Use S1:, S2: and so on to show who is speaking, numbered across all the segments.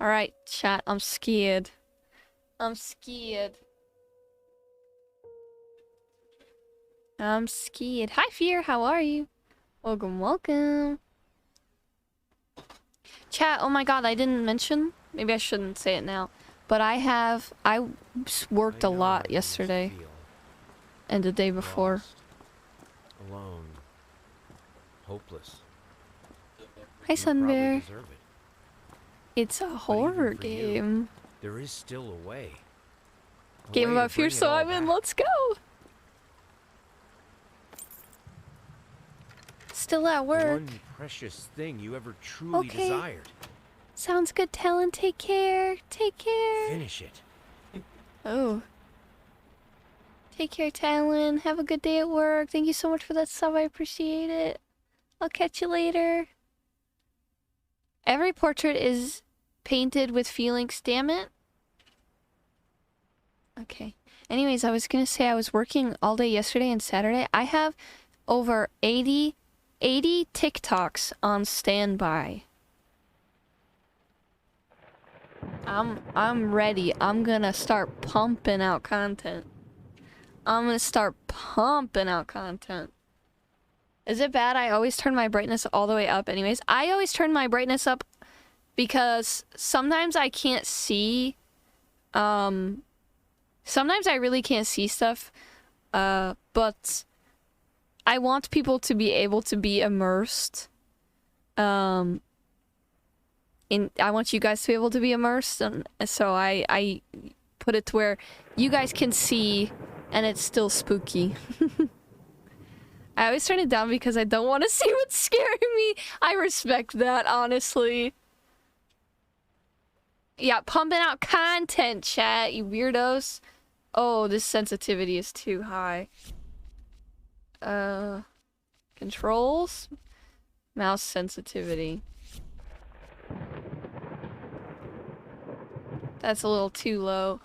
S1: Alright, chat, I'm scared. I'm scared. I'm scared. Hi, Fear, how are you? Welcome, welcome. Chat, oh my god, I didn't mention. Maybe I shouldn't say it now. But I worked a lot yesterday. And the day before.
S2: Lost, alone, hopeless.
S1: Hi, Sunbear.
S2: Deserve it.
S1: It's a horror game.
S2: There is still a way.
S1: Game about fear, so I'm in. Let's go. Still at work.
S2: One precious thing you ever truly desired.
S1: Sounds good, Talon. Take care. Take care.
S2: Finish it.
S1: Oh. Take care, Talon. Have a good day at work. Thank you so much for that sub. I appreciate it. I'll catch you later. Every portrait is painted with feelings, damn it. Okay. Anyways, I was gonna say I was working all day yesterday and Saturday. I have over 80 TikToks on standby. I'm ready. I'm gonna start pumping out content. I'm gonna start pumping out content. Is it bad I always turn my brightness all the way up anyways? I always turn my brightness up because sometimes I can't see. Sometimes I really can't see stuff. But I want people to be able to be immersed. I want you guys to be able to be immersed, and so I put it to where you guys can see and it's still spooky. I always turn it down because I don't want to see what's scaring me. I respect that, honestly. Yeah, pumping out content, chat, you weirdos. Oh, this sensitivity is too high. Controls? Mouse sensitivity. That's a little too low.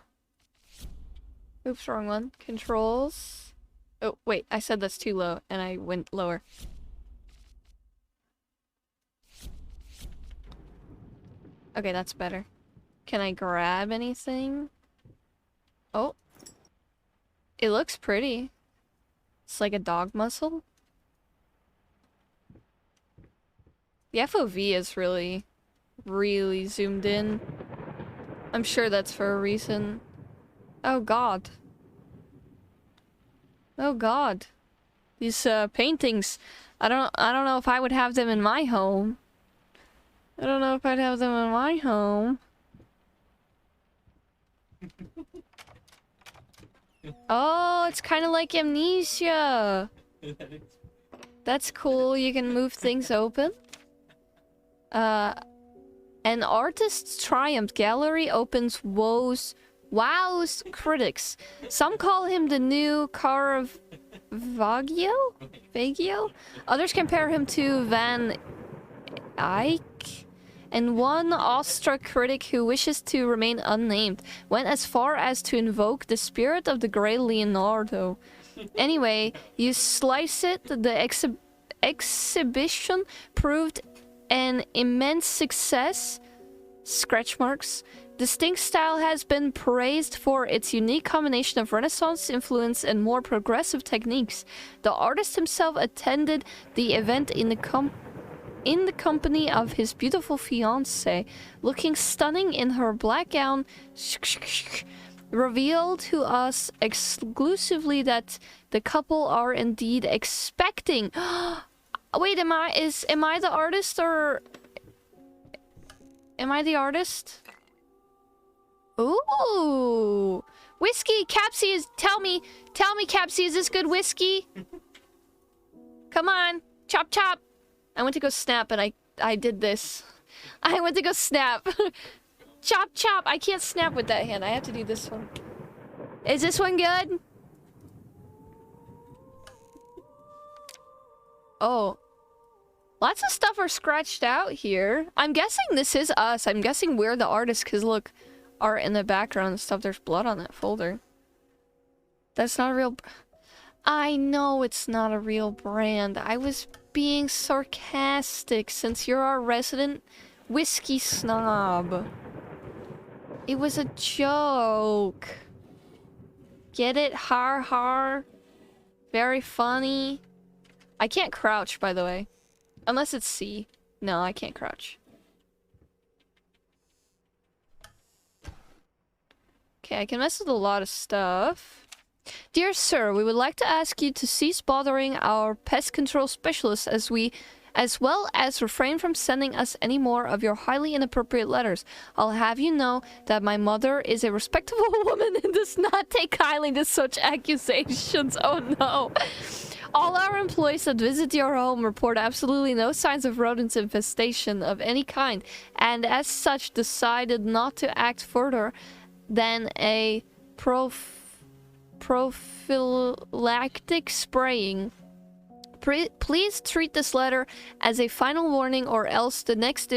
S1: Oops, wrong one. Controls. Oh, wait, I said that's too low, and I went lower. Okay, that's better. Can I grab anything? Oh. It looks pretty. It's like a dog muzzle. The FOV is really zoomed in. I'm sure that's for a reason. Oh god. Oh god. These paintings. I don't know if I would have them in my home. I don't know if I'd have them in my home. Oh, it's kind of like Amnesia. That's cool. You can move things open. An artist's triumph gallery opens wows critics. Some call him the new Caravaggio? Others compare him to Van Eyck. And one awestruck critic who wishes to remain unnamed went as far as to invoke the spirit of the great Leonardo. Anyway, you slice it, the exhibition proved an immense success. Scratch marks. Distinct style has been praised for its unique combination of Renaissance influence and more progressive techniques. The artist himself attended the event in the company of his beautiful fiancée, looking stunning in her black gown, revealed to us exclusively that the couple are indeed expecting. Wait, am I the artist or am I the artist? Ooh, whiskey. Capsy is. Tell me, Capsy, is this good whiskey? Come on, chop chop. I went to go snap and I did this. I went to go snap. Chop chop. I can't snap with that hand. I have to do this one. Is this one good? Oh. Lots of stuff are scratched out here. I'm guessing this is us. I'm guessing we're the artists because look, art in the background and stuff. There's blood on that folder. That's not a real... I know it's not a real brand. I was being sarcastic since you're our resident whiskey snob. It was a joke. Get it? Har har. Very funny. I can't crouch, by the way. Unless it's C. No, I can't crouch. Okay, I can mess with a lot of stuff. Dear sir, we would like to ask you to cease bothering our pest control specialist as well as refrain from sending us any more of your highly inappropriate letters. I'll have you know that my mother is a respectable woman and does not take kindly to such accusations. Oh no. All our employees that visit your home report absolutely no signs of rodent infestation of any kind, and as such decided not to act further than a prophylactic spraying. Please treat this letter as a final warning, or else the next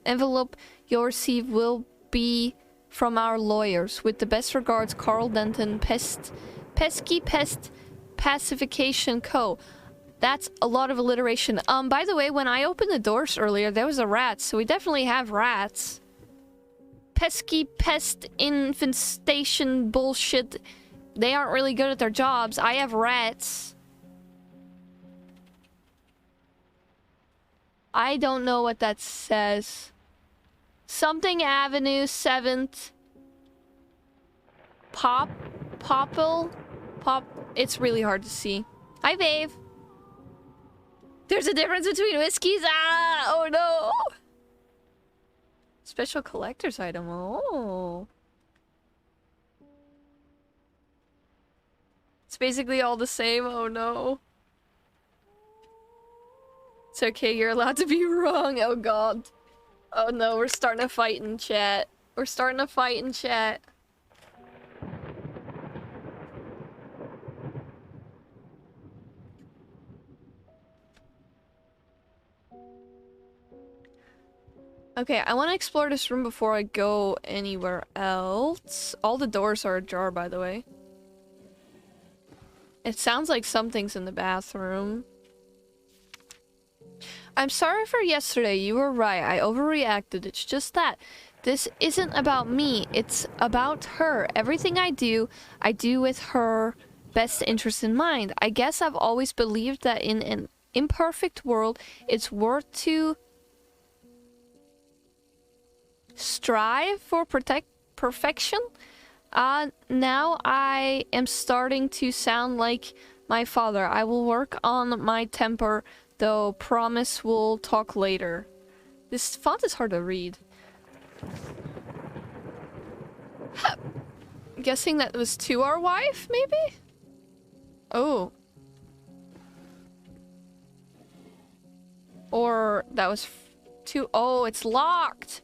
S1: envelope you'll receive will be from our lawyers. With the best regards, Carl Denton, Pesky Pest Pacification Co. That's a lot of alliteration. By the way, when I opened the doors earlier, there was a rat, so we definitely have rats. Pesky pest infestation bullshit. They aren't really good at their jobs. I have rats. I don't know what that says. Something Avenue 7th. Popple? It's really hard to see. Hi, babe. There's a difference between whiskeys. Ah! Oh no! Special collector's item. Oh. It's basically all the same. Oh no. It's okay, you're allowed to be wrong. Oh god. Oh no, we're starting a fight in chat. We're starting a fight in chat. Okay, I want to explore this room before I go anywhere else. All the doors are ajar, by the way. It sounds like something's in the bathroom. I'm sorry for yesterday. You were right. I overreacted. It's just that. This isn't about me. It's about her. Everything I do with her best interest in mind. I guess I've always believed that in an imperfect world, it's worth to strive for perfection. Now I am starting to sound like my father. I will work on my temper, though promise we'll talk later. This font is hard to read. I'm guessing that was to our wife, maybe? Oh. Or that was to... Oh, it's locked!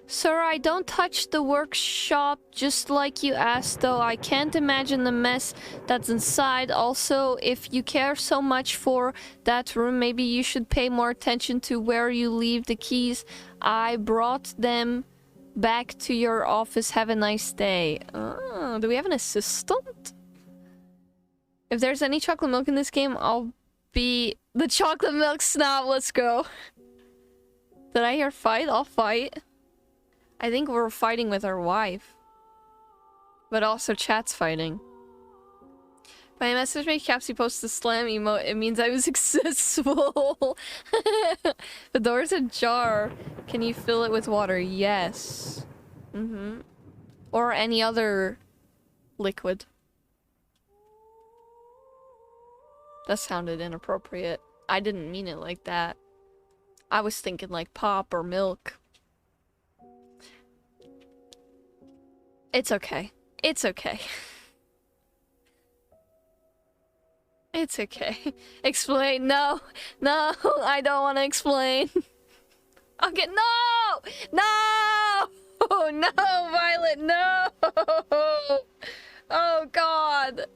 S1: Sir, I don't touch the workshop just like you asked, though. I can't imagine the mess that's inside. Also, if you care so much for that room, maybe you should pay more attention to where you leave the keys. I brought them back to your office. Have a nice day. Oh, do we have an assistant? If there's any chocolate milk in this game, I'll be the chocolate milk snob. Let's go. Did I hear fight? I'll fight. I think we're fighting with our wife. But also chat's fighting. My message made Capsy post the slam emote. It means I was successful. The door's ajar. Can you fill it with water? Yes. Mm-hmm. Or any other liquid. That sounded inappropriate. I didn't mean it like that. I was thinking like pop or milk. It's okay. It's okay. It's okay. Explain. No. No, I don't want to explain. Okay, no! No! No, Violet, no! Oh, God.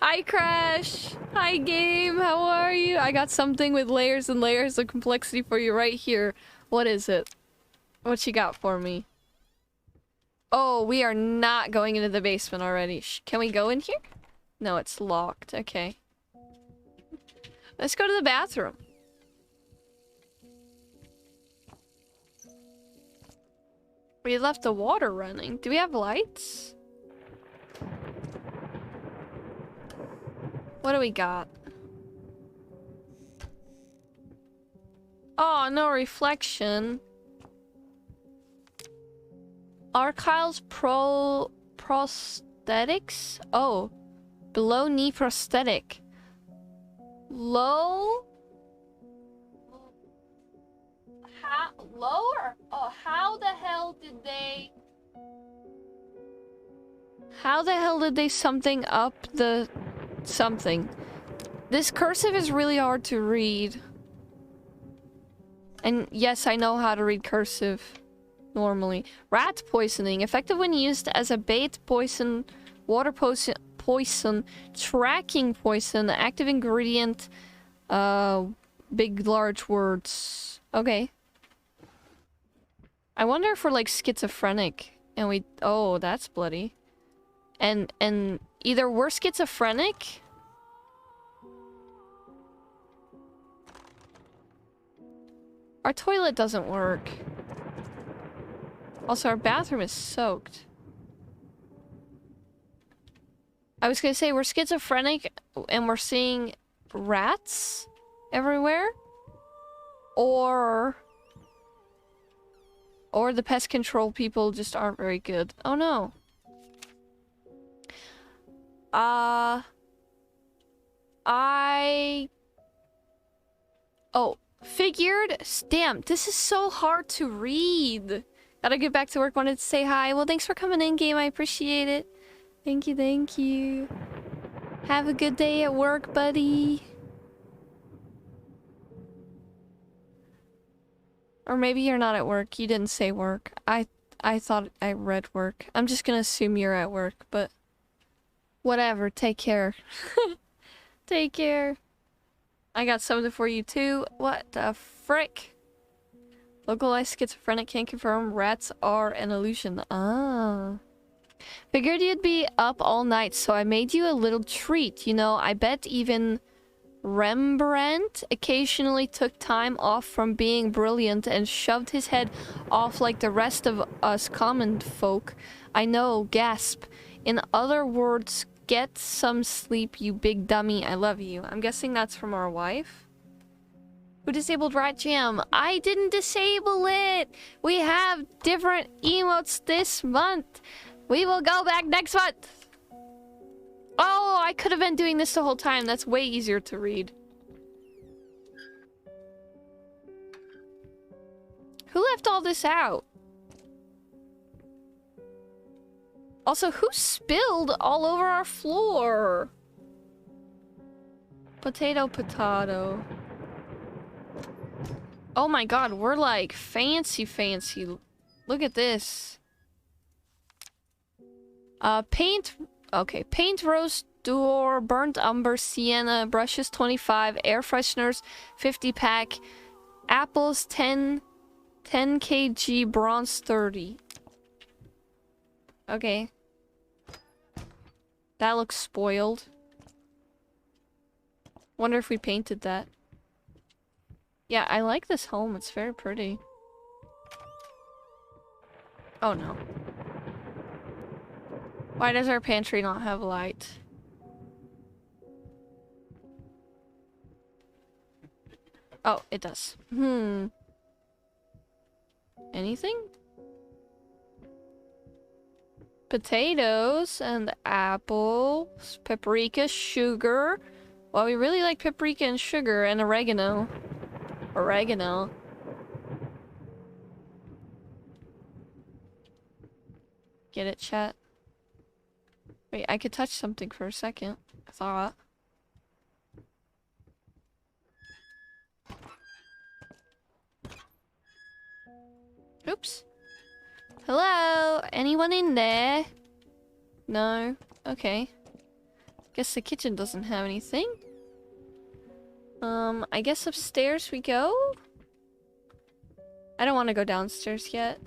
S1: Hi, Crash. Hi, game. How are you? I got something with layers and layers of complexity for you right here. What is it? What you got for me? Oh, we are not going into the basement already. Can we go in here? No, it's locked. Okay. Let's go to the bathroom. We left the water running. Do we have lights? What do we got? Oh, no reflection. Archives prosthetics? Oh. Below knee prosthetic. Low? Lower? Oh, how the hell did they... How the hell did they something up the... something? This cursive is really hard to read. And yes, I know how to read cursive. Normally. Rat poisoning. Effective when used as a bait, poison, water poison, tracking poison, active ingredient, big large words. Okay. I wonder if we're like schizophrenic and we... Oh, that's bloody. And either we're schizophrenic... Our toilet doesn't work. Also, our bathroom is soaked. I was gonna say, we're schizophrenic and we're seeing rats everywhere. Or the pest control people just aren't very good. Oh no. Oh, figured? Damn, this is so hard to read. Gotta get back to work. Wanted to say hi. Well, thanks for coming in, game. I appreciate it. Thank you, thank you. Have a good day at work, buddy. Or maybe you're not at work. You didn't say work. I thought I read work. I'm just gonna assume you're at work, but... Whatever, take care. Take care. I got something for you too. What the frick? Localized schizophrenic can't confirm rats are an illusion. Ah. Figured you'd be up all night, so I made you a little treat. You know, I bet even Rembrandt occasionally took time off from being brilliant and shoved his head off like the rest of us common folk. I know, gasp. In other words, get some sleep, you big dummy. I love you. I'm guessing that's from our wife. Who disabled Rat Jam? I didn't disable it! We have different emotes this month. We will go back next month! Oh, I could have been doing this the whole time. That's way easier to read. Who left all this out? Also, who spilled all over our floor? Potato, potato. Oh my god, we're like fancy. Look at this. Paint. Okay, paint, rose door, burnt umber, sienna, brushes 25, air fresheners 50 pack, apples 10 kg, bronze 30. Okay. That looks spoiled. Wonder if we painted that. Yeah, I like this home. It's very pretty. Oh no. Why does our pantry not have light? Oh, it does. Anything? Potatoes and apples, paprika, sugar. Well, we really like paprika and sugar and oregano. Oregano. Get it, chat? Wait, I could touch something for a second. I thought. Oops. Hello? Anyone in there? No? Okay. Guess the kitchen doesn't have anything. I guess upstairs we go? I don't want to go downstairs yet.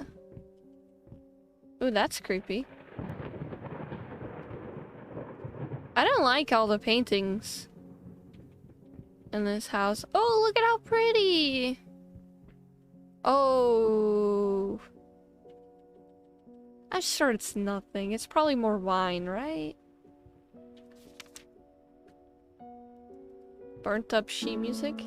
S1: Ooh, that's creepy. I don't like all the paintings in this house. Oh, look at how pretty! Oh. I'm sure it's nothing. It's probably more wine, right? Burnt up she music.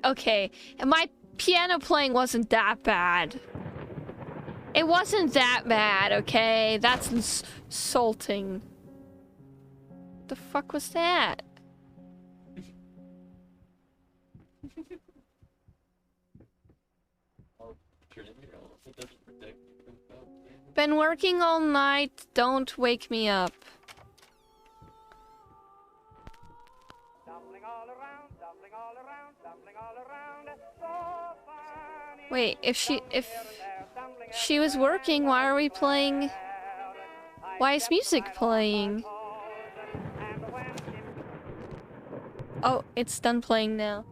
S1: Okay, and my piano playing wasn't that bad. It wasn't that bad, okay? That's insulting. The fuck was that? Been working all night. Don't wake me up. Wait, if she was working, why are we playing? Why is music playing? Oh, it's done playing now.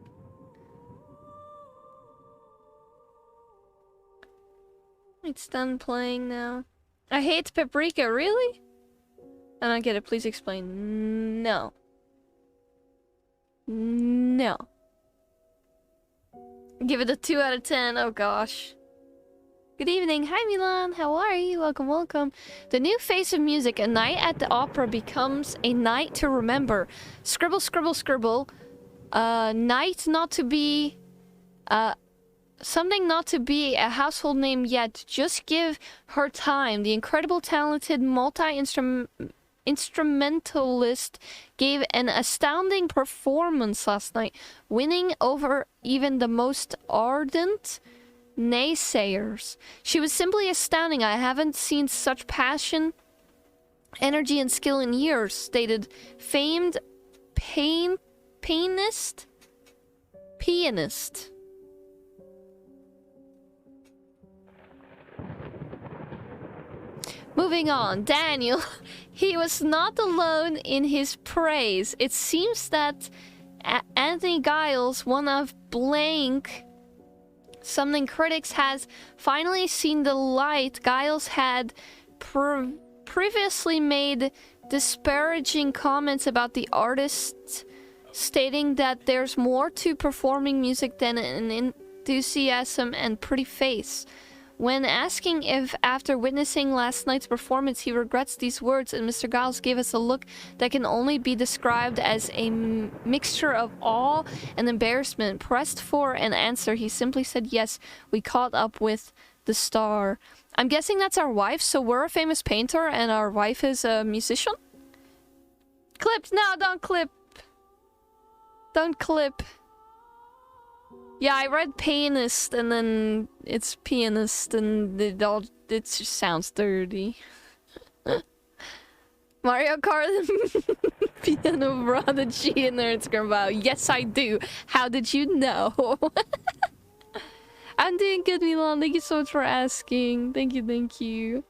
S1: It's done playing now. I hate paprika, really? I don't get it, please explain. No. No. Give it a 2 out of 10, oh gosh. Good evening, hi Milan, how are you? Welcome, welcome. The new face of music, a night at the opera becomes a night to remember. Scribble, scribble, scribble. Night not to be... something not to be a household name yet. Just give her time. The incredible talented multi-instrumentalist gave an astounding performance last night, winning over even the most ardent naysayers. She was simply astounding. I haven't seen such passion, energy, and skill in years, stated famed pianist. Moving on, Daniel. He was not alone in his praise. It seems that Anthony Giles, one of blank something critics, has finally seen the light. Giles had previously made disparaging comments about the artist, stating that there's more to performing music than an enthusiasm and pretty face. When asking if, after witnessing last night's performance, he regrets these words, and Mr. Giles gave us a look that can only be described as a mixture of awe and embarrassment. Pressed for an answer, he simply said, yes, we caught up with the star. I'm guessing that's our wife, so we're a famous painter and our wife is a musician? Clip! No, don't clip! Don't clip. Yeah, I read pianist and then it's pianist and it just sounds dirty. Mario Kart piano prodigy in their Instagram bio. Yes, I do. How did you know? I'm doing good, Milan. Thank you so much for asking. Thank you, thank you.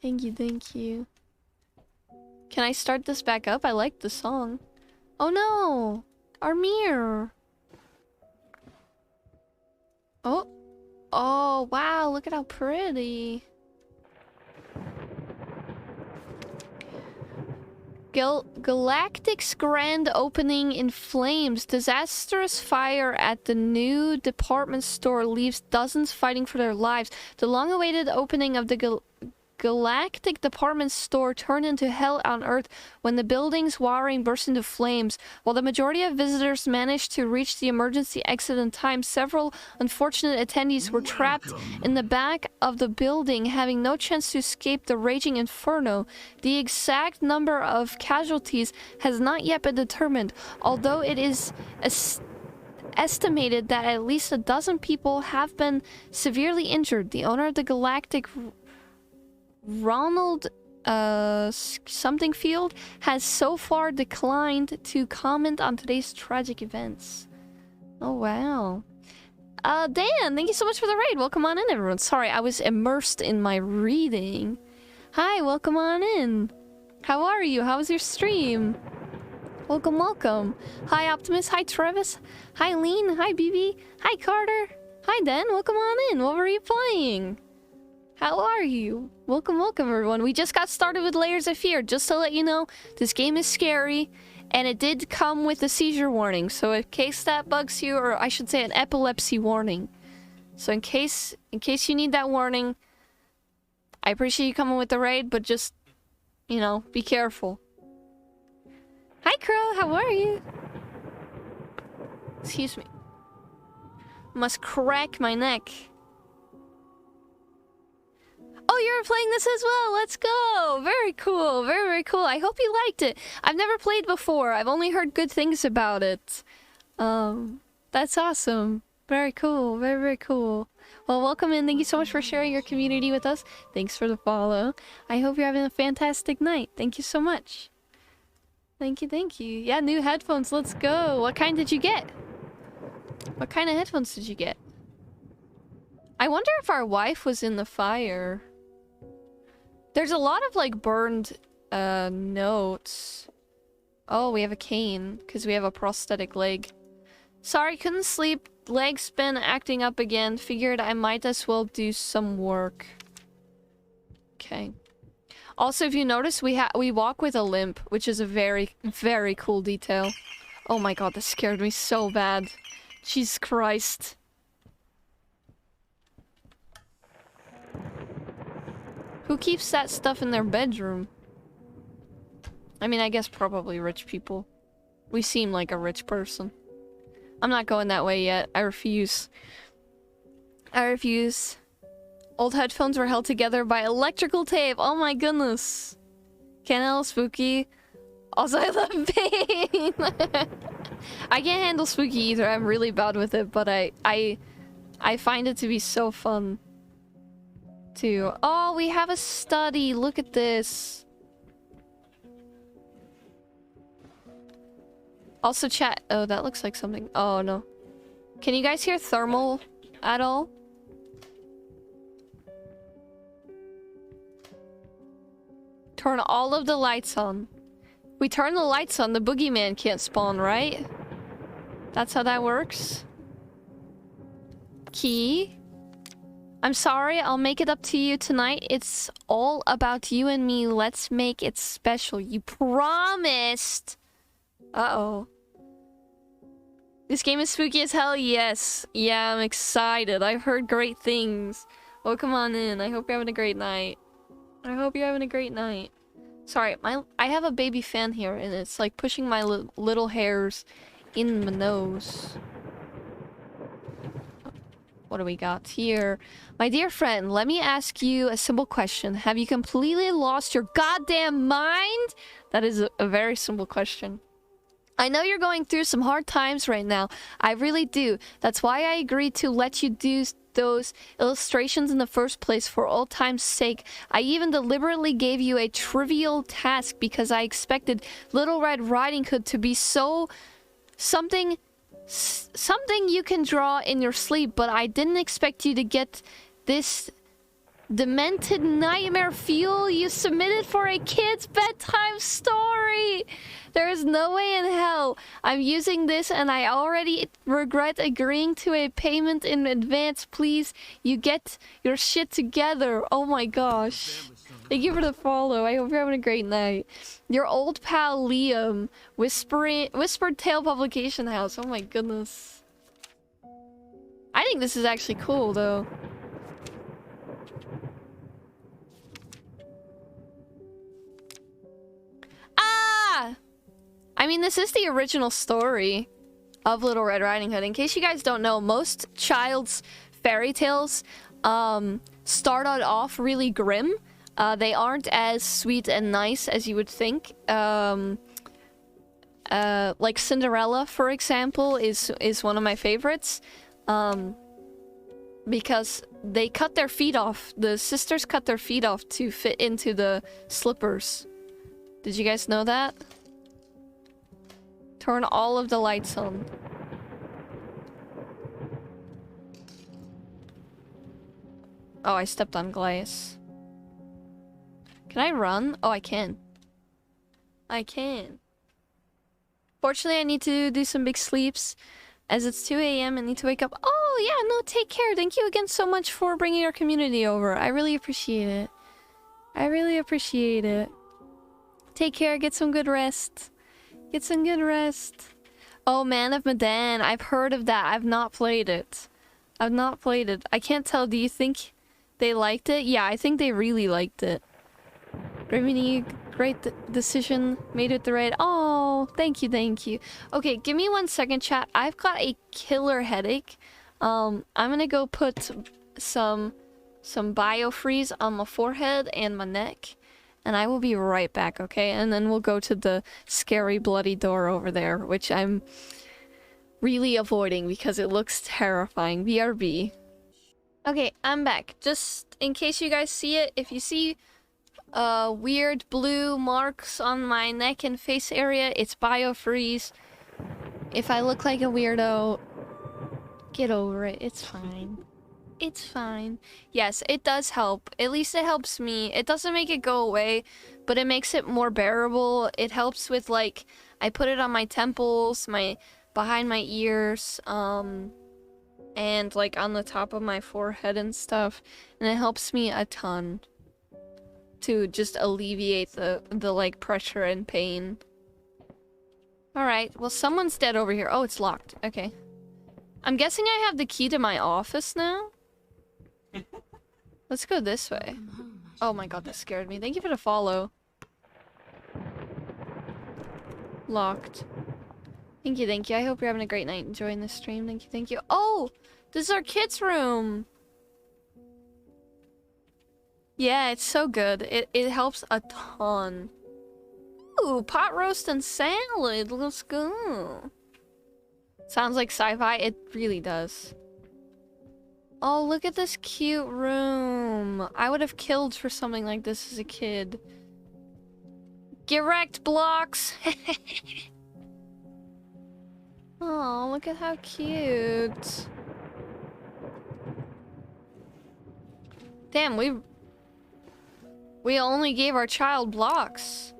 S1: Thank you, thank you. Can I start this back up? I like the song. Oh no! Our mirror. Oh. Oh, wow. Look at how pretty. Galactic's grand opening in flames. Disastrous fire at the new department store leaves dozens fighting for their lives. The long-awaited opening of the Galactic department store turned into hell on Earth when the building's wiring burst into flames. While the majority of visitors managed to reach the emergency exit in time, several unfortunate attendees were trapped in the back of the building, having no chance to escape the raging inferno. The exact number of casualties has not yet been determined, although it is estimated that at least a dozen people have been severely injured. The owner of the Galactic, Ronald something field, has so far declined to comment on today's tragic events. Oh wow. Dan, thank you so much for the raid. Welcome on in, everyone. Sorry, I was immersed in my reading. Hi, welcome on in. How are you? How was your stream? Welcome, welcome. Hi, Optimus. Hi, Travis. Hi, Lean. Hi, BB. Hi, Carter. Hi, Dan. Welcome on in. What were you playing? How are you? Welcome, welcome, everyone. We just got started with Layers of Fear. Just to let you know, this game is scary. And it did come with a seizure warning, so in case that bugs you, or I should say an epilepsy warning. So in case you need that warning, I appreciate you coming with the raid, but just, you know, be careful. Hi Crow, how are you? Excuse me. Must crack my neck. Oh, you're playing this as well. Let's go. Very cool. Very, very cool. I hope you liked it. I've never played before. I've only heard good things about it. That's awesome. Very cool. Very, very cool. Well, welcome in. Thank you so much for sharing your community with us. Thanks for the follow. I hope you're having a fantastic night. Thank you so much. Thank you, thank you. Yeah, new headphones. Let's go. What kind did you get? What kind of headphones did you get? I wonder if our wife was in the fire. There's a lot of, like, burned, notes. Oh, we have a cane, because we have a prosthetic leg. Sorry, couldn't sleep. Leg's been acting up again. Figured I might as well do some work. Okay. Also, if you notice, we walk with a limp, which is a very, very cool detail. Oh my god, that scared me so bad. Jesus Christ. Who keeps that stuff in their bedroom? I mean, I guess probably rich people. We seem like a rich person. I'm not going that way yet. I refuse. I refuse. Old headphones were held together by electrical tape. Oh my goodness. Can't handle spooky. Also, I love pain. I can't handle spooky either. I'm really bad with it, but I find it to be so fun. Too. Oh, we have a study. Look at this. Also, chat. Oh, that looks like something. Oh, no. Can you guys hear thermal at all? Turn all of the lights on. We turn the lights on, the boogeyman can't spawn, right? That's how that works. Key. I'm sorry, I'll make it up to you tonight. It's all about you and me. Let's make it special. You promised! Uh-oh. This game is spooky as hell, yes. Yeah, I'm excited. I've heard great things. Well, come on in. I hope you're having a great night. I hope you're having a great night. Sorry, I have a baby fan here, and it's like pushing my little hairs in my nose. What do we got here? My dear friend, let me ask you a simple question. Have you completely lost your goddamn mind? That is a very simple question. I know you're going through some hard times right now. I really do. That's why I agreed to let you do those illustrations in the first place for old time's sake. I even deliberately gave you a trivial task because I expected Little Red Riding Hood to be something you can draw in your sleep, but I didn't expect you to get this demented nightmare fuel you submitted for a kid's bedtime story. There is no way in hell I'm using this, and I already regret agreeing to a payment in advance. Please, you get your shit together. Oh my gosh. Thank you for the follow. I hope you're having a great night. Your old pal Liam, Whispered Tale Publication House. Oh my goodness. I think this is actually cool though. Ah! I mean, this is the original story of Little Red Riding Hood. In case you guys don't know, most child's fairy tales started off really grim. They aren't as sweet and nice as you would think. Like Cinderella, for example, is one of my favorites. Because they cut their feet off. The sisters cut their feet off to fit into the slippers. Did you guys know that? Turn all of the lights on. Oh, I stepped on glass. Can I run? Oh, I can. I can. Fortunately, I need to do some big sleeps. As it's 2 a.m. I need to wake up. Oh, yeah, no, take care. Thank you again so much for bringing your community over. I really appreciate it. I really appreciate it. Take care. Get some good rest. Get some good rest. Oh, Man of Medan. I've heard of that. I've not played it. I've not played it. I can't tell. Do you think they liked it? Yeah, I think they really liked it. Rimini, great decision. Made it the right. Oh, thank you, thank you. Okay, give me 1 second, chat. I've got a killer headache. I'm gonna go put some biofreeze on my forehead and my neck, and I will be right back, okay? And then we'll go to the scary bloody door over there, which I'm really avoiding because it looks terrifying. BRB. Okay, I'm back. Just in case you guys see it, if you see weird blue marks on my neck and face area, it's biofreeze. If I look like a weirdo, get over it. It's fine. It's fine. Yes, it does help. At least it helps me. It doesn't make it go away, but it makes it more bearable. It helps with, like, I put it on my temples, behind my ears, and like on the top of my forehead and stuff, and it helps me a ton to just alleviate the like pressure and pain. All right, well, someone's dead over here. Oh, it's locked. Okay, I'm guessing I have the key to my office now. Let's go this way. Oh my god, that scared me. Thank you for the follow. Locked. Thank you, thank you. I hope you're having a great night enjoying this stream. Thank you, thank you. Oh! This is our kids' room! Yeah, it's so good. It helps a ton. Ooh, pot roast and salad. Let's go. Sounds like sci-fi. It really does. Oh, look at this cute room. I would have killed for something like this as a kid. Get wrecked, blocks! Oh, look at how cute. Damn, we only gave our child blocks.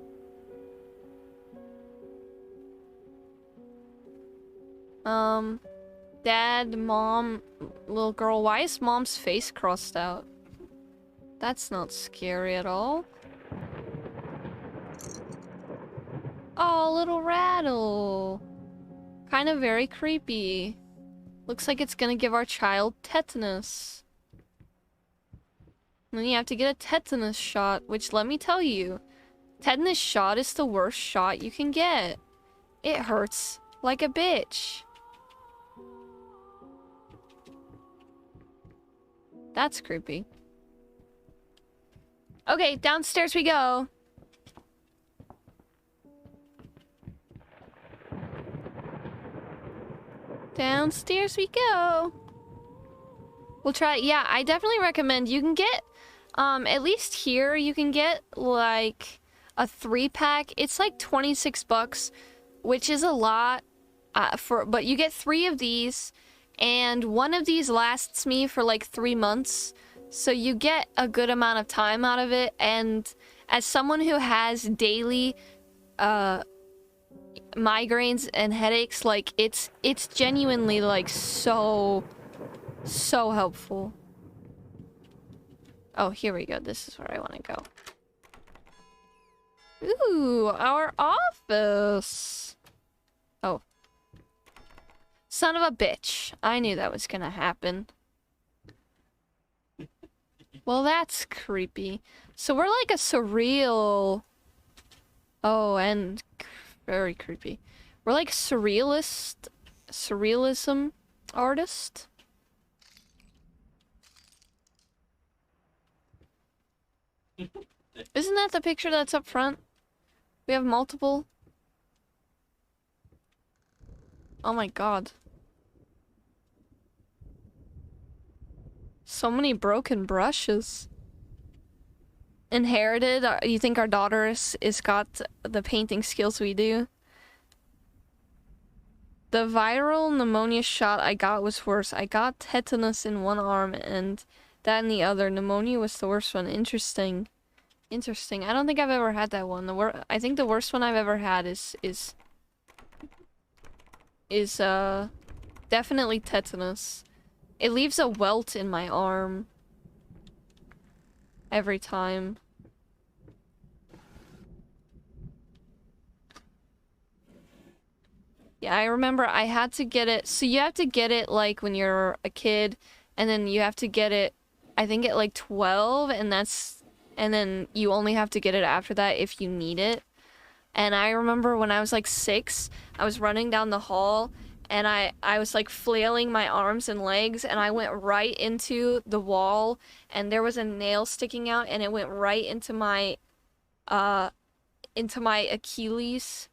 S1: Dad, mom, little girl. Why is mom's face crossed out? That's not scary at all. Oh, little rattle. Kind of very creepy. Looks like it's gonna give our child tetanus. And then you have to get a tetanus shot, which, let me tell you, tetanus shot is the worst shot you can get. It hurts like a bitch. That's creepy. Okay, downstairs we go. Downstairs we go. We'll try. Yeah, I definitely recommend. You can get, at least here, you can get like a 3-pack. It's like 26 bucks, which is a lot. But you get 3 of these, and one of these lasts me for like 3 months. So you get a good amount of time out of it. And as someone who has daily, migraines and headaches, like it's genuinely like so helpful. Oh, here we go. This is where I want to go. Ooh, our office. Oh, son of a bitch. I knew that was gonna happen. Well, that's creepy. So we're like a surreal, oh, and very creepy. We're like surrealism artist. Isn't that the picture that's up front? We have multiple. Oh my god. So many broken brushes. Inherited? You think our daughter is got the painting skills we do? The viral pneumonia shot I got was worse. I got tetanus in one arm and that in the other. Pneumonia was the worst one. Interesting. Interesting. I don't think I've ever had that one. I think the worst one I've ever had is definitely tetanus. It leaves a welt in my arm every time. Yeah, I remember I had to get it. So you have to get it like when you're a kid, and then you have to get it, I think at like 12, and then you only have to get it after that if you need it. And I remember when I was like 6, I was running down the hall, and I was like flailing my arms and legs, and I went right into the wall, and there was a nail sticking out, and it went right into my Achilles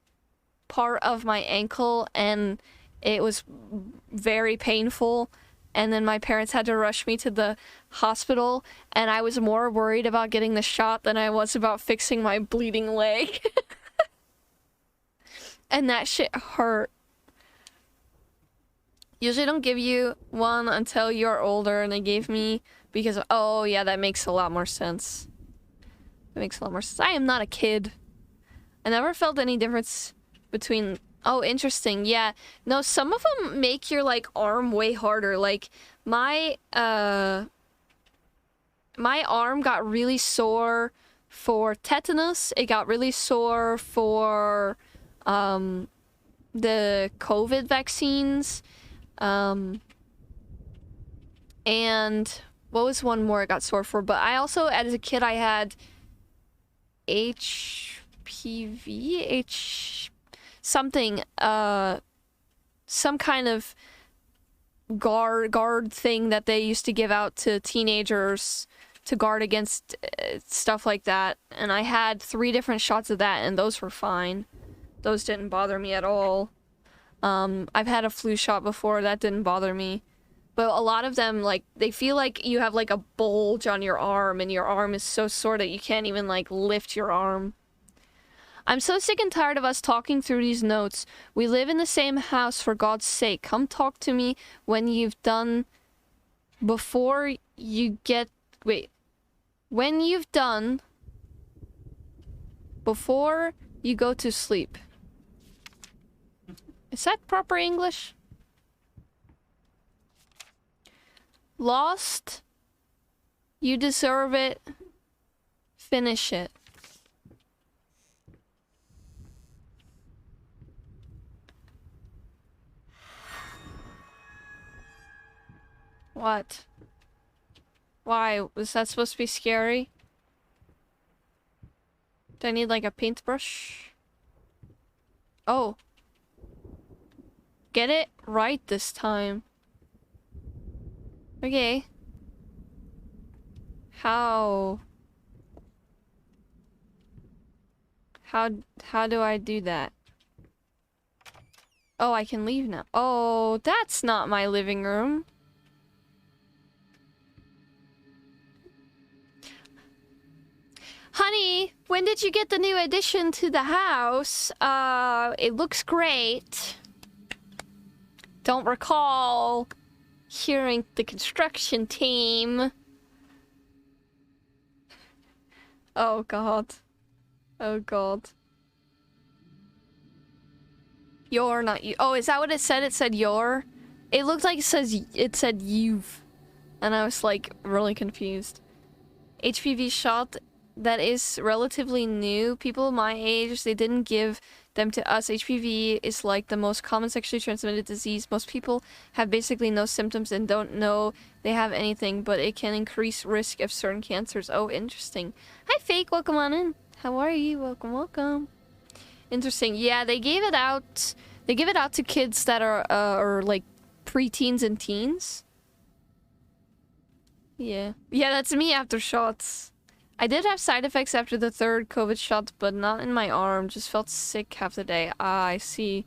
S1: part of my ankle, and it was very painful. And then my parents had to rush me to the hospital, and I was more worried about getting the shot than I was about fixing my bleeding leg. And that shit hurt. Usually don't give you one until you're older, and they gave me because, oh yeah, that makes a lot more sense. That makes a lot more sense. I am not a kid. I never felt any difference between... Oh, interesting. Yeah. No, some of them make your, like, arm way harder. Like, my arm got really sore for tetanus. It got really sore for, the COVID vaccines. And what was one more it got sore for? But I also, as a kid, I had something, some kind of guard thing that they used to give out to teenagers to guard against stuff like that. And I had 3 different shots of that, and those were fine. Those didn't bother me at all. I've had a flu shot before, that didn't bother me. But a lot of them, like, they feel like you have, like, a bulge on your arm, and your arm is so sore that you can't even, like, lift your arm. I'm so sick and tired of us talking through these notes. We live in the same house, for God's sake. Come talk to me when you've done... Before you get... Wait. When you've done... Before you go to sleep. Is that proper English? Lost. You deserve it. Finish it. What? Why? Was that supposed to be scary? Do I need like a paintbrush? Oh. Get it right this time. Okay. How do I do that? Oh, I can leave now. Oh, that's not my living room. Honey, when did you get the new addition to the house? It looks great. Don't recall hearing the construction team. Oh god. Oh god. You're not you. Oh, is that what it said? It said your? It looked like it said you've. And I was like really confused. HPV shot that is relatively new. People my age, they didn't give them to us. HPV is like the most common sexually transmitted disease. Most people have basically no symptoms and don't know they have anything, but it can increase risk of certain cancers. Oh, interesting. Hi, Fake. Welcome on in. How are you? Welcome, welcome. Interesting. Yeah, they gave it out. They give it out to kids that are like preteens and teens. Yeah. Yeah, that's me after shots. I did have side effects after the 3rd COVID shot, but not in my arm. Just felt sick half the day. Ah, I see.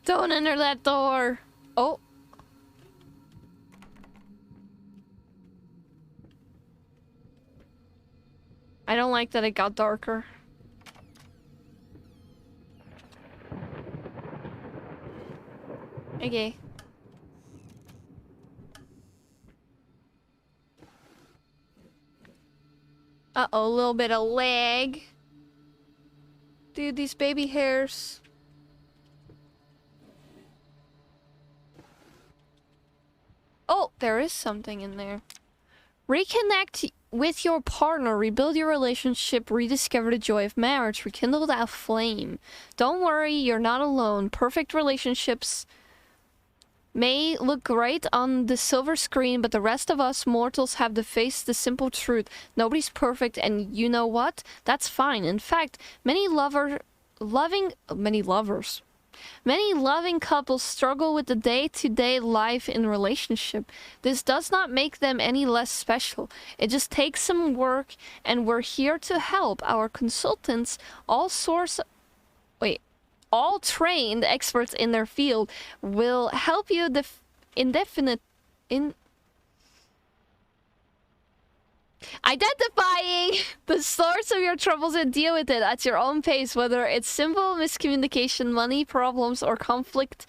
S1: Don't enter that door. Oh. I don't like that it got darker. Okay. Uh-oh, a little bit of lag. Dude, these baby hairs. Oh, there is something in there. Reconnect with your partner, rebuild your relationship, rediscover the joy of marriage, rekindle that flame. Don't worry, you're not alone. Perfect relationships may look great on the silver screen, but the rest of us mortals have to face the simple truth. Nobody's perfect, and you know what? That's fine. In fact, many loving couples struggle with the day-to-day life in relationship. This does not make them any less special. It just takes some work, and we're here to help. Our consultants, all trained experts in their field, will help you identifying the source of your troubles and deal with it at your own pace, whether it's simple miscommunication, money problems, or conflicting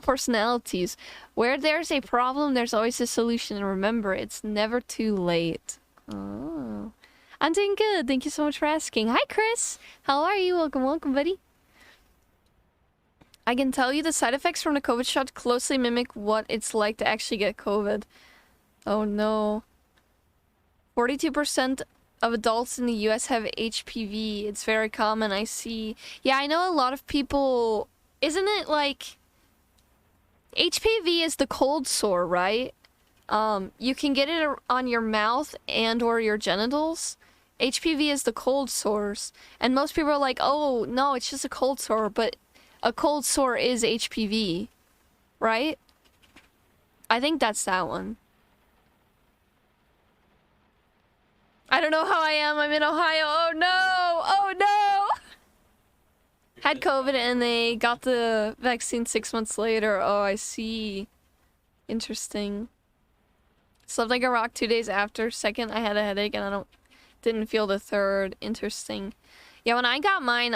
S1: personalities. Where there's a problem, there's always a solution. And remember, it's never too late. Oh, I'm doing good. Thank you so much for asking. Hi, Chris. How are you? Welcome, welcome, buddy. I can tell you the side effects from the COVID shot closely mimic what it's like to actually get COVID. Oh no. 42% of adults in the US have HPV. It's very common, I see. Yeah, I know a lot of people... Isn't it like... HPV is the cold sore, right? You can get it on your mouth and or your genitals. HPV is the cold sores. And most people are like, oh, no, it's just a cold sore. But a cold sore is HPV, right? I think that's that one. I don't know how I am. I'm in Ohio. Oh no! Oh no! Had COVID and they got the vaccine 6 months later. Oh, I see. Interesting. Slept like a rock 2 days after. Second, I had a headache and didn't feel the third. Interesting. Yeah, when I got mine,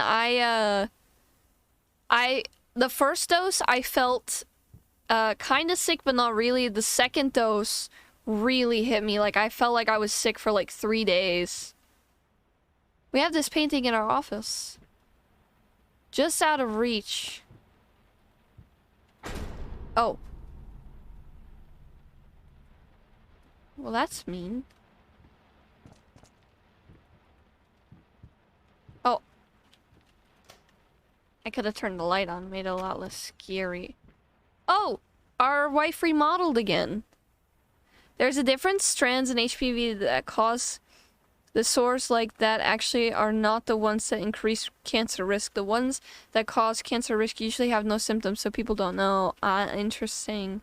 S1: the first dose, I felt kind of sick, but not really. The second dose really hit me. Like, I felt like I was sick for like 3 days. We have this painting in our office. Just out of reach. Oh. Well, that's mean. Oh. I could have turned the light on, made it a lot less scary. Oh! Our wife remodeled again. There's a different strands in HPV that cause the sores like that actually are not the ones that increase cancer risk. The ones that cause cancer risk usually have no symptoms, so people don't know. Interesting.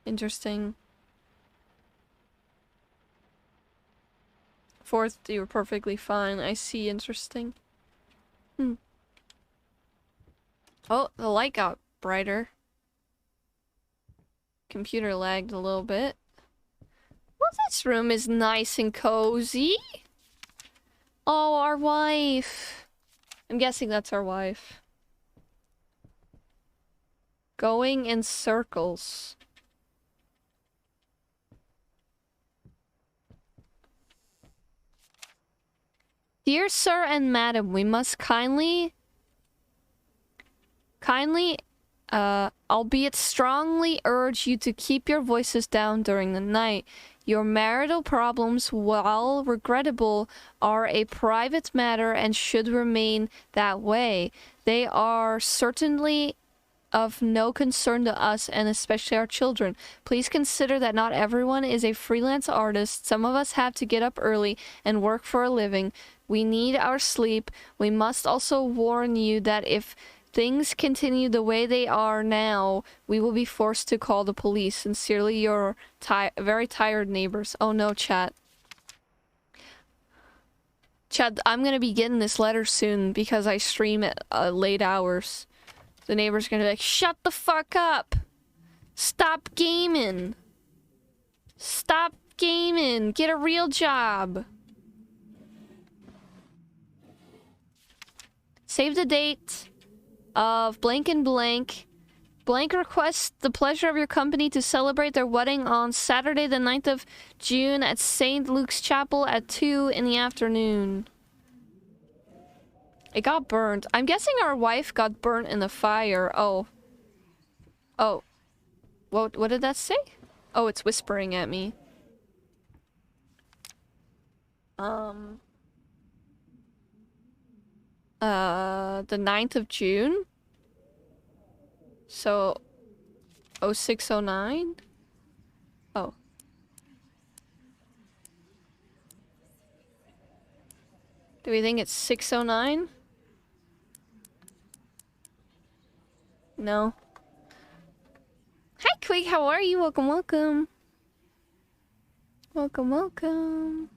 S1: Interesting. Fourth, you were perfectly fine. I see. Interesting. Oh, the light got brighter. Computer lagged a little bit. Well, this room is nice and cozy. Oh, our wife. I'm guessing that's our wife. Going in circles. Dear sir and madam, we must kindly, albeit strongly urge you to keep your voices down during the night. Your marital problems, while regrettable, are a private matter and should remain that way. They are certainly of no concern to us and especially our children. Please consider that not everyone is a freelance artist. Some of us have to get up early and work for a living. We need our sleep. We must also warn you that if things continue the way they are now, we will be forced to call the police. Sincerely, your very tired neighbors. Oh no, chat. Chat, I'm gonna be getting this letter soon because I stream at late hours. The neighbor's gonna be like, shut the fuck up! Stop gaming! Stop gaming! Get a real job! Save the date of blank and blank. Blank requests the pleasure of your company to celebrate their wedding on Saturday the 9th of June at St. Luke's Chapel at 2 in the afternoon. It got burned. I'm guessing our wife got burnt in the fire. Oh. Oh. What did that say? Oh, it's whispering at me. Um, the 9th of June. So, 0609? Oh. Do we think it's 609? No. Hi, Quig, how are you? Welcome, welcome. Welcome, welcome.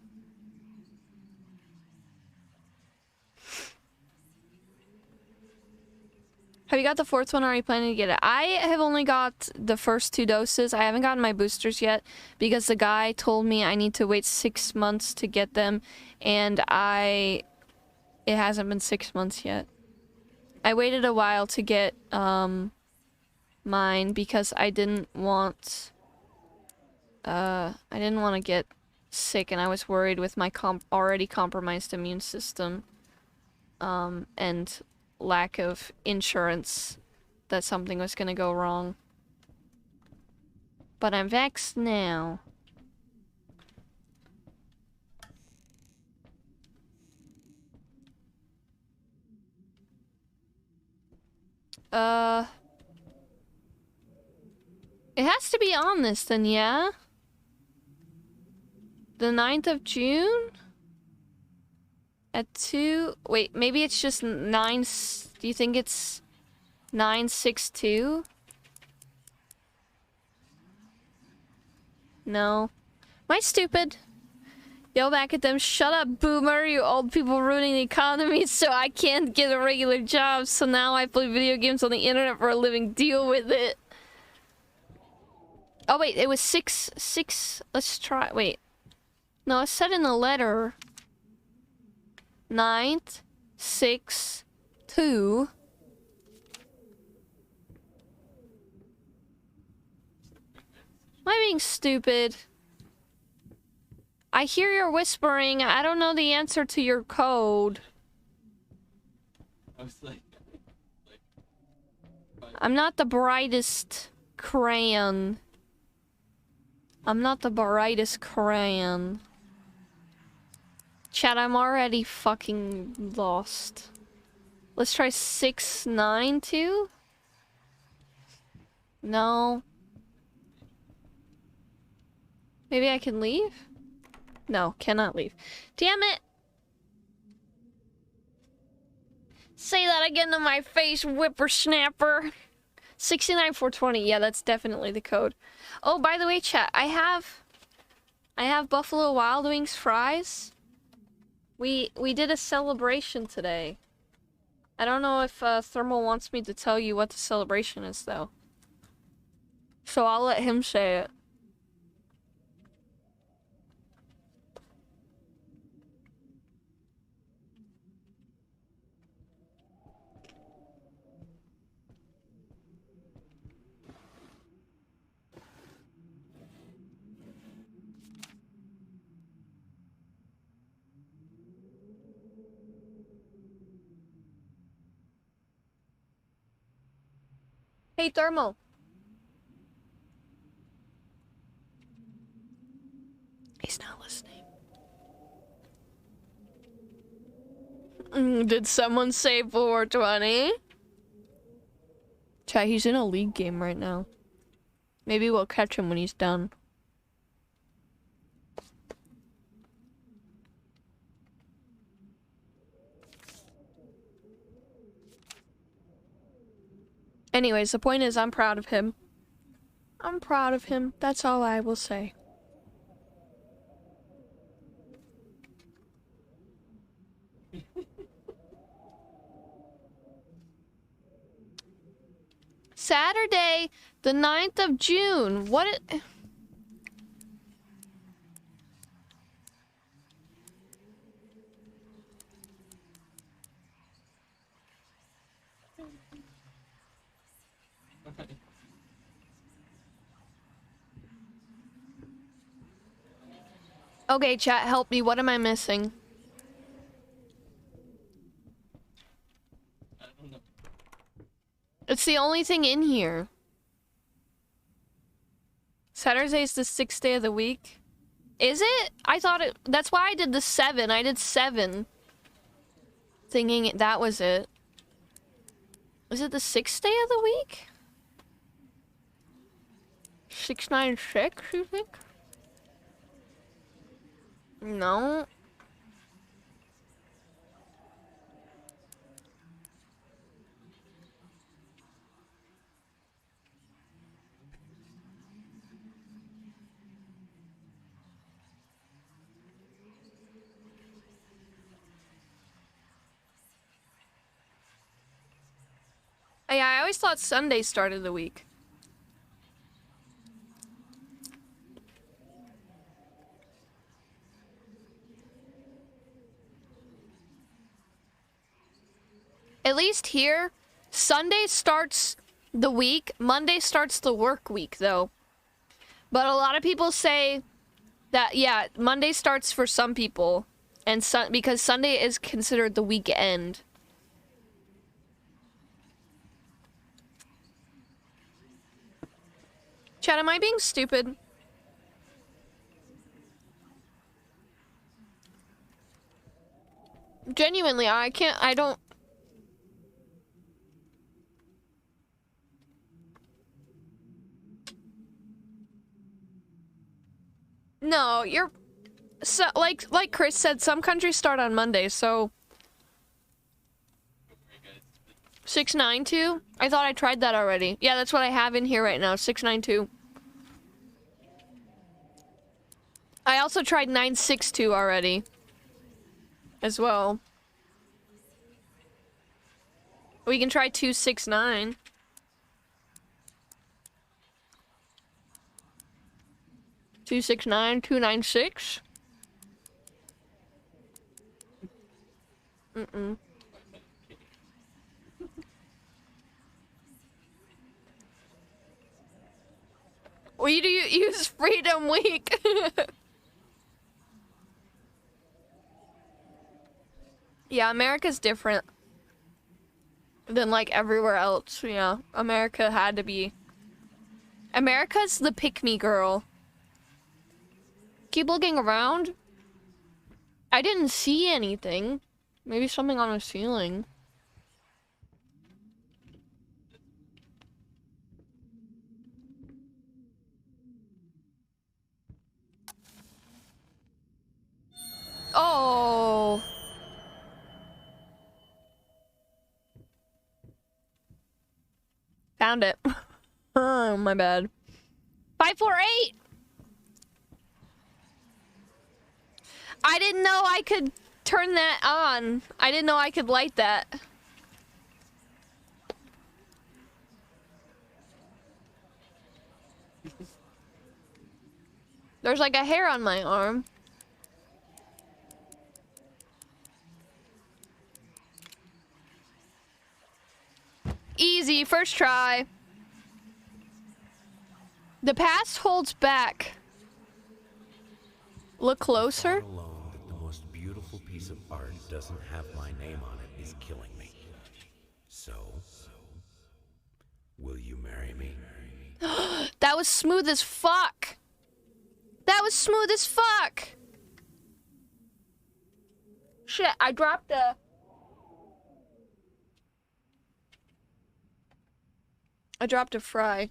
S1: Have you got the 4th one, or are you planning to get it? I have only got the first 2 doses. I haven't gotten my boosters yet because the guy told me I need to wait 6 months to get them, and it hasn't been 6 months yet. I waited a while to get mine because I didn't want to get sick, and I was worried with my already compromised immune system and lack of insurance that something was gonna go wrong. But I'm vaxxed now. It has to be on this then, yeah? The 9th of June? At 2... Wait, maybe it's just 9... Do you think it's 962? No. Am I stupid? Yell back at them, shut up, boomer, you old people ruining the economy so I can't get a regular job, so now I play video games on the internet for a living. Deal with it. Oh wait, it was 6... Let's try... Wait. No, it said in the letter... 9th, 6, 2. Am I being stupid? I hear your whispering. I don't know the answer to your code.
S3: I was like
S1: I'm not the brightest crayon. I'm not the brightest crayon. Chat, I'm already fucking lost. Let's try 692? No. Maybe I can leave? No, cannot leave. Damn it! Say that again to my face, whippersnapper. 69420. Yeah, that's definitely the code. Oh, by the way, chat, I have Buffalo Wild Wings fries. We did a celebration today. I don't know if Thermal wants me to tell you what the celebration is, though. So I'll let him say it. Hey, Thermal. He's not listening. Did someone say 420? Chat, he's in a league game right now. Maybe we'll catch him when he's done. Anyways, the point is I'm proud of him. I'm proud of him. That's all I will say. Saturday, the 9th of June. What it... Okay, chat, help me. What am I missing?
S3: I don't know.
S1: It's the only thing in here. Saturday's the 6th day of the week. Is it? I thought it... That's why I did the 7. I did 7. Thinking that was it. Is it the 6th day of the week? 696, you think? No. Yeah, I always thought Sunday started the week. At least here, Sunday starts the week, Monday starts the work week, though. But a lot of people say that, yeah, Monday starts for some people, and because Sunday is considered the weekend. Chad, am I being stupid? Genuinely, I don't... No, you're... So, like Chris said, some countries start on Monday, so... 692? I thought I tried that already. Yeah, that's what I have in here right now, 692. I also tried 962 already. As well. We can try 269. Two 296. We do use Freedom Week. Yeah, America's different than like everywhere else. Yeah, America had to be. America's the pick-me girl. Keep looking around. I didn't see anything. Maybe something on the ceiling. Oh. Found it. Oh, my bad. 548! I didn't know I could turn that on. I didn't know I could light that. There's like a hair on my arm. Easy, first try. The past holds back. Look closer.
S2: Alone that the most beautiful piece of art doesn't have my name on it is killing me. So, will you marry me?
S1: That was smooth as fuck. That was smooth as fuck. Shit, I dropped a fry.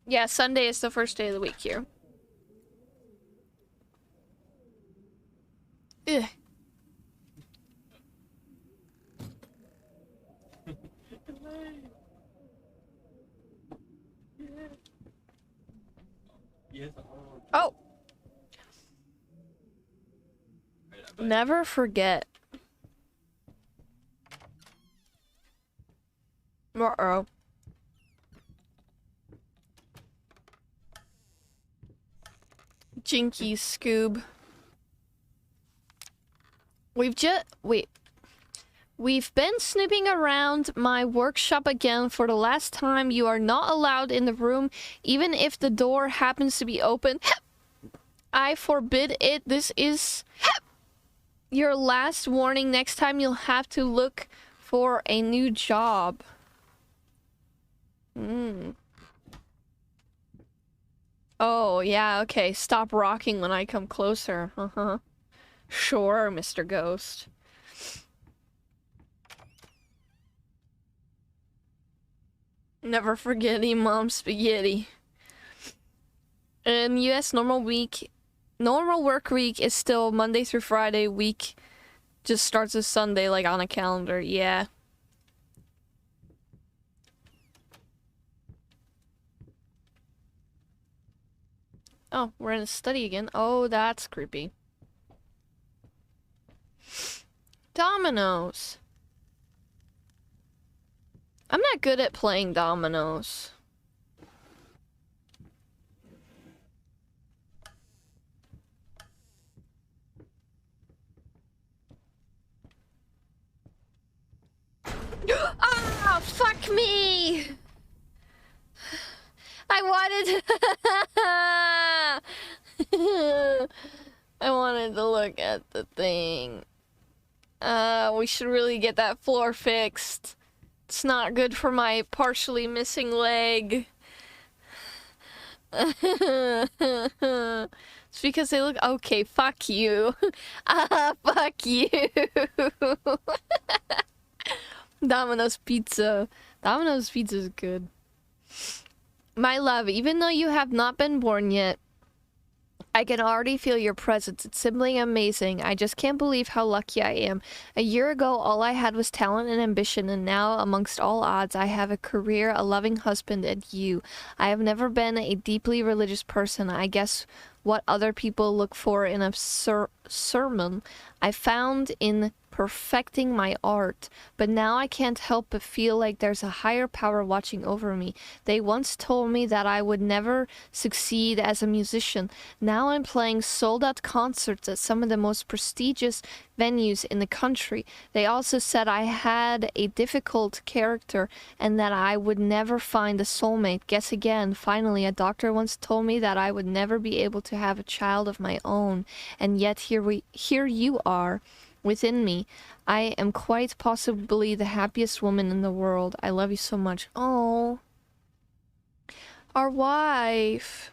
S1: Yeah, Sunday is the first day of the week here. Ugh. Oh. Never forget. Uh-oh. Jinky Scoob. We've been snooping around my workshop again for the last time. You are not allowed in the room, even if the door happens to be open. I forbid it. This is your last warning. Next time you'll have to look for a new job. Oh, yeah, okay. Stop rocking when I come closer. Uh-huh. Sure, Mr. Ghost. Never forget Imam Spaghetti. In US, normal work week is still Monday through Friday. Week just starts as Sunday, like on a calendar. Yeah. Oh, we're in a study again. Oh, that's creepy. Dominoes. I'm not good at playing dominoes. Ah, fuck me! I wanted to look at the thing. We should really get that floor fixed. It's not good for my partially missing leg. It's because they look okay. Fuck you. Fuck you. Domino's Pizza. Domino's Pizza is good. My love, even though you have not been born yet, I can already feel your presence. It's simply amazing. I just can't believe how lucky I am. A year ago, all I had was talent and ambition, and now, amongst all odds, I have a career, a loving husband, and you. I have never been a deeply religious person. I guess what other people look for in a sermon, I found in perfecting my art, but now I can't help but feel like there's a higher power watching over me. They once told me that I would never succeed as a musician. Now I'm playing sold-out concerts at some of the most prestigious venues in the country. They also said I had a difficult character and that I would never find a soulmate. Guess again. Finally, a doctor once told me that I would never be able to have a child of my own, and yet here you are within me. I am quite possibly the happiest woman in the world. I love you so much. Oh, our wife.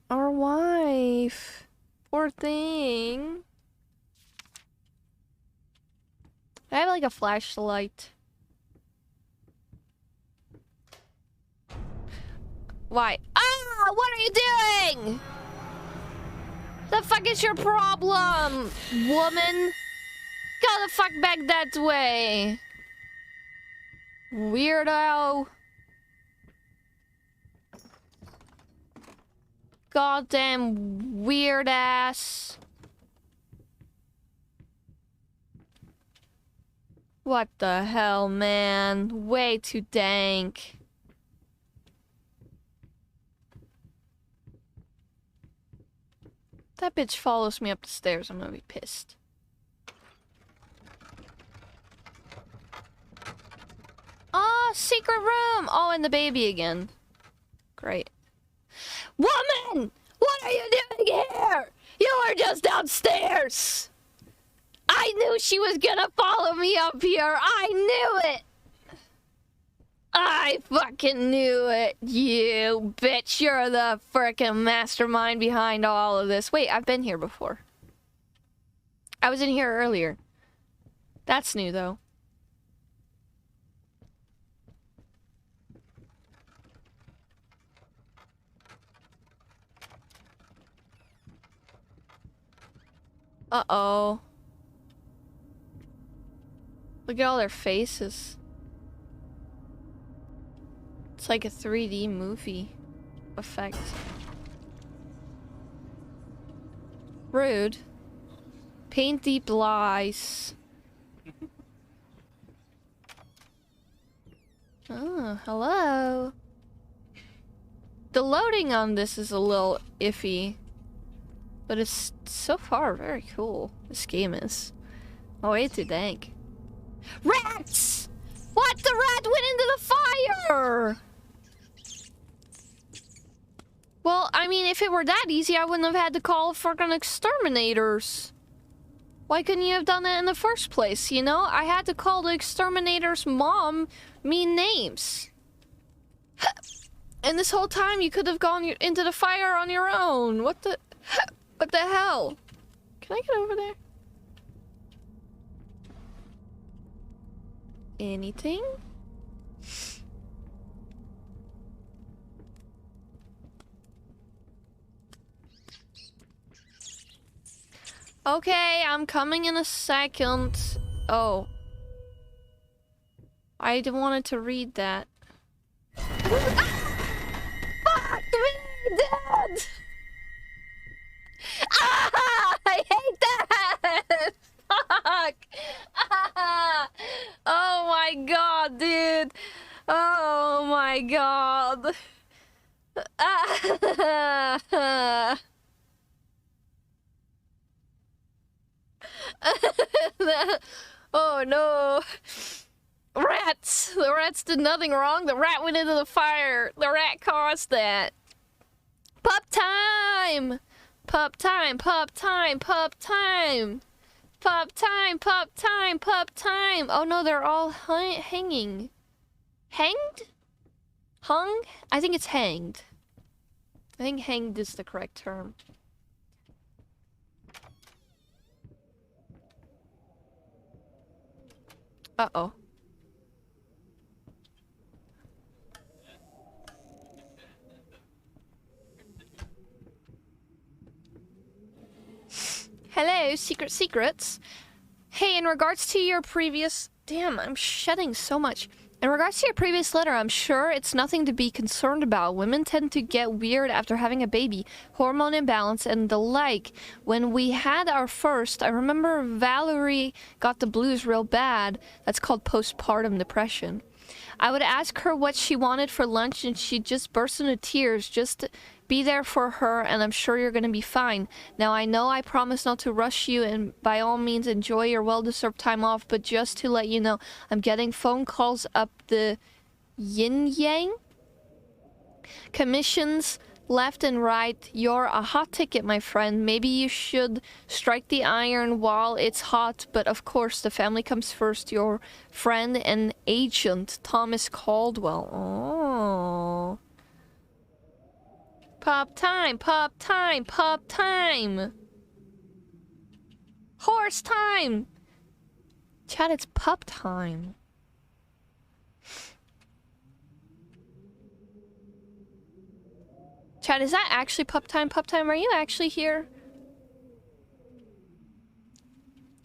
S1: Our wife. Poor thing. I have like a flashlight. Why? Ah! What are you doing? The fuck is your problem, woman? Go the fuck back that way. Weirdo. Goddamn weird ass. What the hell, man? Way too dank. That bitch follows me up the stairs. I'm gonna be pissed. Oh, secret room! Oh, and the baby again. Great. Woman! What are you doing here? You were just downstairs! I knew she was gonna follow me up here! I knew it! I fucking knew it, you bitch. You're the frickin' mastermind behind all of this. Wait, I've been here before. I was in here earlier. That's new, though. Uh-oh. Look at all their faces. It's like a 3D movie effect. Rude. Paint deep lies. Oh, hello. The loading on this is a little iffy, but it's so far very cool. This game is. Oh, way too dank. Rats! What? The rat went into the fire! Well, I mean, if it were that easy, I wouldn't have had to call fucking exterminators. Why couldn't you have done that in the first place, you know? I had to call the exterminator's mom mean names. And this whole time you could have gone into the fire on your own. What the hell? Can I get over there? Anything? Okay, I'm coming in a second. Oh. I wanted to read that. Fuck me, Dad! Ah, I hate that! Fuck! Ah, oh my god, dude! Oh my god! Ah. Oh no! Rats! The rats did nothing wrong. The rat went into the fire. The rat caused that. Pup time! Pup time, pup time, pup time! Pup time, pup time, pup time! Oh no, they're all hanging. Hanged? Hung? I think it's hanged. I think hanged is the correct term. Uh-oh. Hello, secrets. Hey, in regards to your previous... Damn, I'm shedding so much. In regards to your previous letter, I'm sure it's nothing to be concerned about. Women tend to get weird after having a baby, hormone imbalance, and the like. When we had our first, I remember Valerie got the blues real bad. That's called postpartum depression. I would ask her what she wanted for lunch, and she'd just burst into tears. Just be there for her, and I'm sure you're gonna be fine. Now, I know I promised not to rush you, and by all means enjoy your well-deserved time off, but just to let you know, I'm getting phone calls up the yin-yang. Commissions left and right. You're a hot ticket, my friend. Maybe you should strike the iron while it's hot, but of course, the family comes first. Your friend and agent, Thomas Caldwell. Oh. Pup time, pup time, pup time. Horse time. Chat, it's pup time. Chat, is that actually pup time? Pup time, are you actually here?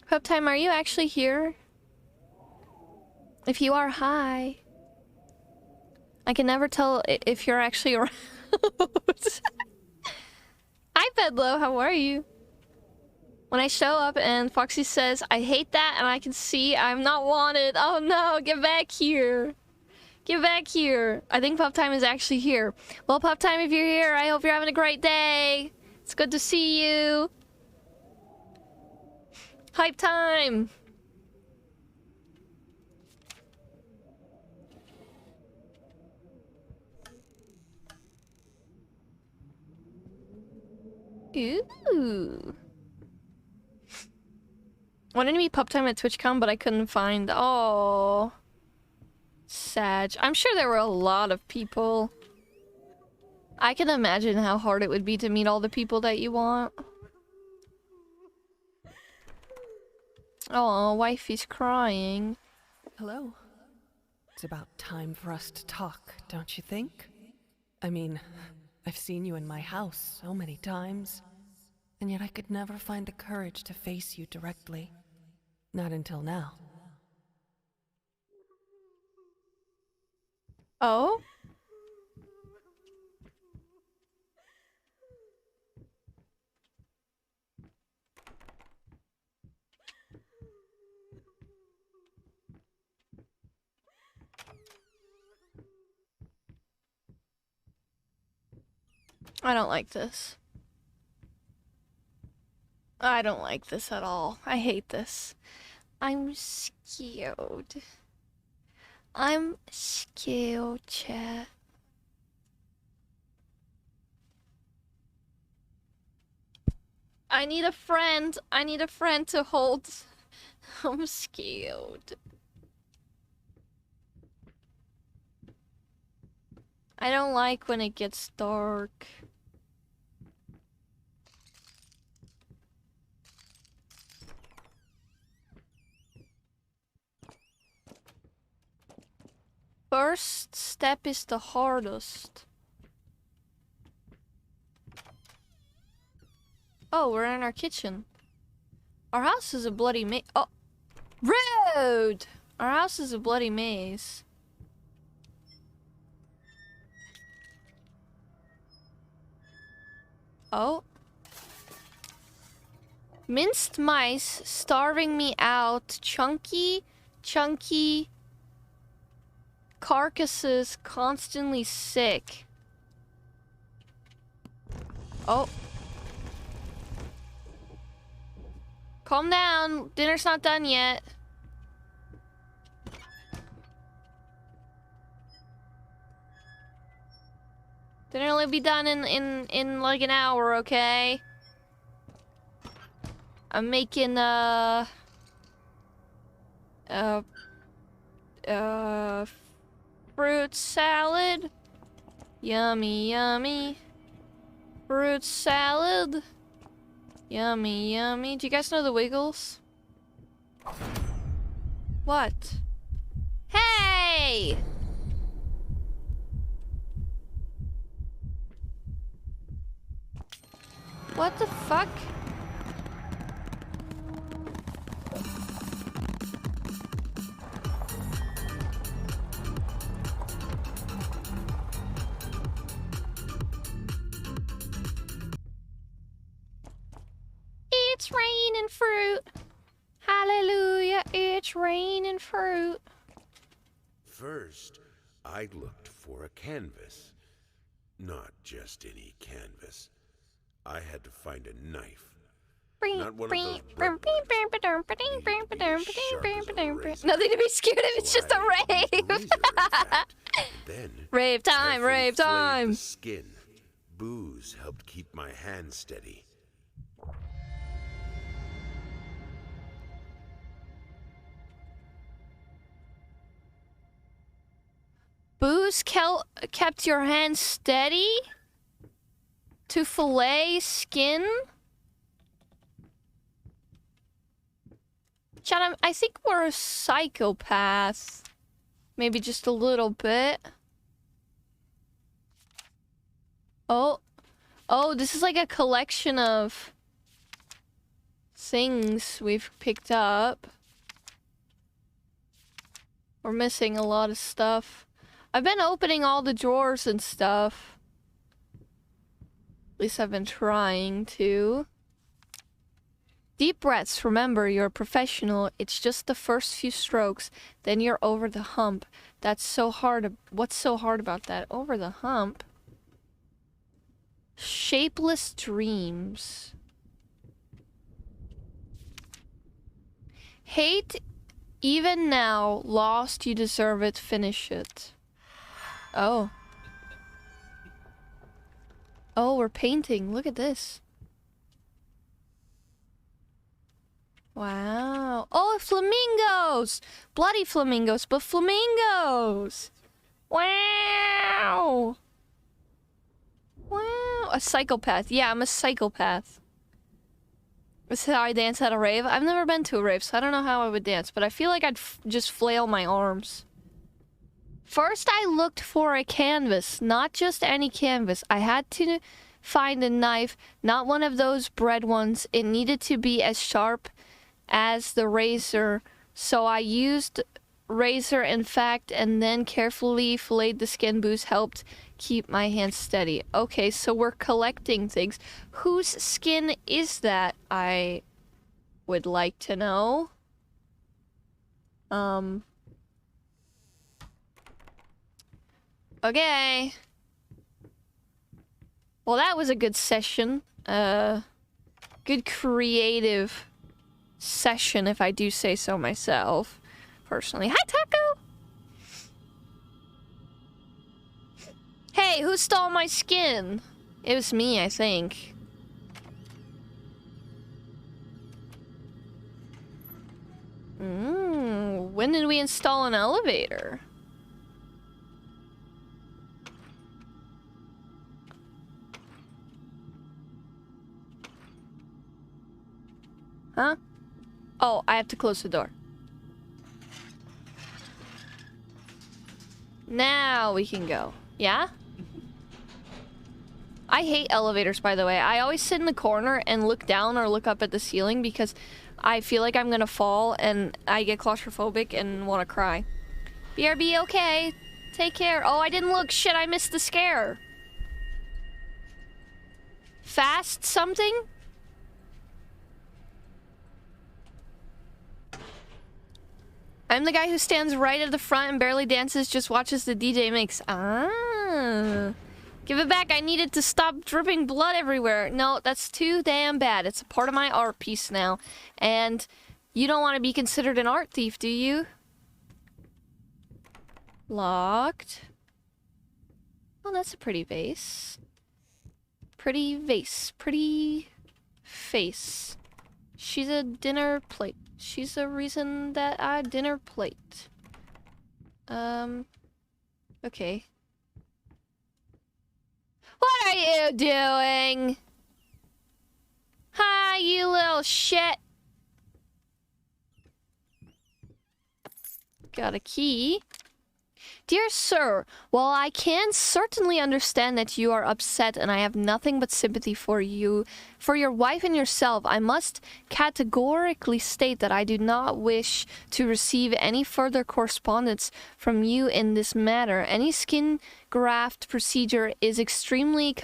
S1: Pup time, are you actually here? If you are, hi. I can never tell if you're actually around. Hi, Bedlo, how are you? When I show up and Foxy says, I hate that, and I can see I'm not wanted. Oh no, get back here. Get back here. I think Pup Time is actually here. Well, Pup Time, if you're here, I hope you're having a great day. It's good to see you. Hype time. Ooh. Wanted to be Pup Time at TwitchCon, but I couldn't find. Oh. Sad. I'm sure there were a lot of people. I can imagine how hard it would be to meet all the people that you want. Oh, wifey's crying.
S4: Hello. It's about time for us to talk, don't you think? I mean, I've seen you in my house so many times, and yet I could never find the courage to face you directly. Not until now.
S1: Oh? I don't like this. I don't like this at all. I hate this. I'm scared. I'm scared, chat. I need a friend. I need a friend to hold. I'm scared. I don't like when it gets dark. First step is the hardest. Oh, we're in our kitchen. Our house is a bloody maze. Oh, rude! Our house is a bloody maze. Oh. Minced mice starving me out. Chunky carcasses constantly sick. Oh. Calm down. Dinner's not done yet. Dinner will be done in like an hour, okay? I'm making fruit salad. Yummy, yummy. Fruit salad. Yummy, yummy. Do you guys know the Wiggles? What? Hey! What the fuck? It's raining fruit. Hallelujah, it's raining fruit.
S2: First, I looked for a canvas. Not just any canvas. I had to find a knife. Not one of those bread ones.
S1: Nothing to be scared of, it's just a rave.
S2: Then,
S1: Rave time, rave time.
S2: The skin. Booze helped keep my hand steady.
S1: Booze kept your hand steady? To fillet skin? Chad, I think we're a psychopath. Maybe just a little bit. Oh. Oh, this is like a collection of things we've picked up. We're missing a lot of stuff. I've been opening all the drawers and stuff. At least I've been trying to. Deep breaths. Remember, you're a professional. It's just the first few strokes. Then you're over the hump. That's so hard. What's so hard about that? Over the hump? Shapeless dreams. Hate, even now. Lost, you deserve it. Finish it. Oh. Oh, we're painting. Look at this. Wow. Oh, flamingos! Bloody flamingos, but flamingos! Wow! Wow. A psychopath. Yeah, I'm a psychopath. This is how I dance at a rave. I've never been to a rave, so I don't know how I would dance, but I feel like I'd just flail my arms. First, I looked for a canvas, not just any canvas. I had to find a knife, not one of those bread ones. It needed to be as sharp as the razor, so I used razor, in fact, and then carefully filleted the skin. Booze helped keep my hands steady. Okay, so we're collecting things. Whose skin is that? I would like to know. Okay. Well, that was a good session. Good creative session, if I do say so myself. Personally. Hi, Taco! Hey, who stole my skin? It was me, I think. When did we install an elevator? Huh? Oh, I have to close the door. Now we can go. Yeah? I hate elevators, by the way. I always sit in the corner and look down or look up at the ceiling because I feel like I'm gonna fall and I get claustrophobic and want to cry. BRB, okay. Take care. Oh, I didn't look. Shit, I missed the scare. Fast something? I'm the guy who stands right at the front and barely dances, just watches the DJ mix. Ah. Give it back. I need it to stop dripping blood everywhere. No, that's too damn bad. It's a part of my art piece now. And you don't want to be considered an art thief, do you? Locked. Oh, that's a pretty vase. Pretty vase. Pretty face. She's a dinner plate. She's the reason that I dinner plate. Okay. What are you doing? Hi, you little shit. Got a key. Dear sir, while I can certainly understand that you are upset and I have nothing but sympathy for you, for your wife and yourself, I must categorically state that I do not wish to receive any further correspondence from you in this matter. Any skin graft procedure is extremely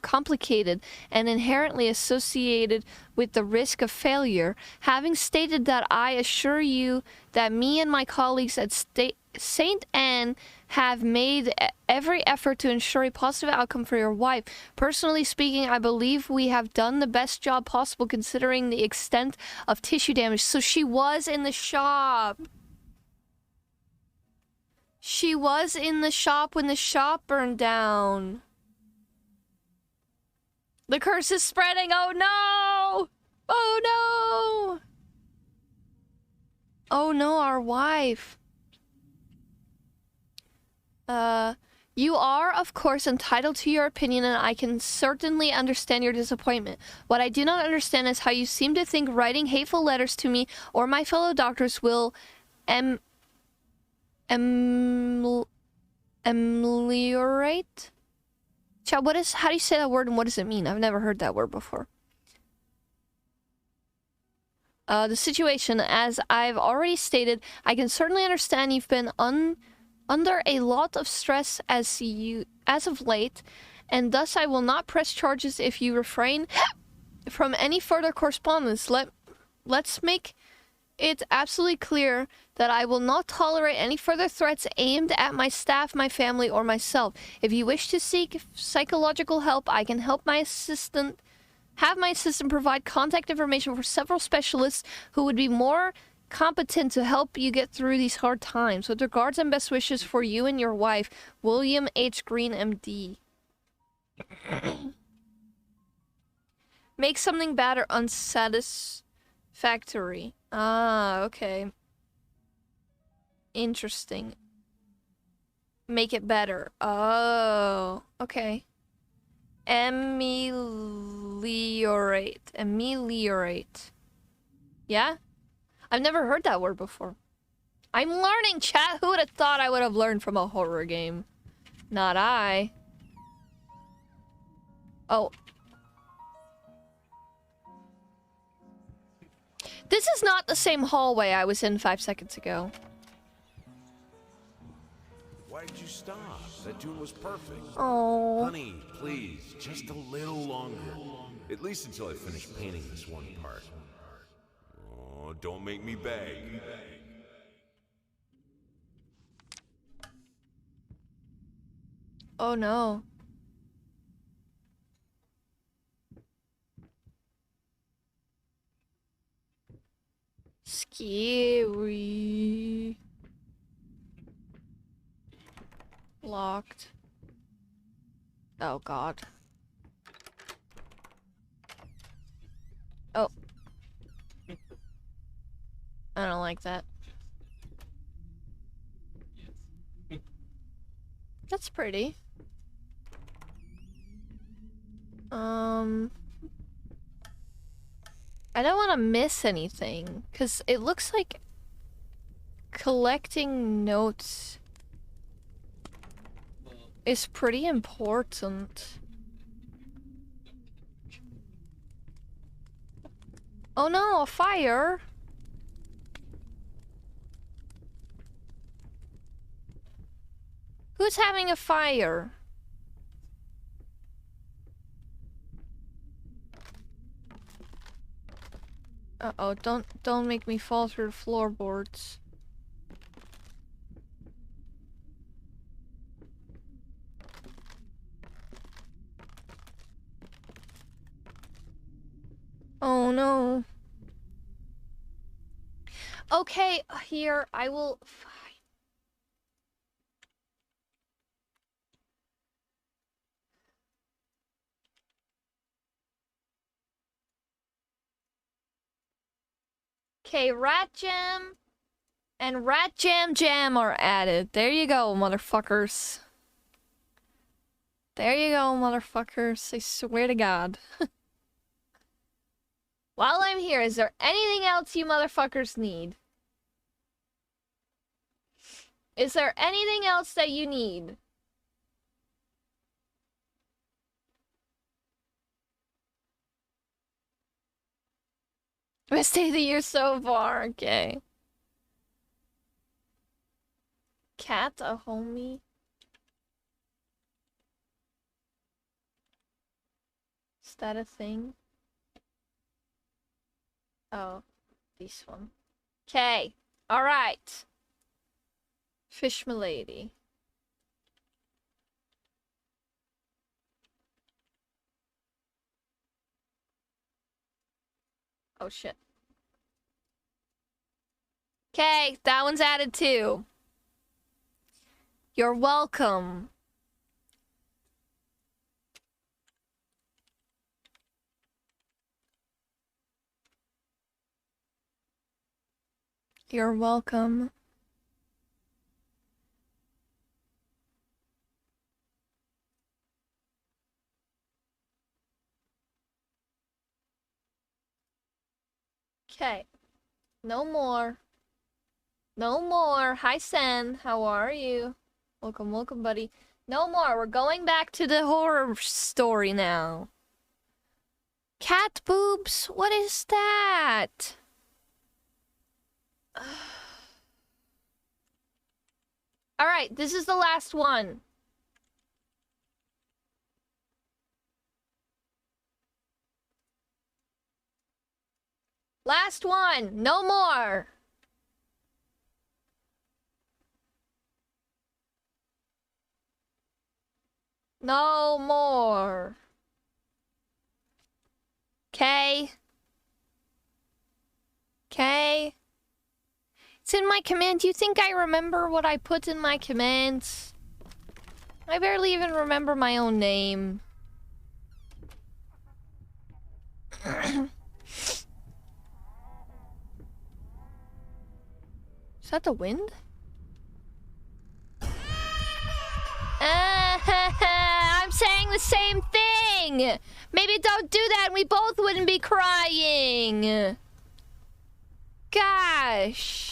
S1: complicated and inherently associated with the risk of failure. Having stated that, I assure you that me and my colleagues at St. Anne have made every effort to ensure a positive outcome for your wife. Personally speaking, I believe we have done the best job possible considering the extent of tissue damage. So she was in the shop. She was in the shop when the shop burned down. The curse is spreading. Oh no! Oh no! Oh no, our wife. You are, of course, entitled to your opinion, and I can certainly understand your disappointment. What I do not understand is how you seem to think writing hateful letters to me or my fellow doctors will ameliorate? Chad, how do you say that word and what does it mean? I've never heard that word before. The situation, as I've already stated, I can certainly understand you've been under a lot of stress as of late, and thus I will not press charges if you refrain from any further correspondence. Let's make it absolutely clear that I will not tolerate any further threats aimed at my staff, my family, or myself. If you wish to seek psychological help, I can have my assistant provide contact information for several specialists who would be more competent to help you get through these hard times. With regards and best wishes for you and your wife, William H. Green, MD. Make something bad or unsatisfactory. Ah, okay. Interesting. Make it better. Oh, okay. Ameliorate. Ameliorate. Yeah? I've never heard that word before. I'm learning, chat. Who would have thought I would have learned from a horror game? Not I. Oh. This is not the same hallway I was in 5 seconds ago.
S2: Why did you stop? That tune was perfect.
S1: Oh.
S2: Honey, please, just a little longer. At least until I finish painting this one part. Oh, don't make me beg.
S1: Oh no. Scary. Locked. Oh god. Oh. I don't like that. That's pretty. I don't want to miss anything, because it looks like collecting notes is pretty important. Oh no, a fire! Who's having a fire? Uh-oh, don't make me fall through the floorboards. Oh no. Okay, here, I will... Fine. Okay, Rat Jam and Rat Jam Jam are added. There you go, motherfuckers. There you go, motherfuckers. I swear to God. While I'm here, is there anything else you motherfuckers need? Is there anything else that you need? Best day of the year so far, okay. Cat, a homie. Is that a thing? Oh, this one. Okay, alright. Fish milady. Oh shit. Okay, that one's added too. You're welcome. You're welcome. Okay. No more. No more. Hi, Sen. How are you? Welcome, welcome, buddy. No more. We're going back to the horror story now. Cat boobs? What is that? Alright, this is the last one. Last one. No more. No more. Okay. Okay. It's in my command. Do you think I remember what I put in my commands? I barely even remember my own name. Is that the wind? I'm saying the same thing! Maybe don't do that and we both wouldn't be crying! Gosh!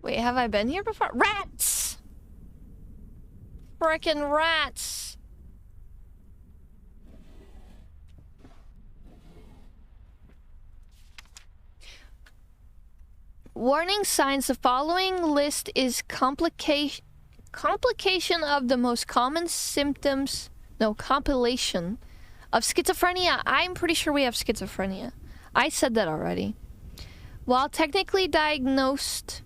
S1: Wait, have I been here before? Rats! Frickin' rats! Warning signs. The following list is complication of the most common symptoms. No, compilation of schizophrenia. I'm pretty sure we have schizophrenia. I said that already. While technically diagnosed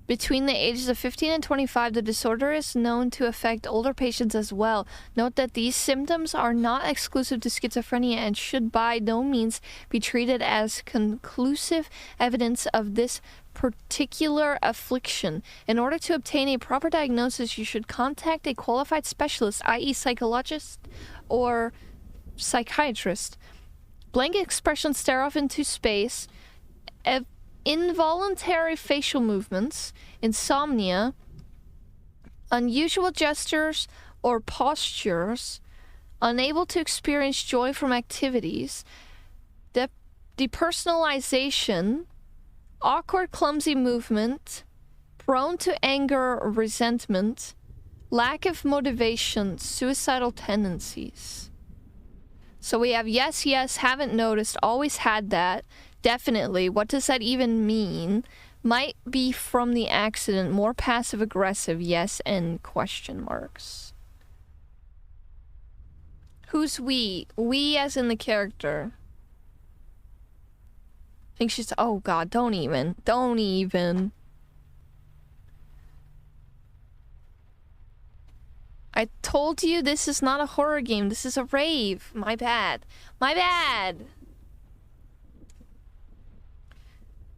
S1: between the ages of 15 and 25, the disorder is known to affect older patients as well. Note that these symptoms are not exclusive to schizophrenia and should by no means be treated as conclusive evidence of this particular affliction. In order to obtain a proper diagnosis, you should contact a qualified specialist, i.e. psychologist or psychiatrist. Blank expressions stare off into space. Involuntary facial movements, insomnia, unusual gestures or postures, unable to experience joy from activities, depersonalization, awkward, clumsy movement, prone to anger or resentment, lack of motivation, suicidal tendencies. So we have yes, yes, haven't noticed, always had that, definitely. What does that even mean? Might be from the accident, more passive-aggressive, yes, and question marks. Who's we? We as in the character. I think she's... Oh god, don't even. Don't even. I told you this is not a horror game. This is a rave. My bad. My bad.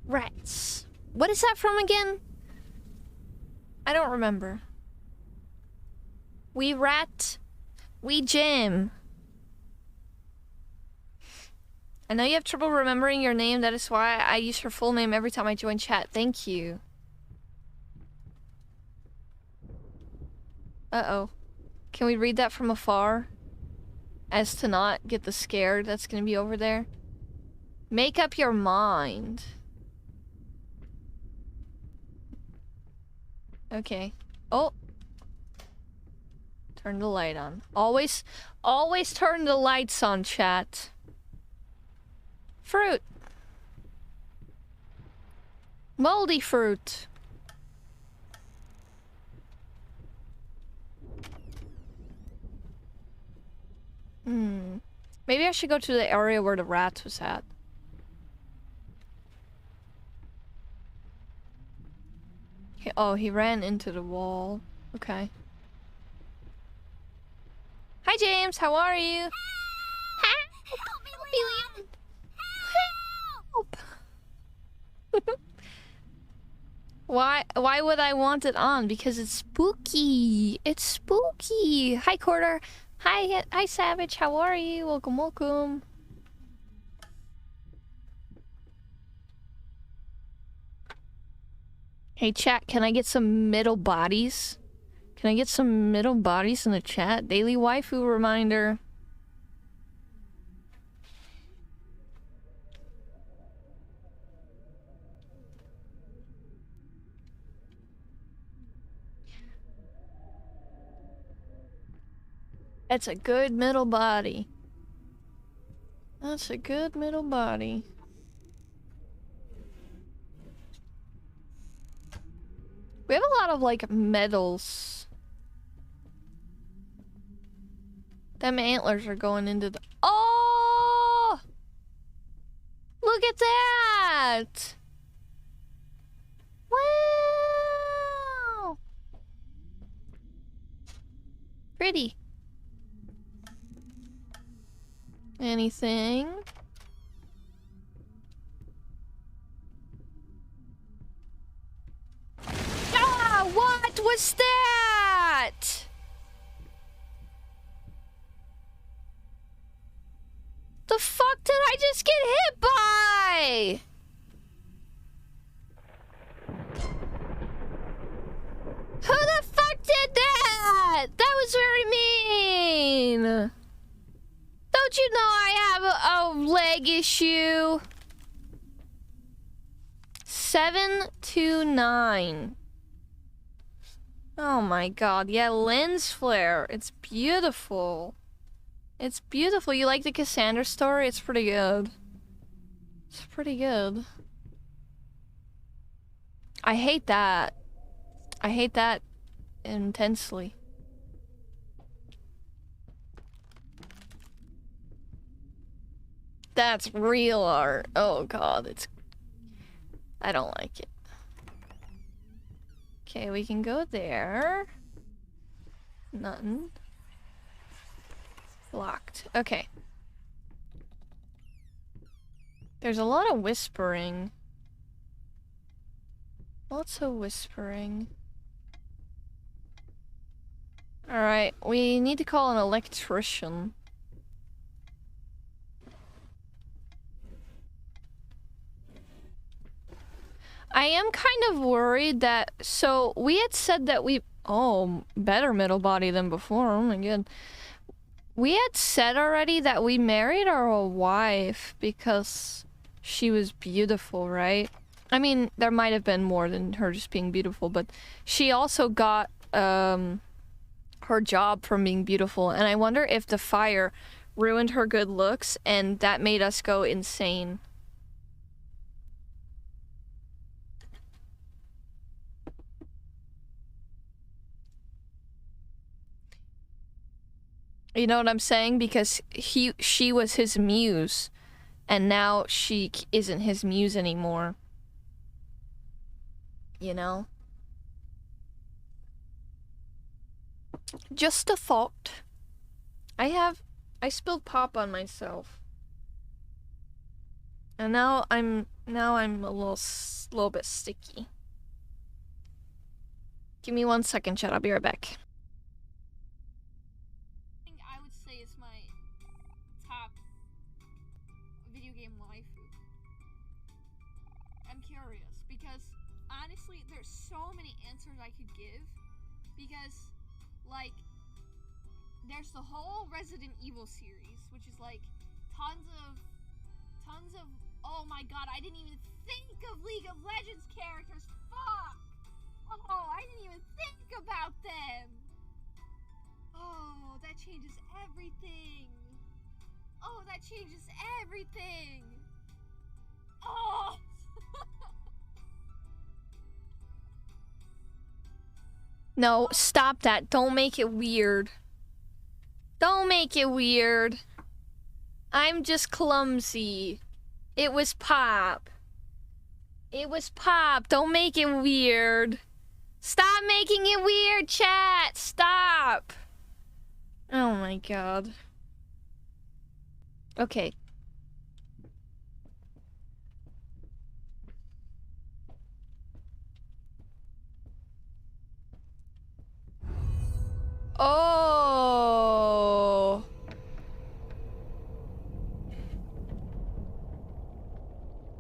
S1: Rats. What is that from again? I don't remember. We rat. We jam. I know you have trouble remembering your name. That is why I use her full name every time I join chat. Thank you. Uh-oh. Can we read that from afar? As to not get the scared that's gonna be over there. Make up your mind. Okay. Oh. Turn the light on. Always turn the lights on, chat. Fruit. Moldy fruit. Maybe I should go to the area where the rat was at. Oh, he ran into the wall. Okay. Hi, James. How are you?
S5: Help me, Leon!
S1: Help! Why would I want it on? Because it's spooky. It's spooky. Hi, Quarter. Hi, Savage. How are you? Welcome, welcome. Hey, chat, can I get some middle bodies? Can I get some middle bodies in the chat? Daily waifu reminder. That's a good middle body. That's a good middle body. We have a lot of, like, medals. Them antlers are going into the... Oh! Look at that! Wow! Pretty. Anything? Ah! What was that? The fuck did I just get hit by? Who the fuck did that? That was very mean. Don't you know I have a leg issue? 729. Oh my god, yeah, lens flare. It's beautiful. It's beautiful. You like the Cassandra story? It's pretty good. It's pretty good. I hate that. I hate that intensely. That's real art. Oh god, it's... I don't like it. Okay, we can go there. Nothing. Locked. Okay. There's a lot of whispering. Lots of whispering. Alright, we need to call an electrician. I am kind of worried that... So, we had said that we Oh, better middle body than before. Oh my god. We had said already that we married our wife because she was beautiful, right? I mean, there might have been more than her just being beautiful, but she also got her job from being beautiful, and I wonder if the fire ruined her good looks and that made us go insane. You know what I'm saying? Because she was his muse, and now she isn't his muse anymore. You know? Just a thought. I spilled pop on myself. And now I'm a little bit sticky. Give me 1 second, chat. I'll be right back. I would say it's my top video game waifu. I'm curious because honestly, there's so many answers I could give because like there's the whole Resident Evil series, which is like tons of oh my god, I didn't even think of League of Legends characters. Fuck. Oh, I didn't even think about them. Oh, that changes everything. Oh, that changes everything. Oh. No, stop that. Don't make it weird. Don't make it weird. I'm just clumsy. It was pop. It was pop. Don't make it weird. Stop making it weird, chat. Stop. Oh my god. Okay. Oh.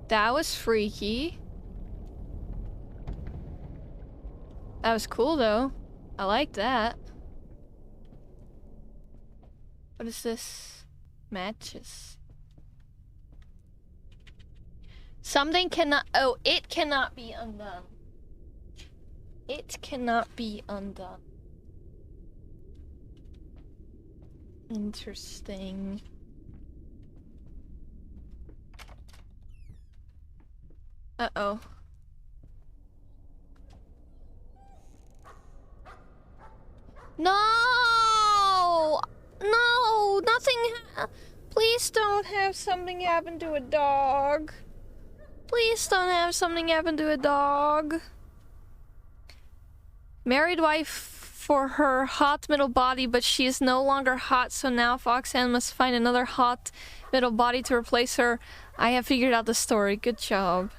S1: That was freaky. That was cool though. I like that. What is this? Matches. Something cannot. Oh, it cannot be undone. It cannot be undone. Interesting. Uh-oh. No! No! Nothing Please don't have something happen to a dog. Please don't have something happen to a dog. Married wife for her hot middle body, but she is no longer hot, so now Foxann must find another hot middle body to replace her. I have figured out the story. Good job.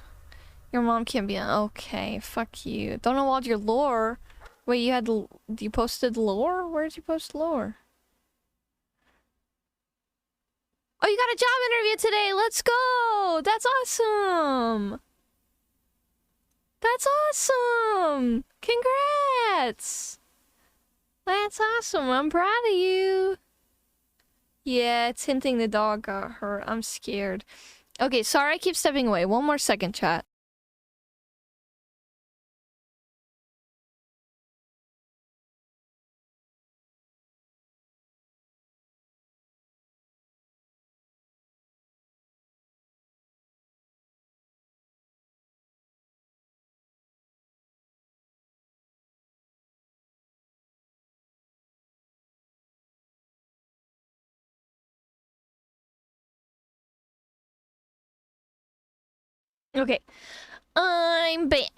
S1: Your mom can't be okay, fuck you. Don't know all your lore. Wait, you posted lore? Where did you post lore? Oh, you got a job interview today. Let's go. That's awesome. That's awesome. Congrats. That's awesome. I'm proud of you. Yeah, it's hinting the dog got hurt. I'm scared. Okay, sorry I keep stepping away. 1 more second, chat. Okay, I'm back.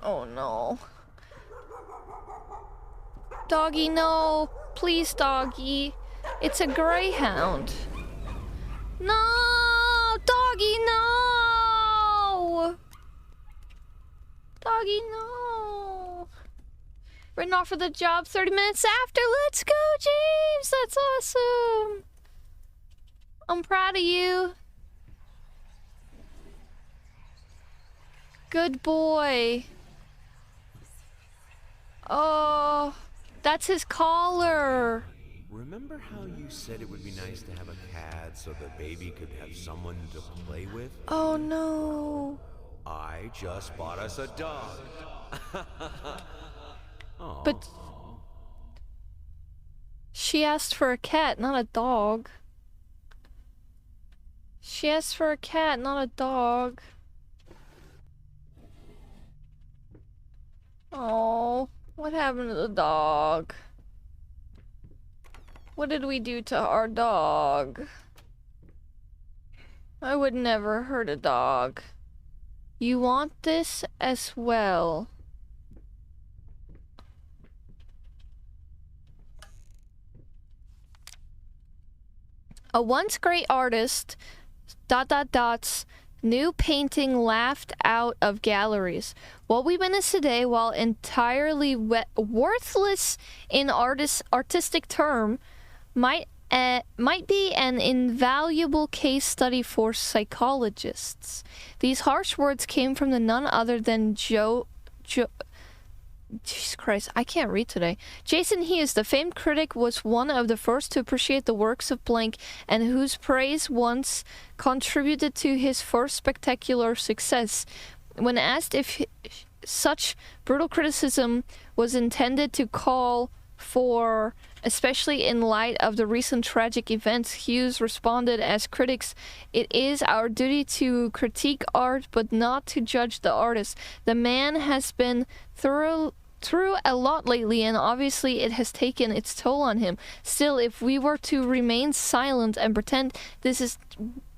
S1: Oh no. Doggy, no. Please, doggy. It's a greyhound. No! Doggy, no! Doggy, no! Written off for the job 30 minutes after. Let's go, James! That's awesome! I'm proud of you. Good boy. Oh, that's his collar.
S2: Remember how you said it would be nice to have a cat so the baby could have someone to play with?
S1: Oh no.
S2: I just bought us a dog. Aw.
S1: But she asked for a cat, not a dog. She asked for a cat, not a dog. Oh, what happened to the dog? What did we do to our dog? I would never hurt a dog. You want this as well. A once great artist, ... new painting laughed out of galleries. What we witness today, while entirely worthless in artistic term, might be an invaluable case study for psychologists. These harsh words came from none other than Jesus Christ, I can't read today. Jason Hughes, the famed critic, was one of the first to appreciate the works of Blank, and whose praise once contributed to his first spectacular success. When asked if such brutal criticism was intended to call for, especially in light of the recent tragic events, Hughes responded, as critics, it is our duty to critique art, but not to judge the artist. The man has been through a lot lately, and obviously it has taken its toll on him. Still, if we were to remain silent and pretend this is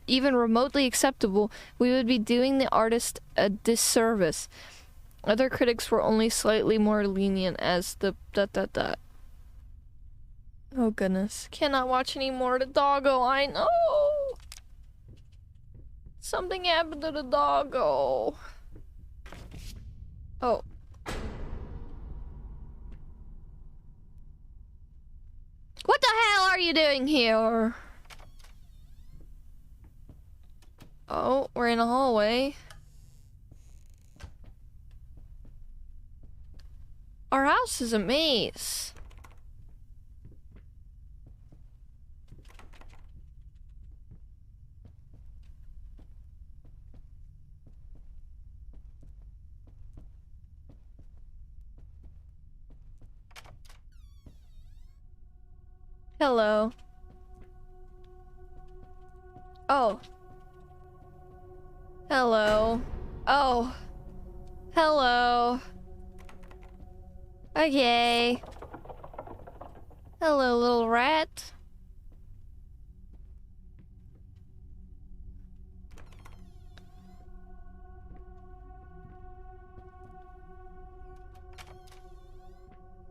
S1: even remotely acceptable, we would be doing the artist a disservice. Other critics were only slightly more lenient, as the ... Oh goodness. Cannot watch any more of the doggo, I know! Something happened to the doggo. Oh. What the hell are you doing here? Oh, we're in a hallway. Our house is a maze. Hello. Oh. Hello. Oh. Hello. Okay. Hello, little rat.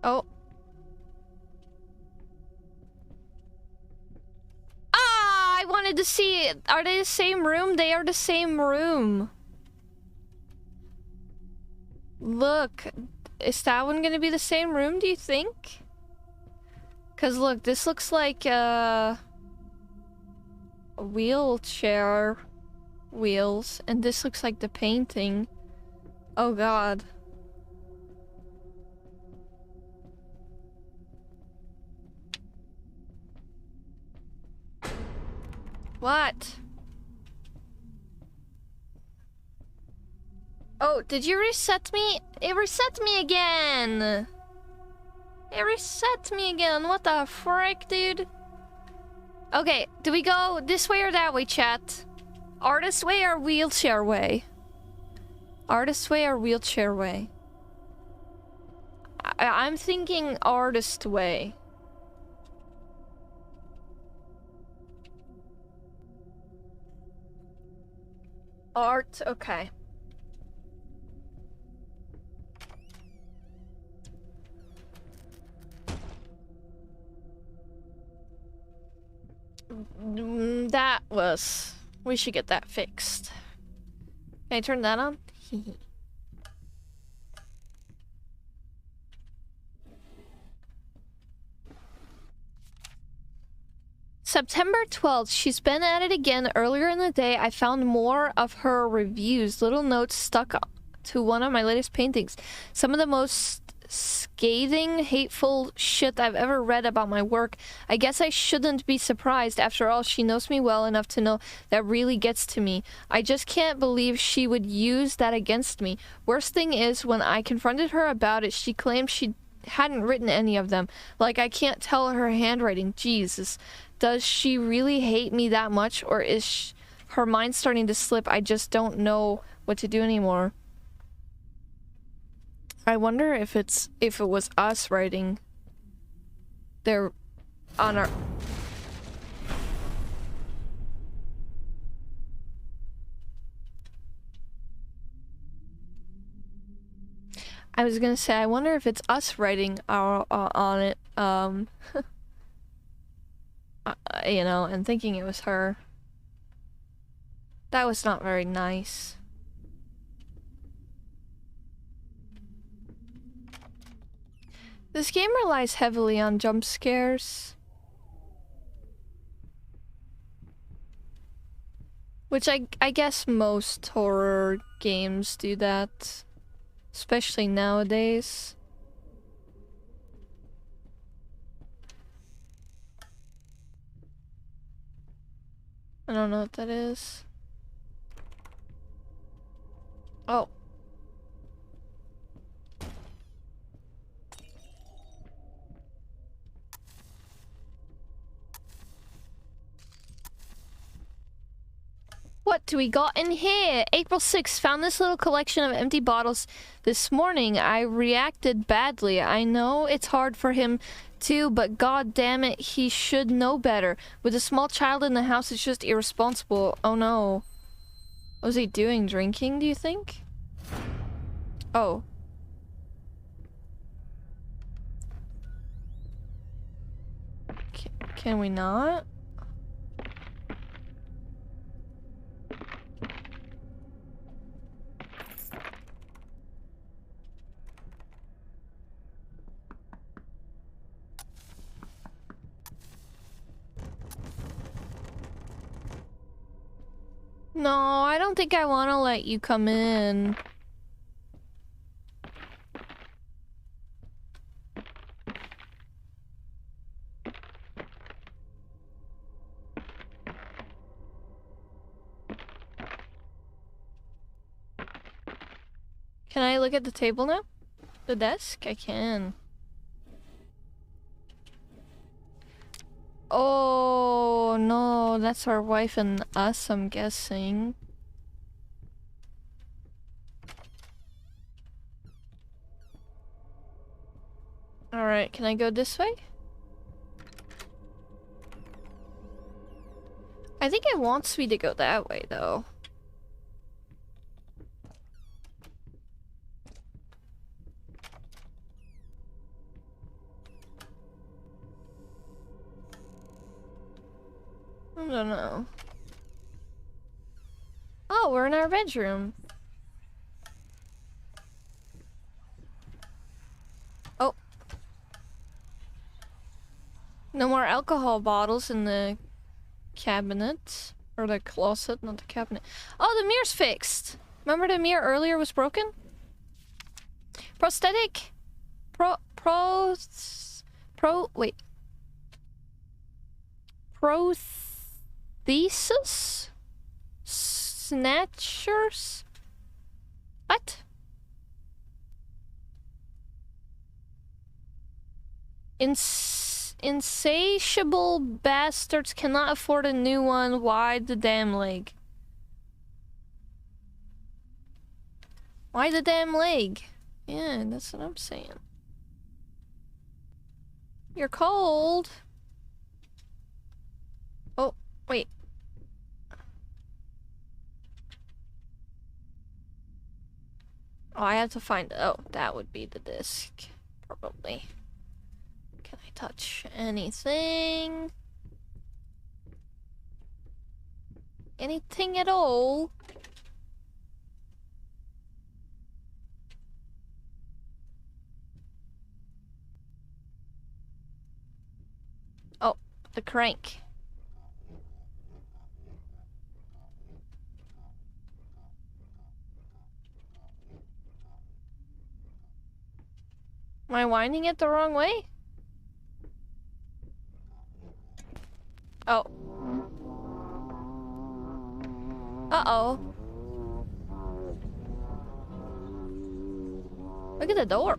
S1: Oh. I wanted to see it. Are they the same room? They are the same room. Look, is that one gonna be the same room, do you think? Cause look, this looks like a wheelchair wheels, and this looks like the painting. Oh god. What? Oh, did you reset me? It reset me again! It reset me again, what the frick, dude? Okay, do we go this way or that way, chat? Artist way or wheelchair way? Artist way or wheelchair way? I'm thinking artist way. Art, okay. That was... We should get that fixed. Can I turn that on? September 12th. She's been at it again. Earlier in the day, I found more of her reviews. Little notes stuck to one of my latest paintings. Some of the most scathing, hateful shit I've ever read about my work. I guess I shouldn't be surprised. After all, she knows me well enough to know that really gets to me. I just can't believe she would use that against me. Worst thing is, when I confronted her about it, she claimed she hadn't written any of them. Like, I can't tell her handwriting. Jesus. Does she really hate me that much, or is her mind starting to slip? I just don't know what to do anymore. I wonder if it was us writing there on our... I was gonna say, I wonder if it's us writing our on it, you know, and thinking it was her. That was not very nice. This game relies heavily on jump scares. Which I guess most horror games do that. Especially nowadays. I don't know what that is. Oh. What do we got in here? April 6th, found this little collection of empty bottles this morning. I reacted badly. I know it's hard for him too, but god damn it, he should know better. With a small child in the house, it's just irresponsible. Oh no. What was he doing? Drinking, do you think? Oh. Can we not? No, I don't think I want to let you come in. Can I look at the table now? The desk? I can. Oh no, that's our wife and us, I'm guessing. Alright, can I go this way? I think it wants me to go that way though. I don't know. Oh, we're in our bedroom. Oh. No more alcohol bottles in the cabinet. Or the closet, not the cabinet. Oh, the mirror's fixed! Remember the mirror earlier was broken? Prosthetic? Wait. Prothesis? Snatchers? What? Insatiable bastards cannot afford a new one. Why the damn leg? Why the damn leg? Yeah, that's what I'm saying. You're cold. Oh, wait. Oh, I have to find... Oh, that would be the disc. Probably. Can I touch anything? Anything at all? Oh, the crank. Am I winding it the wrong way? Oh. Uh-oh. Look at the door.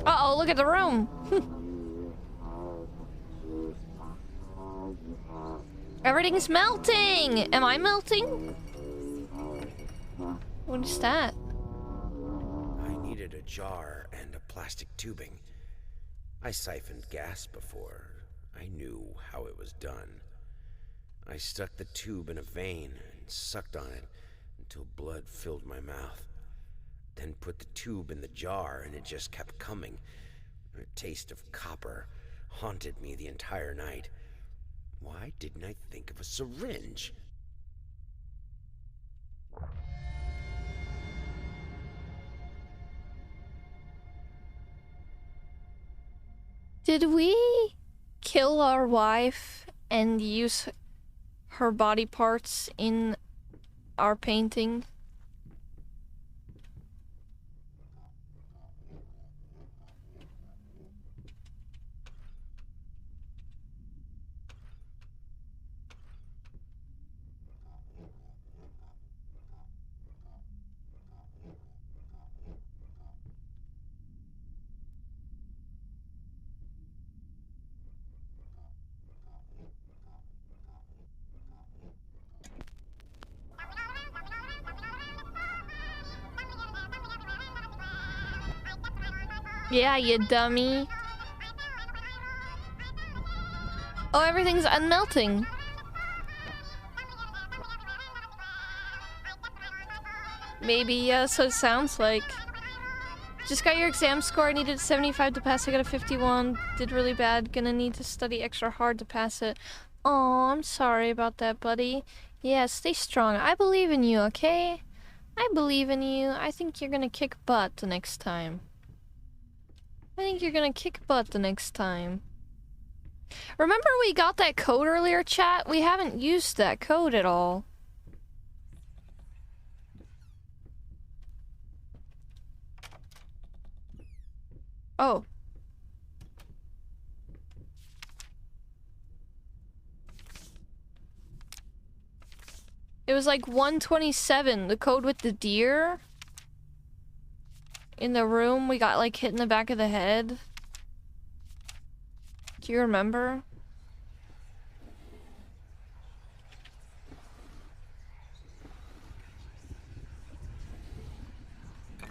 S1: Uh-oh, look at the room. Everything's melting! Am I melting? What is that?
S6: I needed a jar and a plastic tubing. I siphoned gas before. I knew how it was done. I stuck the tube in a vein and sucked on it until blood filled my mouth. Then put the tube in the jar and it just kept coming. A taste of copper haunted me the entire night. Why didn't I think of a syringe?
S1: Did we kill our wife and use her body parts in our painting? Yeah, you dummy. Oh, everything's unmelting. Maybe, yeah, so it sounds like. Just got your exam score. I needed 75 to pass. I got a 51. Did really bad. Gonna need to study extra hard to pass it. Oh, I'm sorry about that, buddy. Yeah, stay strong. I believe in you, okay? I believe in you. I think you're gonna kick butt the next time. I think you're gonna kick butt the next time. Remember we got that code earlier, chat? We haven't used that code at all. Oh. It was like 127, the code with the deer. In the room, we got like hit in the back of the head. Do you remember?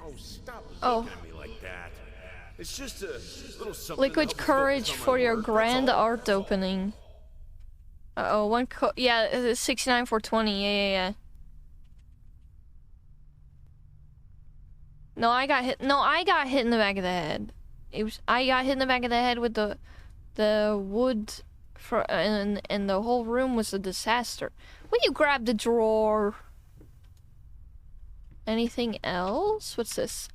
S2: Oh, stop
S1: Oh.
S2: looking at me like that. It's just a little something.
S1: Liquid courage for your grand art opening. Uh-oh, yeah, it's 69,420. Yeah. No, I got hit in the back of the head. I got hit in the back of the head with the wood and the whole room was a disaster. Will you grab the drawer? Anything else? What's this?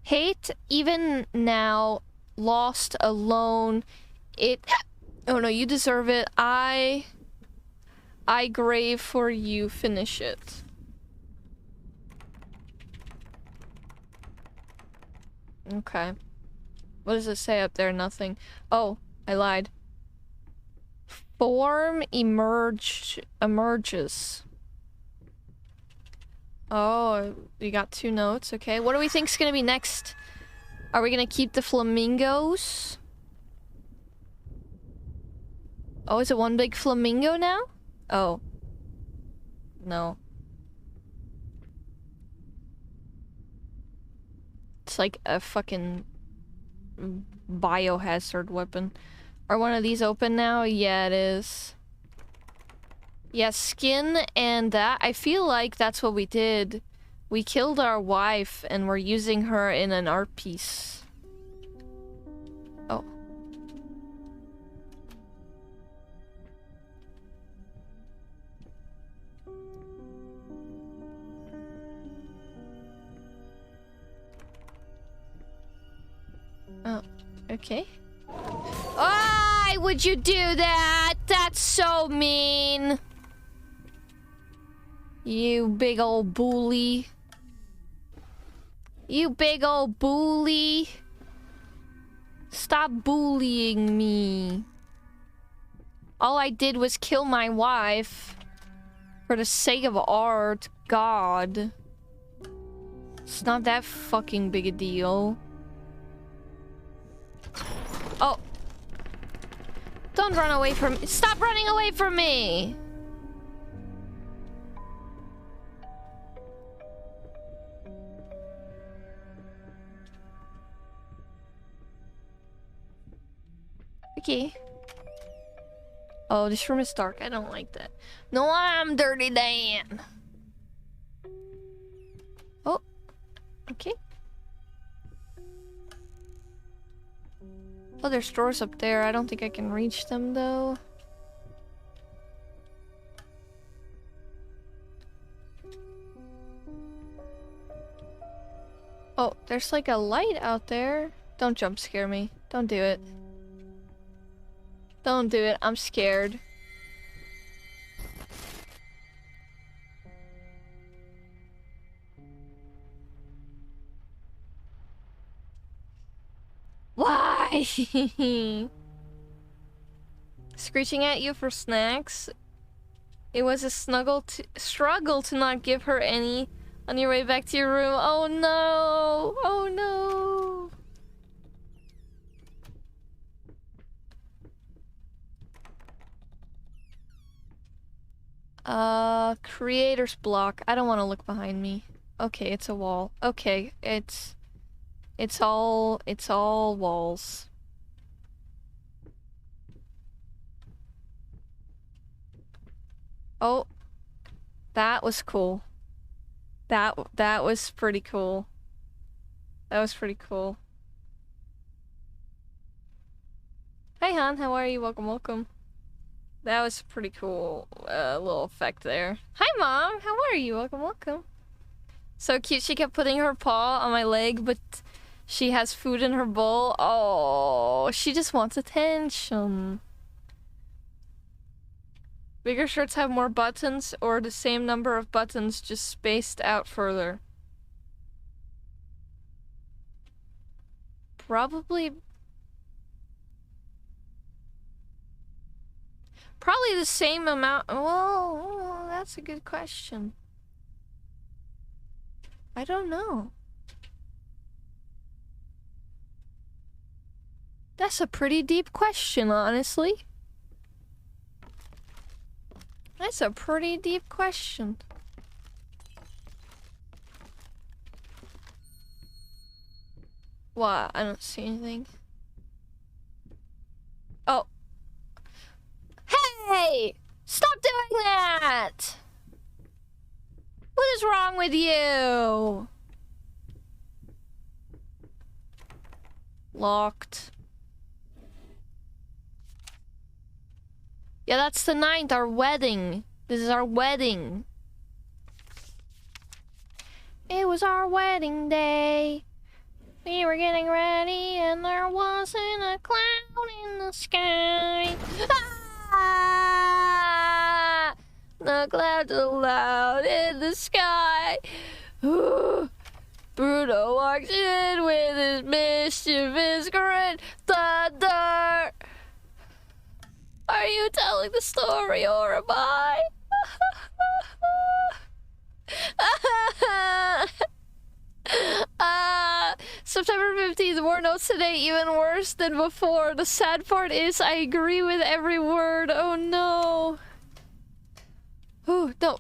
S1: Hate even now, lost alone. Oh no, you deserve it. I grave for you. Finish it. Okay. What does it say up there? Nothing. Oh, I lied. Form emerges. Oh, we got 2 notes. Okay. What do we think's gonna be next? Are we gonna keep the flamingos? Oh, is it one big flamingo now? Oh. No. It's like a fucking biohazard weapon. Are one of these open now? Yeah, it is. Yeah, skin and that. I feel like that's what we did. We killed our wife and we're using her in an art piece. Oh. Oh, okay. Why would you do that? That's so mean. You big old bully. You big old bully. Stop bullying me. All I did was kill my wife. For the sake of art. God. It's not that fucking big a deal. Oh. Don't run away from me. Stop running away from me! Okay. Oh, this room is dark. I don't like that. No, I'm Dirty Dan. Oh. Okay. Oh, there's doors up there. I don't think I can reach them, though. Oh, there's like a light out there. Don't jump scare me. Don't do it. Don't do it. I'm scared. Why? Screeching at you for snacks? It was a struggle to not give her any on your way back to your room. Oh no! Oh no! Creator's block. I don't want to look behind me. Okay, it's a wall. Okay, it's all walls. Oh, that was cool. That was pretty cool. That was pretty cool. Hi, Han. How are you? Welcome, welcome. That was pretty cool. Little effect there. Hi, Mom. How are you? Welcome, welcome. So cute. She kept putting her paw on my leg, but she has food in her bowl. Oh, she just wants attention. Bigger shirts have more buttons, or the same number of buttons, just spaced out further. Probably the same amount. Well, that's a good question. I don't know. That's a pretty deep question, honestly. That's a pretty deep question. What? I don't see anything. Oh. Hey! Stop doing that! What is wrong with you? Locked. Yeah, that's the 9th, our wedding. This is our wedding. It was our wedding day. We were getting ready and there wasn't a cloud in the sky. Ah! The clouds are loud in the sky. Bruno walks in with his mischievous grin. Thunder! Are you telling the story or am I? September 15th, more notes today, even worse than before. The sad part is I agree with every word. Oh no. Oh, no.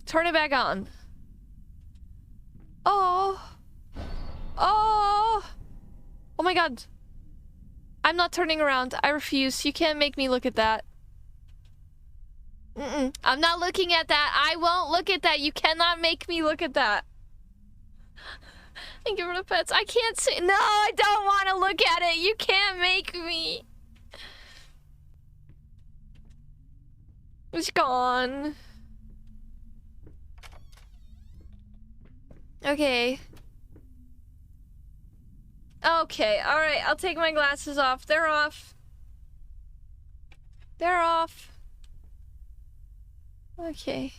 S1: Turn it back on. Oh. Oh. Oh my god. I'm not turning around. I refuse. You can't make me look at that. I'm not looking at that. I won't look at that. You cannot make me look at that. Thank you for the pets. I can't see. No, I don't want to look at it. You can't make me. It's gone. Okay. Okay, alright. I'll take my glasses off. They're off. They're off. Okay.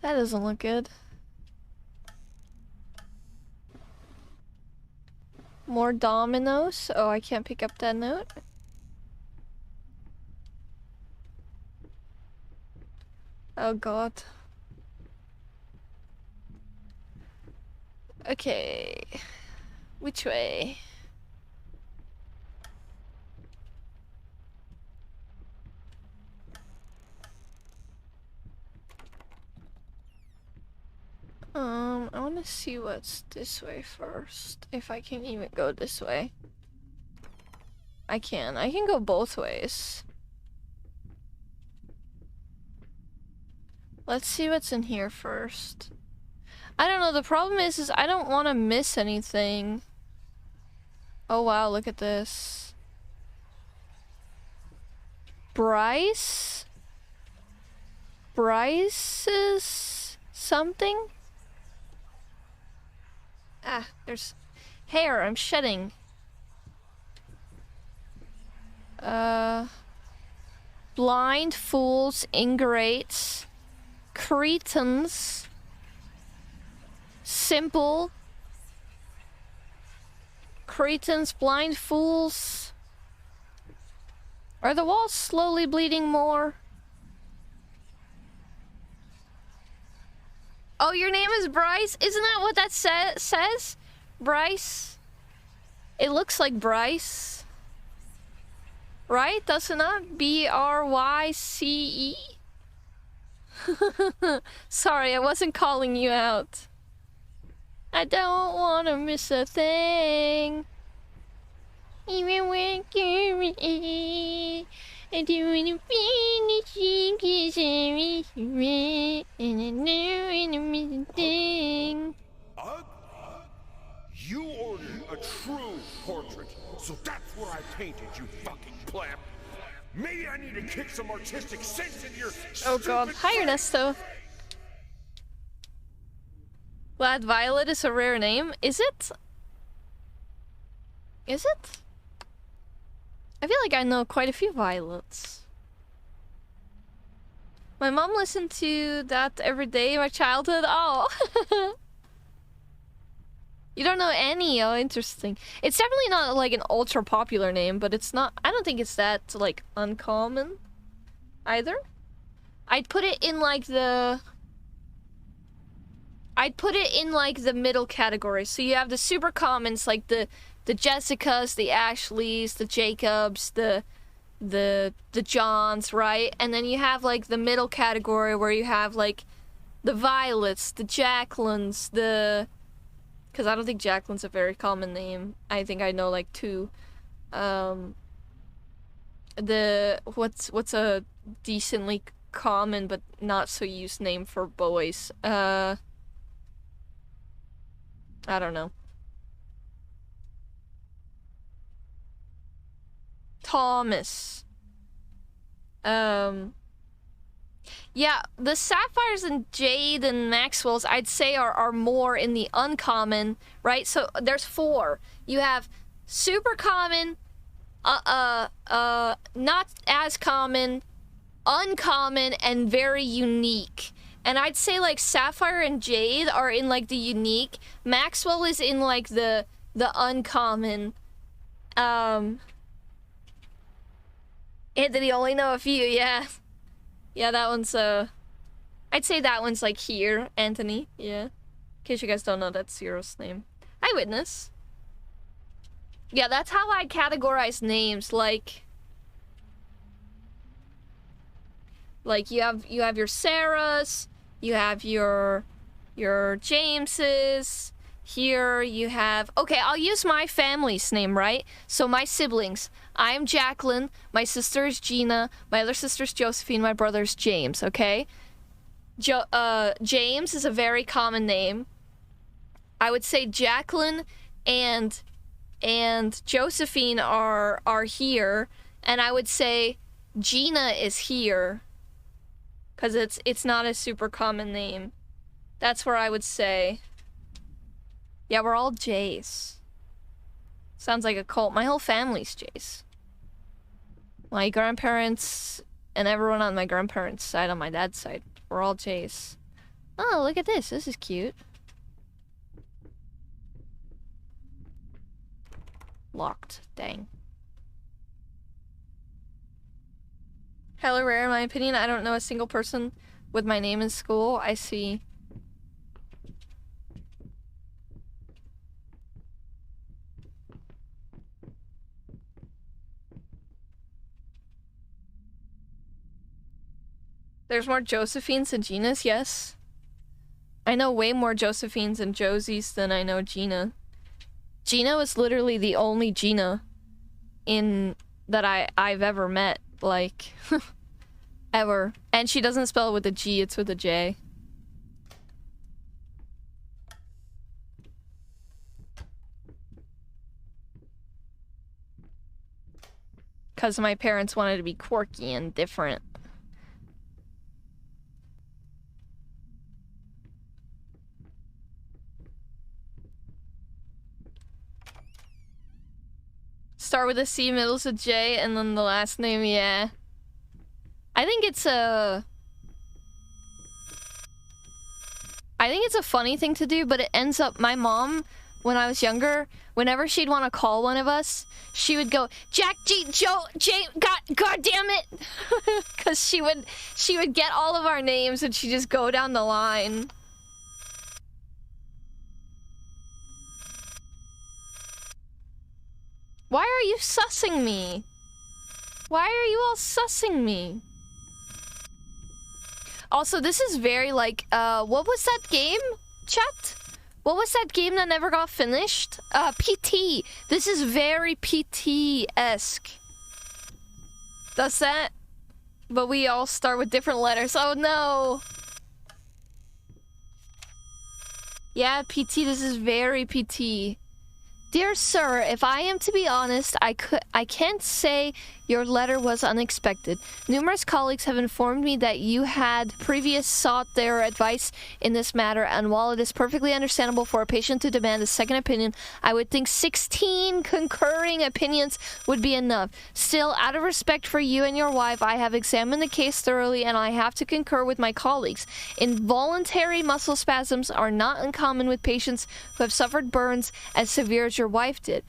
S1: That doesn't look good. More dominoes. Oh, I can't pick up that note. Oh god. Okay. Which way? I want to see what's this way first. If I can even go this way. I can. I can go both ways. Let's see what's in here first. I don't know, the problem is I don't want to miss anything. Oh wow, look at this. Bryce? Bryce's something? Ah, there's hair, I'm shedding. Blind fools, ingrates, cretins, simple, cretins, blind fools. Are the walls slowly bleeding more? Oh, your name is Bryce? Isn't that what that says? Bryce? It looks like Bryce. Right? Doesn't it? B-R-Y-C-E? Sorry, I wasn't calling you out. I don't want to miss a thing. Even when you're I do want to finish kissing me and I know I'm missing thing.
S2: Ugly? You ordered a true portrait, so that's what I painted, you fucking pleb. Maybe I need to kick some artistic sense in your
S1: Oh god. Hi, Ernesto. Glad Violet is a rare name. Is it? Is it? I feel like I know quite a few Violets. My mom listened to that every day in my childhood. Oh. You don't know any? Oh, interesting. It's definitely not like an ultra popular name, but it's not. I don't think it's that like uncommon either. I'd put it in like the. I'd put it in like the middle category. So you have the super commons like the Jessicas, the Ashleys, the Jacobs, the Johns, right? And then you have like the middle category where you have like the Violets, the Jacquelines, the. Because I don't think Jacqueline's a very common name. I think I know like two. What's a decently common but not so used name for boys? I don't know. Thomas. Yeah, the Sapphires and Jade and Maxwell's, I'd say, are more in the uncommon, right? So there's four. You have super common, not as common, uncommon, and very unique. And I'd say like Sapphire and Jade are in like the unique. Maxwell is in like the uncommon. Anthony only know a few, yeah. Yeah, that one's, I'd say that one's, like, here, Anthony, yeah. In case you guys don't know, that's Zero's name. Eyewitness. Yeah, that's how I categorize names, like, you have your Sarahs, you have your Jameses, here you have, okay, I'll use my family's name, right? So my siblings. I'm Jacqueline, my sister is Gina, my other sister's Josephine, my brother's James, okay? James is a very common name. I would say Jacqueline and Josephine are here, and I would say Gina is here, because it's not a super common name. That's where I would say. Yeah, we're all Jays. Sounds like a cult. My whole family's Jays. My grandparents and everyone on my grandparents' side, on my dad's side, we're all Jays. Oh, look at this. This is cute. Locked. Dang. Hella rare in my opinion. I don't know a single person with my name in school. I see. There's more Josephines than Ginas, yes. I know way more Josephines and Josies than I know Gina. Gina was literally the only Gina that I've ever met, like, ever. And she doesn't spell it with a G, it's with a J. Because my parents wanted to be quirky and different. Start with a C, middle's a J, and then the last name, yeah. I think it's a funny thing to do, but it ends up, my mom, when I was younger, whenever she'd want to call one of us, she would go, Jack, G, Joe, J, God damn it! Because she would get all of our names and she'd just go down the line. Why are you sussing me? Why are you all sussing me? Also, this is very like, what was that game, chat? What was that game that never got finished? PT. This is very PT-esque. Does that? But we all start with different letters. Oh no! Yeah, PT, this is very PT. Dear sir, if I am to be honest, I can't say your letter was unexpected. Numerous colleagues have informed me that you had previously sought their advice in this matter, and while it is perfectly understandable for a patient to demand a second opinion, I would think 16 concurring opinions would be enough. Still, out of respect for you and your wife, I have examined the case thoroughly, and I have to concur with my colleagues. Involuntary muscle spasms are not uncommon with patients who have suffered burns as severe as your wife did.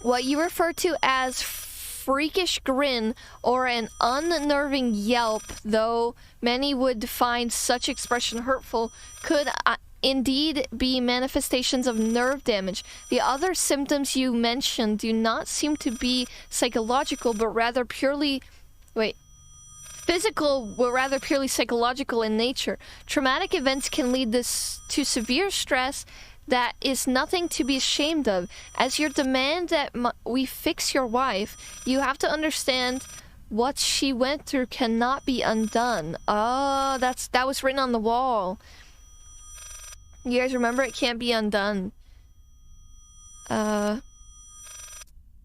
S1: What you refer to as freakish grin or an unnerving yelp, though many would find such expression hurtful, could indeed be manifestations of nerve damage. The other symptoms you mentioned do not seem to be psychological, but rather purely... physical, but rather purely psychological in nature. Traumatic events can lead this to severe stress that is nothing to be ashamed of. As your demand that we fix your wife, you have to understand what she went through cannot be undone. Oh, that was written on the wall. You guys remember? It can't be undone.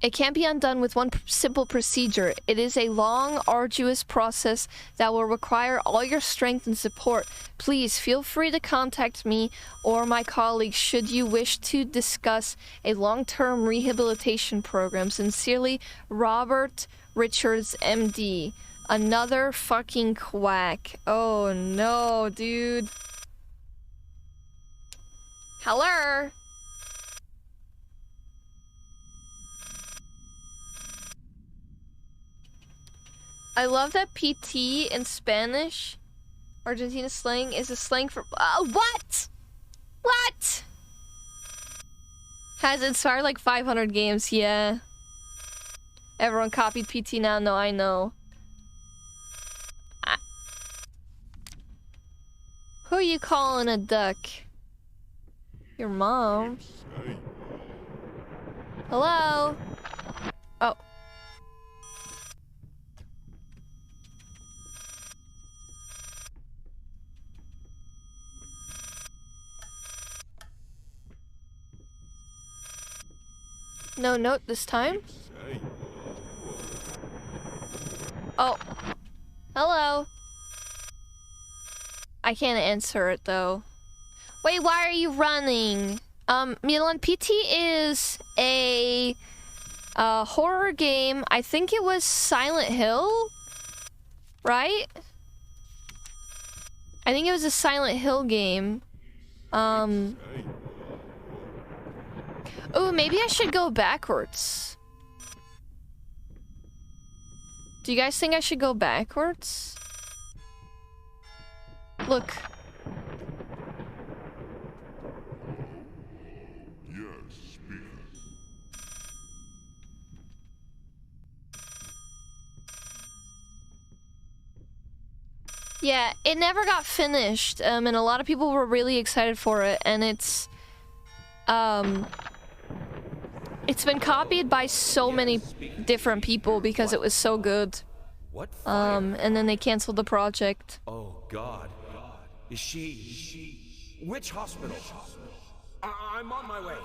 S1: It can't be undone with one simple procedure. It is a long, arduous process that will require all your strength and support. Please feel free to contact me or my colleagues should you wish to discuss a long-term rehabilitation program. Sincerely, Robert Richards, MD. Another fucking quack. Oh no, dude. Hello? I love that PT in Spanish, Argentina slang, is a slang for... what? What? Has inspired like 500 games, yeah. Everyone copied PT now, no, I know. Who you calling a duck? Your mom. Hello? Oh. No note this time. Oh. Hello. I can't answer it though. Wait, why are you running? Milan, PT is a horror game. I think it was Silent Hill, right? I think it was a Silent Hill game. Oh, maybe I should go backwards. Do you guys think I should go backwards? Look. Yeah, it never got finished, and a lot of people were really excited for it, and it's been copied by so many different people because it was so good.
S6: What fire?
S1: And then they canceled the project.
S6: Oh, God. Is she... Which hospital? I'm on my way.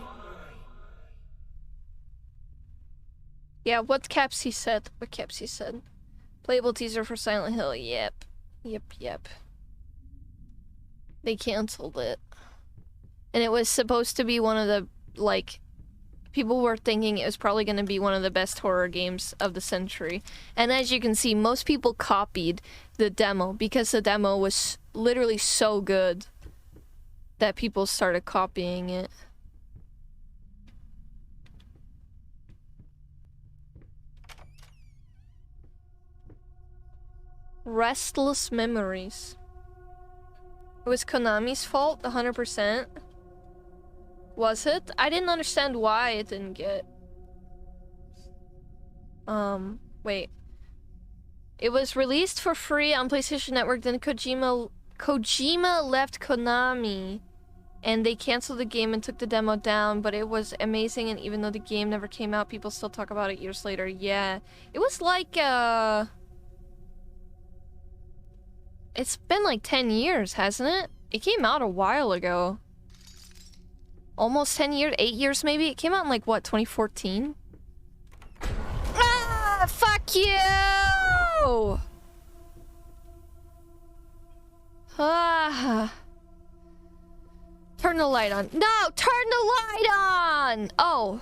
S1: Yeah, what Capsy said. What Capsy said. Playable teaser for Silent Hill. Yep. Yep. They canceled it. And it was supposed to be one of the, like... People were thinking it was probably going to be one of the best horror games of the century. And as you can see, most people copied the demo because the demo was literally so good that people started copying it. Restless Memories. It was Konami's fault, 100%. Was it? I didn't understand why it didn't get... wait. It was released for free on PlayStation Network, then Kojima left Konami, and they canceled the game and took the demo down, but it was amazing, and even though the game never came out, people still talk about it years later. Yeah. It was like, it's been like 10 years, hasn't it? It came out a while ago. Almost 10 years, 8 years maybe? It came out in like, what, 2014? Ah, fuck you! Ah. Turn the light on. No, turn the light on! Oh.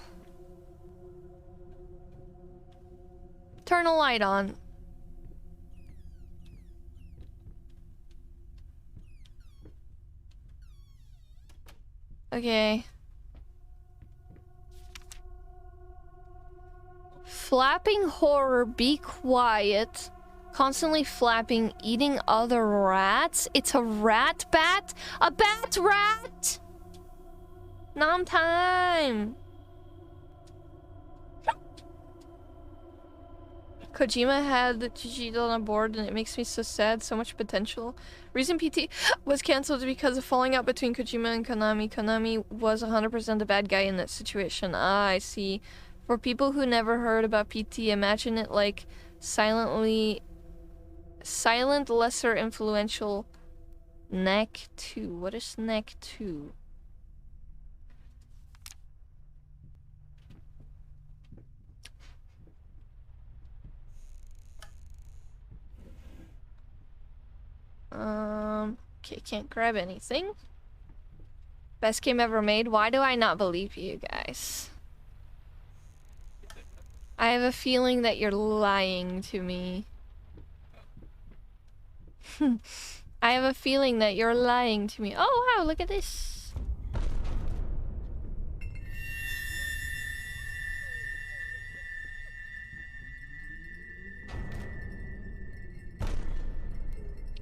S1: Turn the light on. Okay. Flapping horror, be quiet. Constantly flapping, eating other rats. It's a rat bat? A bat rat? Nom time. Kojima had the GG on board and it makes me so sad. So much potential. Reason PT was cancelled because of falling out between Kojima and Konami. Konami was 100% the bad guy in that situation. Ah, I see. For people who never heard about PT, imagine it like silent, lesser influential Neck 2. What is Neck 2? Okay, can't grab anything. Best game ever made. Why do I not believe you guys? I have a feeling that you're lying to me. I have a feeling that you're lying to me. Oh, wow, look at this.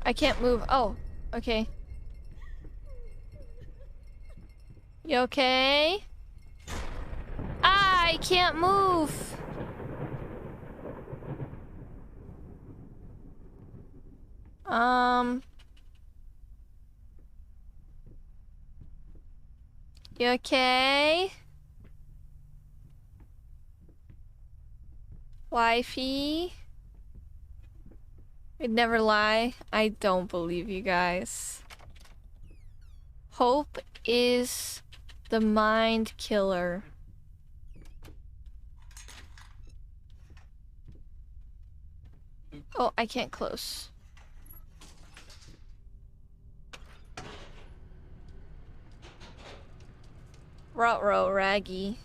S1: I can't move. Oh, okay. You okay? Ah, I can't move. You okay? Wifey? I'd never lie. I don't believe you guys. Hope is the mind killer. Oh, I can't close. Ruh-roh, Raggy.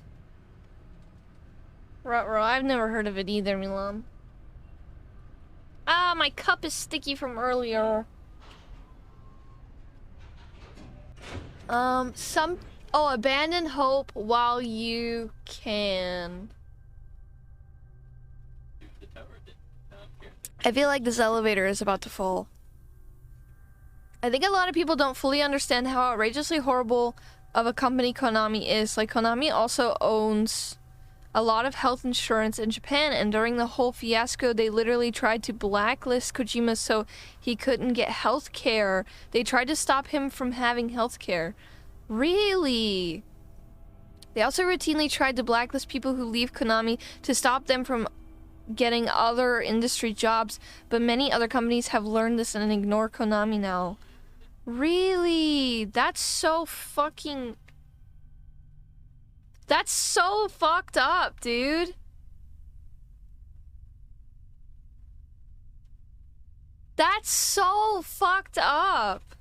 S1: Ruh-roh, I've never heard of it either, Milam. Ah, my cup is sticky from earlier. Abandon hope while you can. I feel like this elevator is about to fall. I think a lot of people don't fully understand how outrageously horrible of a company Konami is. Like, Konami also owns a lot of health insurance in Japan, and during the whole fiasco, they literally tried to blacklist Kojima so he couldn't get health care. They tried to stop him from having health care. Really? They also routinely tried to blacklist people who leave Konami to stop them from getting other industry jobs, but many other companies have learned this and ignore Konami now. Really? That's so fucking... That's so fucked up, dude. That's so fucked up.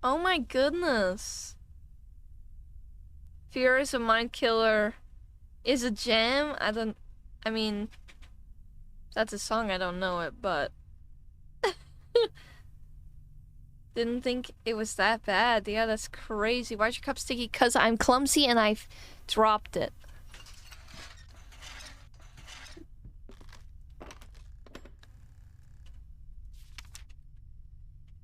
S1: Oh my goodness. Fear is a mind killer. Is a jam? I mean, that's a song, I don't know it, but didn't think it was that bad. Yeah, that's crazy. Why's your cup sticky? 'Cause I'm clumsy and I've dropped it.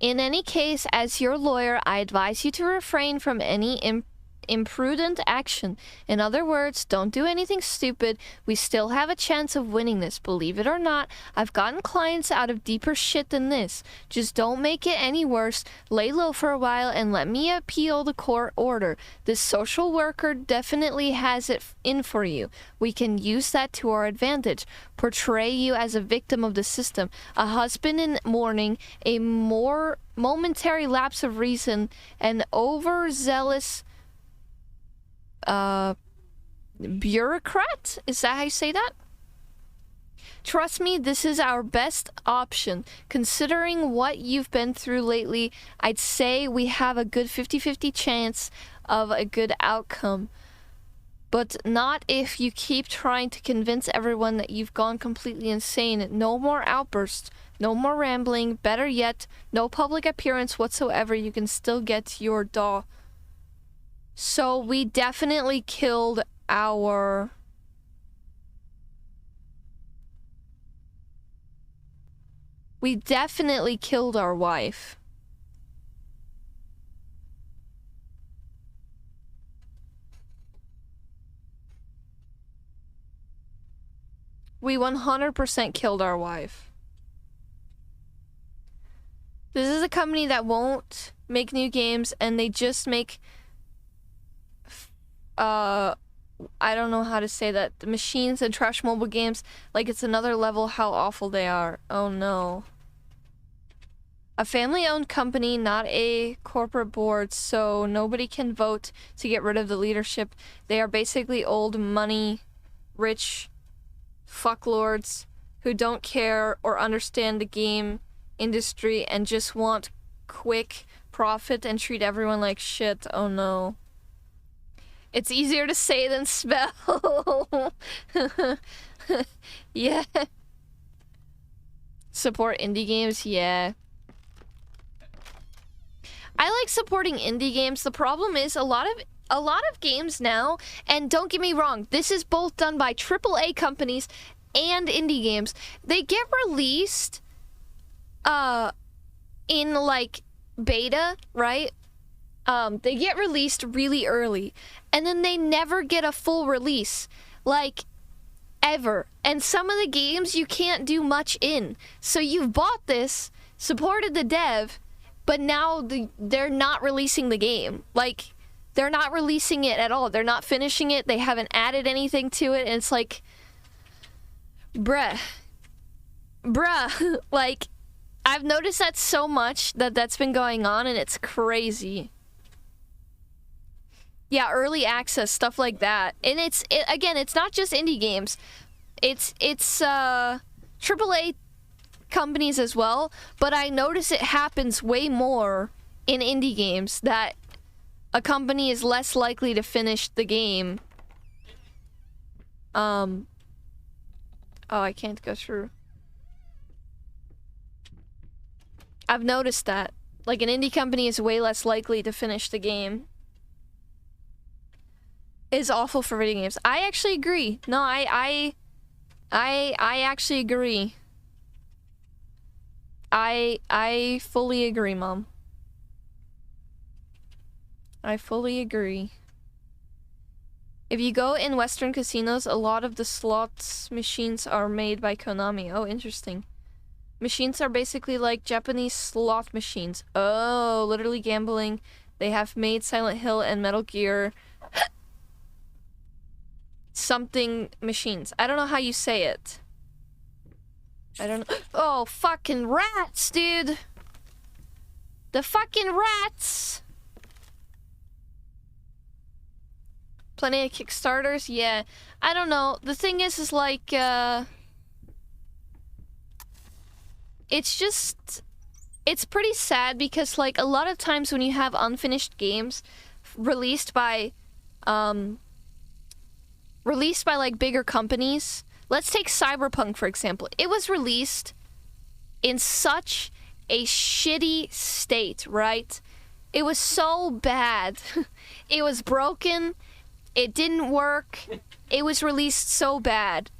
S1: In any case, as your lawyer, I advise you to refrain from any imprudent action. In other words, don't do anything stupid. We still have a chance of winning this. Believe it or not, I've gotten clients out of deeper shit than this. Just don't make it any worse. Lay low for a while and let me appeal the court order. This social worker definitely has it in for you. We can use that to our advantage. Portray you as a victim of the system, a husband in mourning, a more momentary lapse of reason, an overzealous bureaucrat? Is that how you say that? Trust me, this is our best option. Considering what you've been through lately, I'd say we have a good 50-50 chance of a good outcome. But not if you keep trying to convince everyone that you've gone completely insane. No more outbursts, no more rambling. Better yet, no public appearance whatsoever. You can still get your doll. So we definitely killed our... We definitely killed our wife. We 100% killed our wife. This is a company that won't make new games, and they just make... I don't know how to say that. The machines and trash mobile games, like it's another level how awful they are. Oh no. A family-owned company, not a corporate board, so nobody can vote to get rid of the leadership. They are basically old money, rich fucklords who don't care or understand the game industry and just want quick profit and treat everyone like shit. Oh no. It's easier to say than spell. Yeah. Support indie games, yeah. I like supporting indie games. The problem is a lot of games now, and don't get me wrong, this is both done by AAA companies and indie games. They get released in like beta, right? They get released really early, and then they never get a full release, like, ever. And some of the games you can't do much in. So you've bought this, supported the dev, but now they're not releasing the game. Like, they're not releasing it at all. They're not finishing it. They haven't added anything to it, and it's like, bruh. Like, I've noticed that so much that's been going on, and it's crazy. Yeah, early access, stuff like that. And again, it's not just indie games. It's AAA companies as well, but I notice it happens way more in indie games, that a company is less likely to finish the game. Oh, I can't go through. I've noticed that. Like, an indie company is way less likely to finish the game. It's awful for video games. I actually agree. No, I actually agree. I fully agree, Mom. I fully agree. If you go in Western casinos, a lot of the slots machines are made by Konami. Oh, interesting. Machines are basically like Japanese slot machines. Oh, literally gambling. They have made Silent Hill and Metal Gear something machines. I don't know how you say it. I don't know. Oh, fucking rats, dude. The fucking rats. Plenty of Kickstarters? Yeah. I don't know. The thing is like, it's just, it's pretty sad because, like, a lot of times when you have unfinished games released by like bigger companies, let's take Cyberpunk for example. It was released in such a shitty state, right? It was so bad. It was broken. It didn't work. It was released so bad.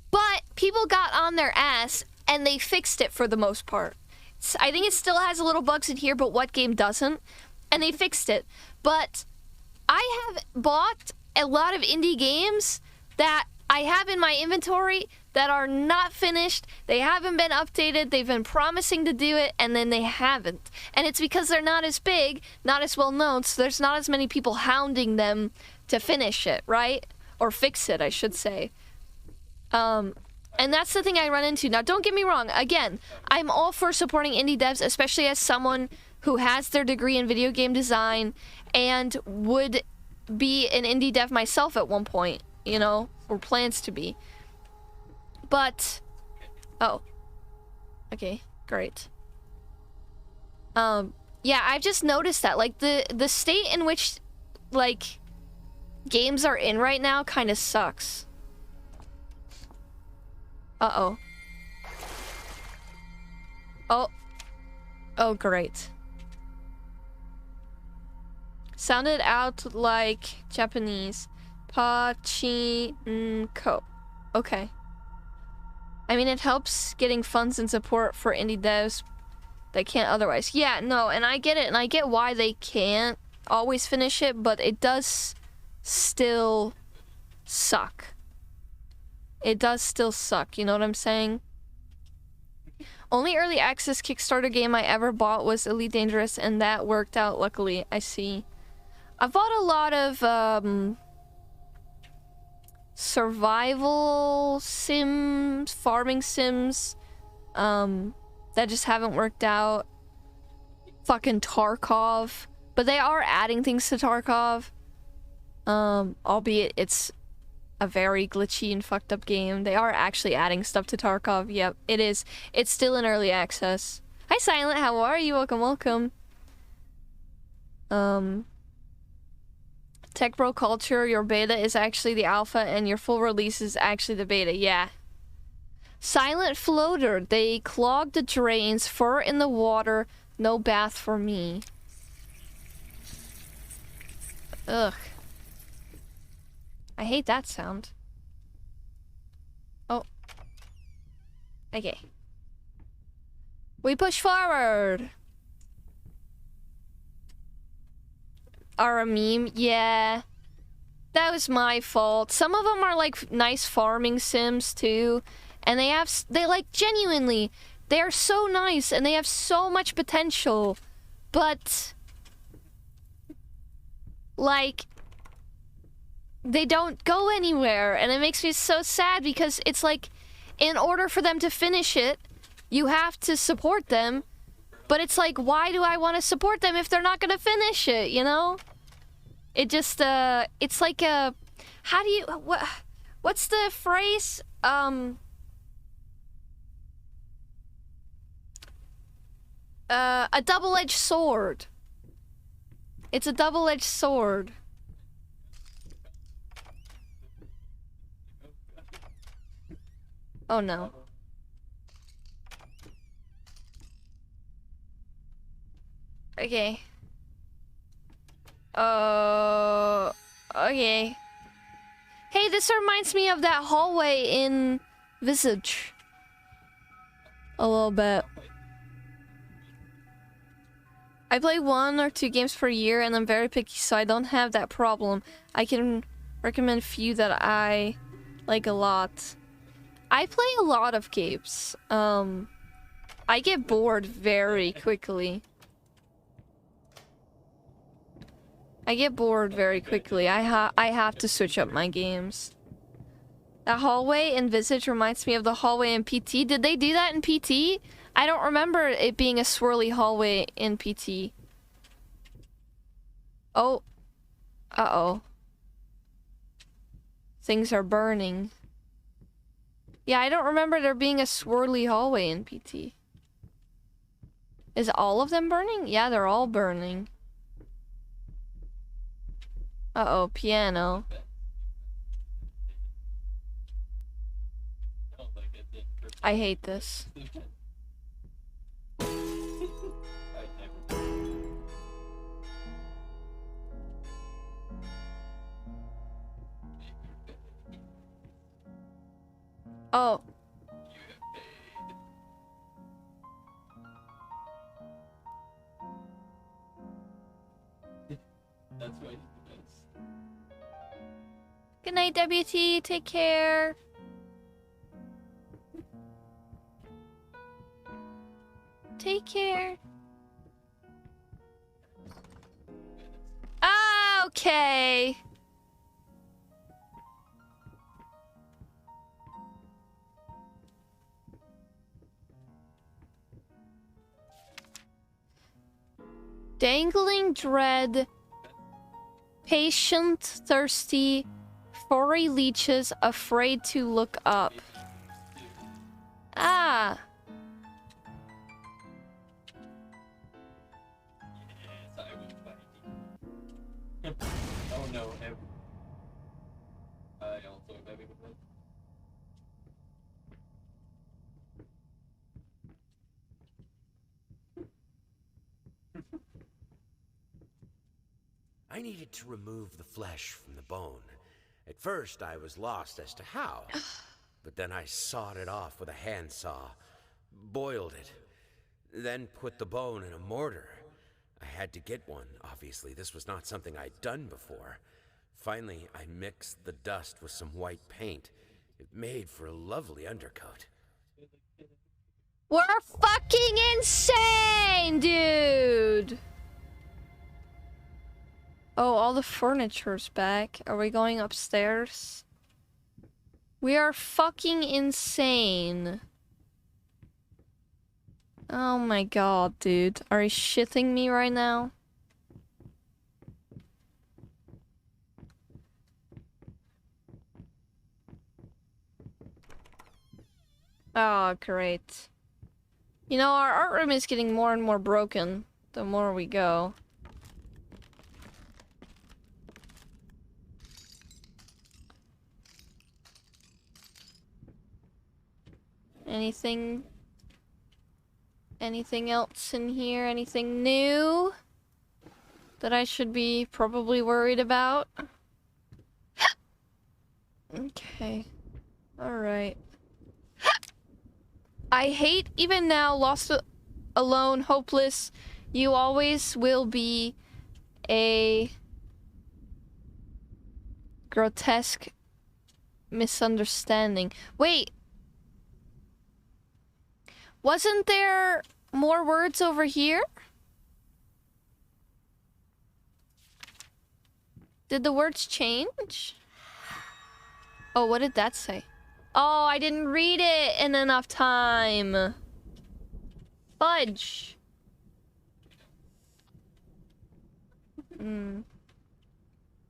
S1: But people got on their ass and they fixed it for the most part. I think it still has a little bugs in here, but what game doesn't? And they fixed it. But I have bought a lot of indie games that I have in my inventory that are not finished. They haven't been updated. They've been promising to do it, and then they haven't. And it's because they're not as big, not as well known, so there's not as many people hounding them to finish it, right? Or fix it, I should say. And that's the thing I run into. Now, don't get me wrong. Again, I'm all for supporting indie devs, especially as someone who has their degree in video game design and would be an indie dev myself at one point, you know, or plans to be. But, oh, okay, great. Yeah, I've just noticed that, like, the state in which, like, games are in right now kind of sucks. Uh-oh. Oh. Oh, great. Sounded out like Japanese. Pachinko. Okay. I mean, it helps getting funds and support for indie devs that can't otherwise. Yeah, no, and I get it, and I get why they can't always finish it, but it does still suck. It does still suck, you know what I'm saying? Only early access Kickstarter game I ever bought was Elite Dangerous, and that worked out, luckily. I see. I've bought a lot of, survival sims, farming sims, that just haven't worked out. Fucking Tarkov. But they are adding things to Tarkov. Albeit it's a very glitchy and fucked up game. They are actually adding stuff to Tarkov. Yep, it is. It's still in early access. Hi Silent, how are you? Welcome, welcome. Tech Bro Culture, your beta is actually the alpha and your full release is actually the beta. Yeah. Silent Floater, they clog the drains, fur in the water, no bath for me. Ugh. I hate that sound. Oh. Okay. We push forward. Are a meme? Yeah. That was my fault. Some of them are like nice farming sims too. And they like genuinely, they are so nice and they have so much potential. But like, they don't go anywhere, and it makes me so sad because it's like, in order for them to finish it, you have to support them, but it's like, why do I want to support them if they're not gonna finish it, you know? It just, it's like a, how do you, what's the phrase? A double-edged sword. It's a double-edged sword. Oh no. Okay. Okay. Hey, this reminds me of that hallway in Visage. A little bit. I play 1 or 2 games per year and I'm very picky, so I don't have that problem. I can recommend a few that I like a lot. I play a lot of games. I get bored very quickly. I have to switch up my games. That hallway in Visage reminds me of the hallway in PT. Did they do that in PT? I don't remember it being a swirly hallway in PT. Oh. Uh-oh. Things are burning. Yeah, I don't remember there being a swirly hallway in PT. Is all of them burning? Yeah, they're all burning. Uh-oh, piano. I hate this. Oh.
S3: That's why he does.
S1: Good night, WT. Take care. Take care. Ah, okay. Dangling dread, patient, thirsty, furry leeches afraid to look up. Ah.
S3: Yes, I will fight you. Oh no, I also am having a blood.
S6: I needed to remove the flesh from the bone. At first, I was lost as to how, but then I sawed it off with a handsaw, boiled it, then put the bone in a mortar. I had to get one, obviously. This was not something I'd done before. Finally, I mixed the dust with some white paint. It made for a lovely undercoat.
S1: We're fucking insane, dude! Oh, all the furniture's back. Are we going upstairs? We are fucking insane. Oh my god, dude. Are you shitting me right now? Oh, great. You know, our art room is getting more and more broken the more we go. Anything else in here? Anything new that I should be probably worried about? Okay. Alright. I hate even now, lost alone, hopeless. You always will be a grotesque misunderstanding. Wait. Wasn't there more words over here? Did the words change? Oh, what did that say? Oh, I didn't read it in enough time. Fudge.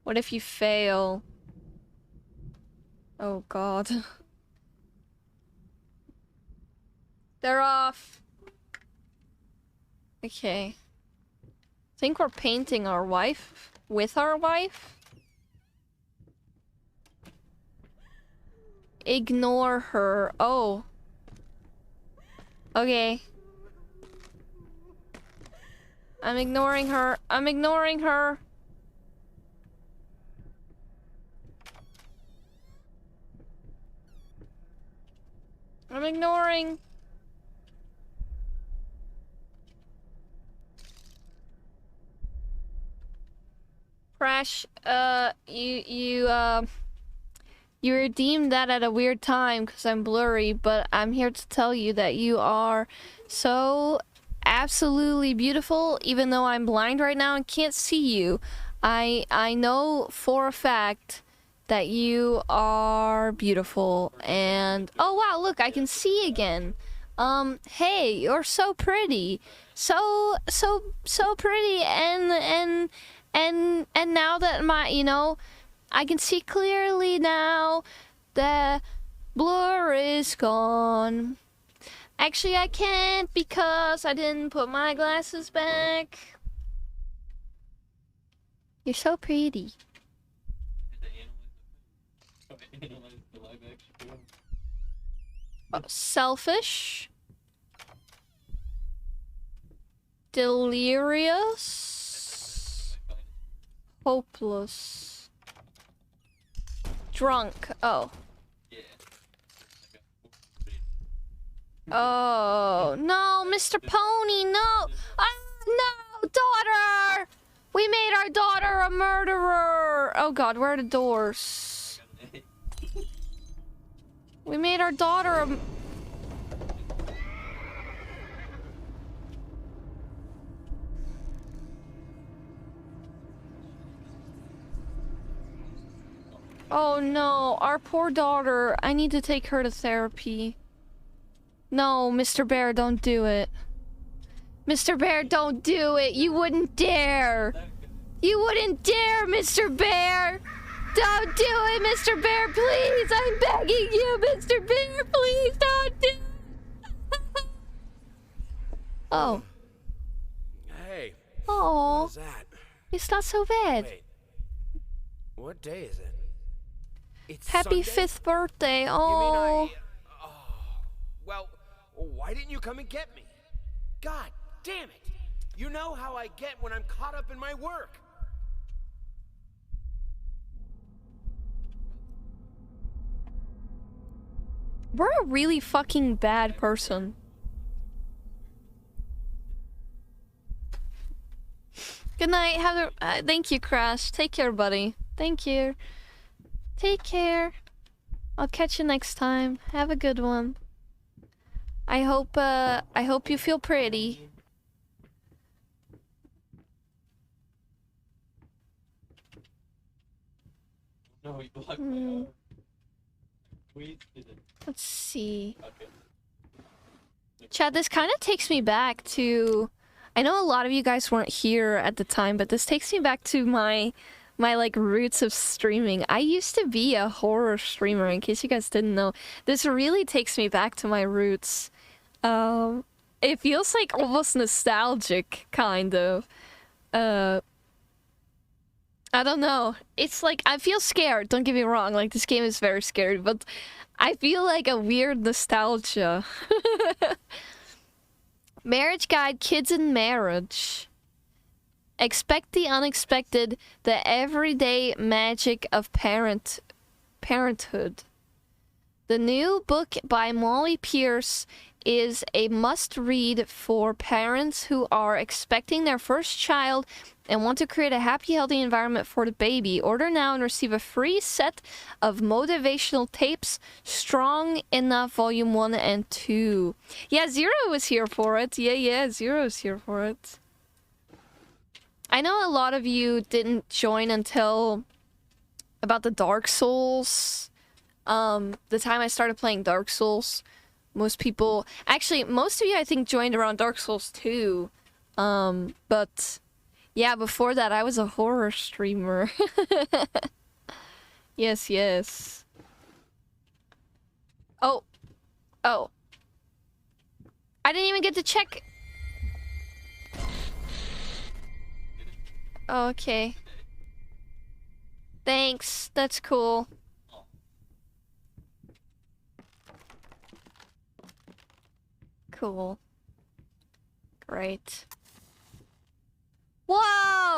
S1: What if you fail? Oh, God. They're off. Okay. Think we're painting our wife with our wife? Ignore her. Oh. I'm ignoring her. I'm ignoring her. I'm ignoring. Crash, you redeemed that at a weird time because I'm blurry, but I'm here to tell you that you are so absolutely beautiful, even though I'm blind right now and can't see you. I know for a fact that you are beautiful, and oh wow, look, I can see again. Hey, you're so pretty. So pretty, and now that I can see clearly now. The blur is gone. Actually, I can't because I didn't put my glasses back. You're so pretty. Selfish. Delirious. Hopeless. Drunk. Oh. Oh, no, Mr. Pony, no. No, daughter. We made our daughter a murderer. Oh, God, where are the doors? We made our daughter a... Oh, no, our poor daughter. I need to take her to therapy. No, Mr. Bear, don't do it. Mr. Bear, don't do it. You wouldn't dare. You wouldn't dare, Mr. Bear. Don't do it, Mr. Bear, please. I'm begging you, Mr. Bear, please don't do it. Oh.
S6: Hey.
S1: Oh.
S6: What was that?
S1: It's not so bad.
S6: Wait. What day is it? It's
S1: Happy
S6: Sunday?
S1: 5th birthday.
S6: You
S1: Oh.
S6: mean well, why didn't you come and get me? God damn it! You know how I get when I'm caught up in my work.
S1: We're a really fucking bad person. Good night. Have a thank you, Crash. Take care, buddy. Thank you. Take care. I'll catch you next time. Have a good one. I hope you feel pretty.
S3: No, you blocked my arm.
S1: Let's see. Chad, this kind of takes me back to... I know a lot of you guys weren't here at the time, but this takes me back to my like roots of streaming. I used to be a horror streamer, in case you guys didn't know. This really takes me back to my roots. It feels like almost nostalgic, kind of. I don't know. It's like, I feel scared, don't get me wrong. Like, this game is very scary, but I feel like a weird nostalgia. Marriage Guide, Kids in Marriage. Expect the unexpected, the everyday magic of parenthood. The new book by Molly Pierce is a must-read for parents who are expecting their first child and want to create a happy, healthy environment for the baby. Order now and receive a free set of motivational tapes, Strong Enough Volume 1 and 2. Yeah, Zero was here for it. Yeah, Zero's here for it. I know a lot of you didn't join until about the Dark Souls. The time I started playing Dark Souls. Most people... Actually, most of you, I think, joined around Dark Souls 2. But... yeah, before that, I was a horror streamer. Yes. Oh. I didn't even get to check... Oh, okay. Thanks, that's cool. Cool. Great.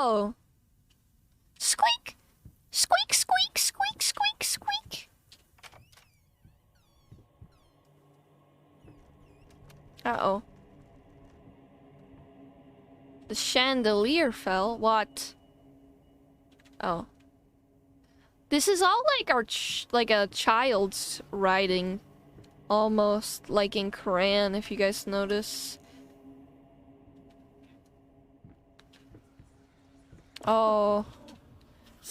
S1: Uh-oh. Squeak! Squeak, squeak, squeak, squeak, squeak. Uh-oh. The chandelier fell. What? Oh. This is all like our like a child's writing. Almost like in crayon, if you guys notice. Oh.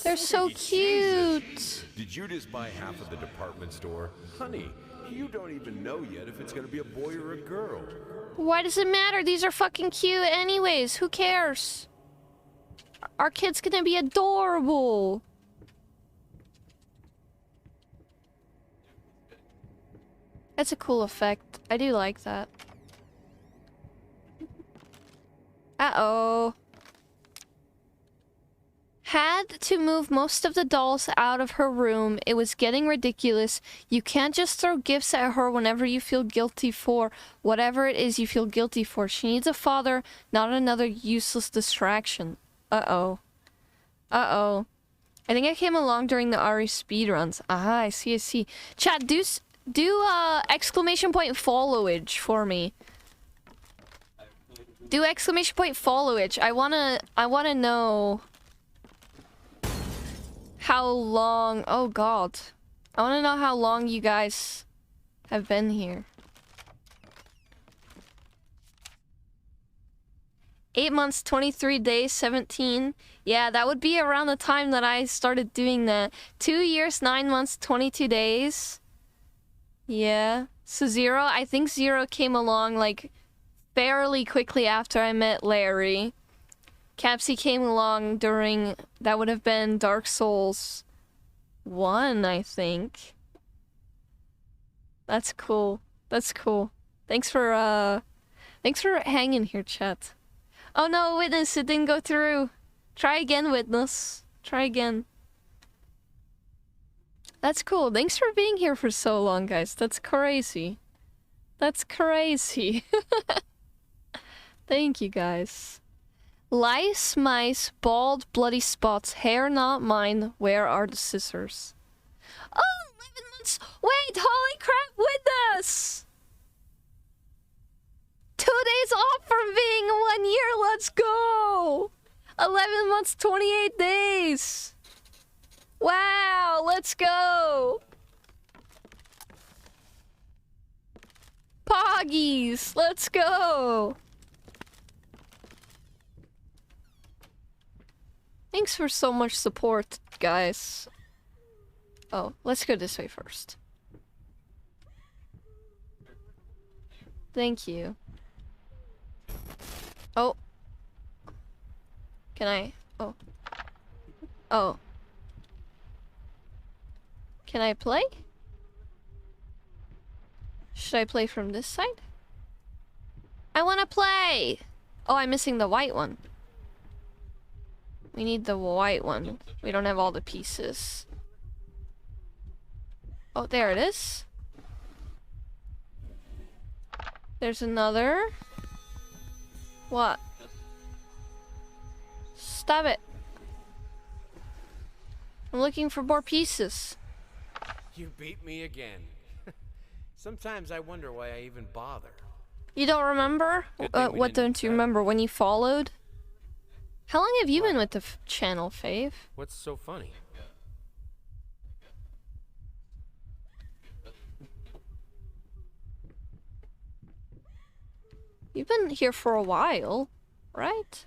S1: They're so cute.
S2: Jesus. Did you just buy half of the department store? Honey, you don't even know yet if it's gonna be a boy or a girl.
S1: Why does it matter? These are fucking cute anyways. Who cares? Our kid's gonna be adorable. That's a cool effect. I do like that. Uh-oh. Had to move most of the dolls out of her room. It was getting ridiculous. You can't just throw gifts at her whenever you feel guilty for whatever it is you feel guilty for. She needs a father, not another useless distraction. Uh-oh. Uh-oh. I think I came along during the Ari speedruns. Ah, I see, I see. Chat, do exclamation point followage for me. Do exclamation point followage. I wanna know how long. Oh god. I wanna know how long you guys have been here. 8 months, 23 days, 17. Yeah, that would be around the time that I started doing that. 2 years, 9 months, 22 days. Yeah. So Zero, I think Zero came along like fairly quickly after I met Larry. Capsy came along during, that would have been Dark Souls 1, I think. That's cool. That's cool. Thanks for hanging here, chat. Oh no, Witness, it didn't go through. Try again, Witness. Try again. That's cool. Thanks for being here for so long, guys. That's crazy. That's crazy. Thank you, guys. Lice, mice, bald, bloody spots, hair not mine. Where are the scissors? Oh, 11 months. Wait, holy crap, Witness! 2 days off from being 1 year. Let's go! 11 months, 28 days. Wow, let's go! Poggies, let's go! Thanks for so much support, guys. Oh, let's go this way first. Thank you. Oh. Can I? Oh. Oh. Can I play? Should I play from this side? I wanna play! Oh, I'm missing the white one. We need the white one. We don't have all the pieces. Oh, there it is. There's another. What? Stop it. I'm looking for more pieces.
S6: You beat me again. Sometimes I wonder why I even bother.
S1: You don't remember? What don't you remember? When you followed? How long have you been with the channel, Fave?
S6: What's so funny?
S1: You've been here for a while, right?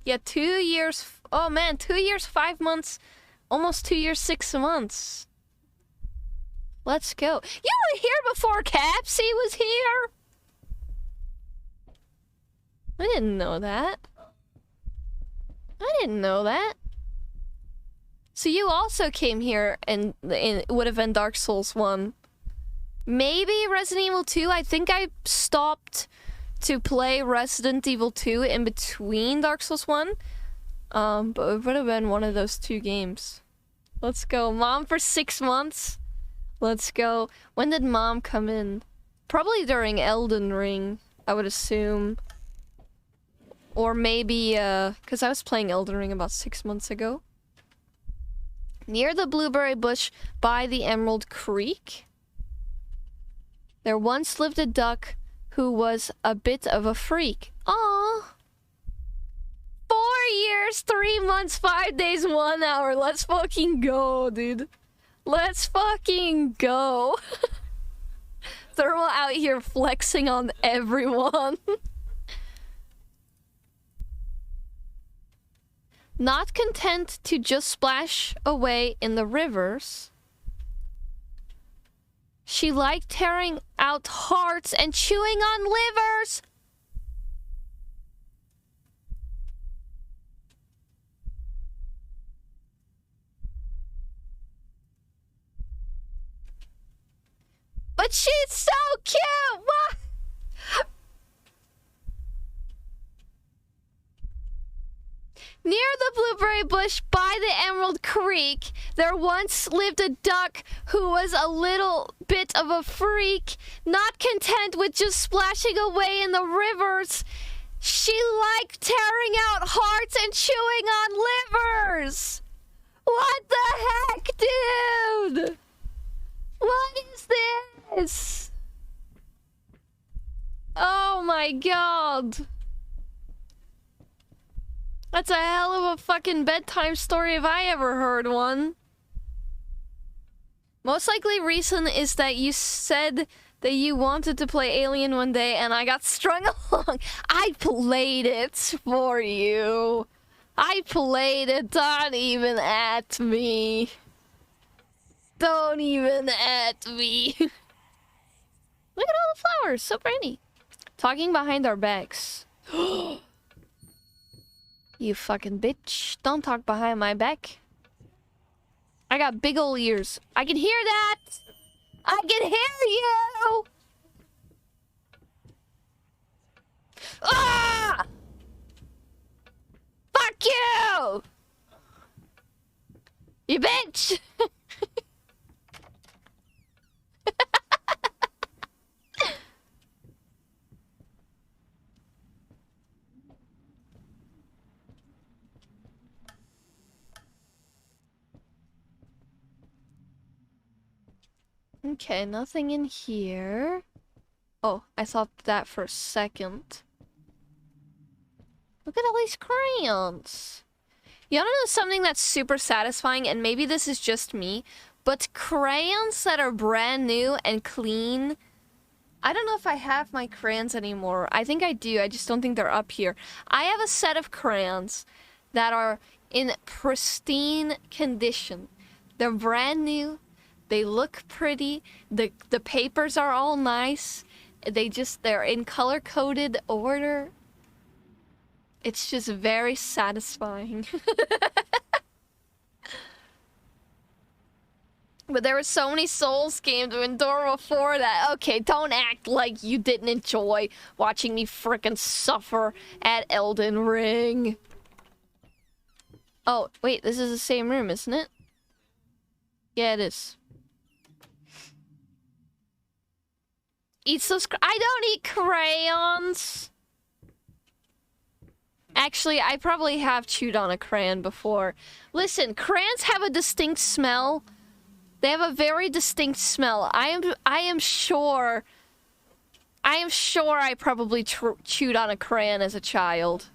S1: Yeah, 2 years. Oh man, 2 years, 5 months. Almost 2 years, 6 months. Let's go. You were here before Capsy was here? I didn't know that. I didn't know that. So you also came here and it would have been Dark Souls 1. Maybe Resident Evil 2. I think I stopped to play Resident Evil 2 in between Dark Souls 1. But it would have been one of those two games. Let's go. Mom for 6 months. Let's go. When did Mom come in? Probably during Elden Ring, I would assume. Or maybe, because I was playing Elden Ring about 6 months ago. Near the blueberry bush by the Emerald Creek, there once lived a duck who was a bit of a freak. Aww. 4 years, 3 months, 5 days, 1 hour. Let's fucking go, dude. Let's fucking go. Thermal out here flexing on everyone. Not content to just splash away in the rivers, she liked tearing out hearts and chewing on livers. But she's so cute! What? Near the blueberry bush by the Emerald Creek, there once lived a duck who was a little bit of a freak. Not content with just splashing away in the rivers, she liked tearing out hearts and chewing on livers. What the heck, dude? What is this? Oh my god. That's a hell of a fucking bedtime story if I ever heard one. Most likely reason is that you said that you wanted to play Alien one day and I got strung along. I played it for you. I played it. Don't even at me. Don't even at me. Look at all the flowers. So pretty. Talking behind our backs. You fucking bitch. Don't talk behind my back. I got big ol' ears. I can hear that! I can hear you! Ah! Fuck you! You bitch! Okay, nothing in here. Oh, I thought that for a second. Look at all these crayons. You wanna know something that's super satisfying, and maybe this is just me, but crayons that are brand new and clean. I don't know if I have my crayons anymore. I think I do, I just don't think they're up here. I have a set of crayons that are in pristine condition. They're brand new. They look pretty. The papers are all nice. They're in color-coded order. It's just very satisfying. But there were so many Souls games to endure before that. Okay, don't act like you didn't enjoy watching me frickin' suffer at Elden Ring. Oh, wait, this is the same room, isn't it? Yeah, it is. Eat those. I don't eat crayons. Actually, I probably have chewed on a crayon before. Listen, crayons have a distinct smell. They have a very distinct smell. I am sure I probably chewed on a crayon as a child.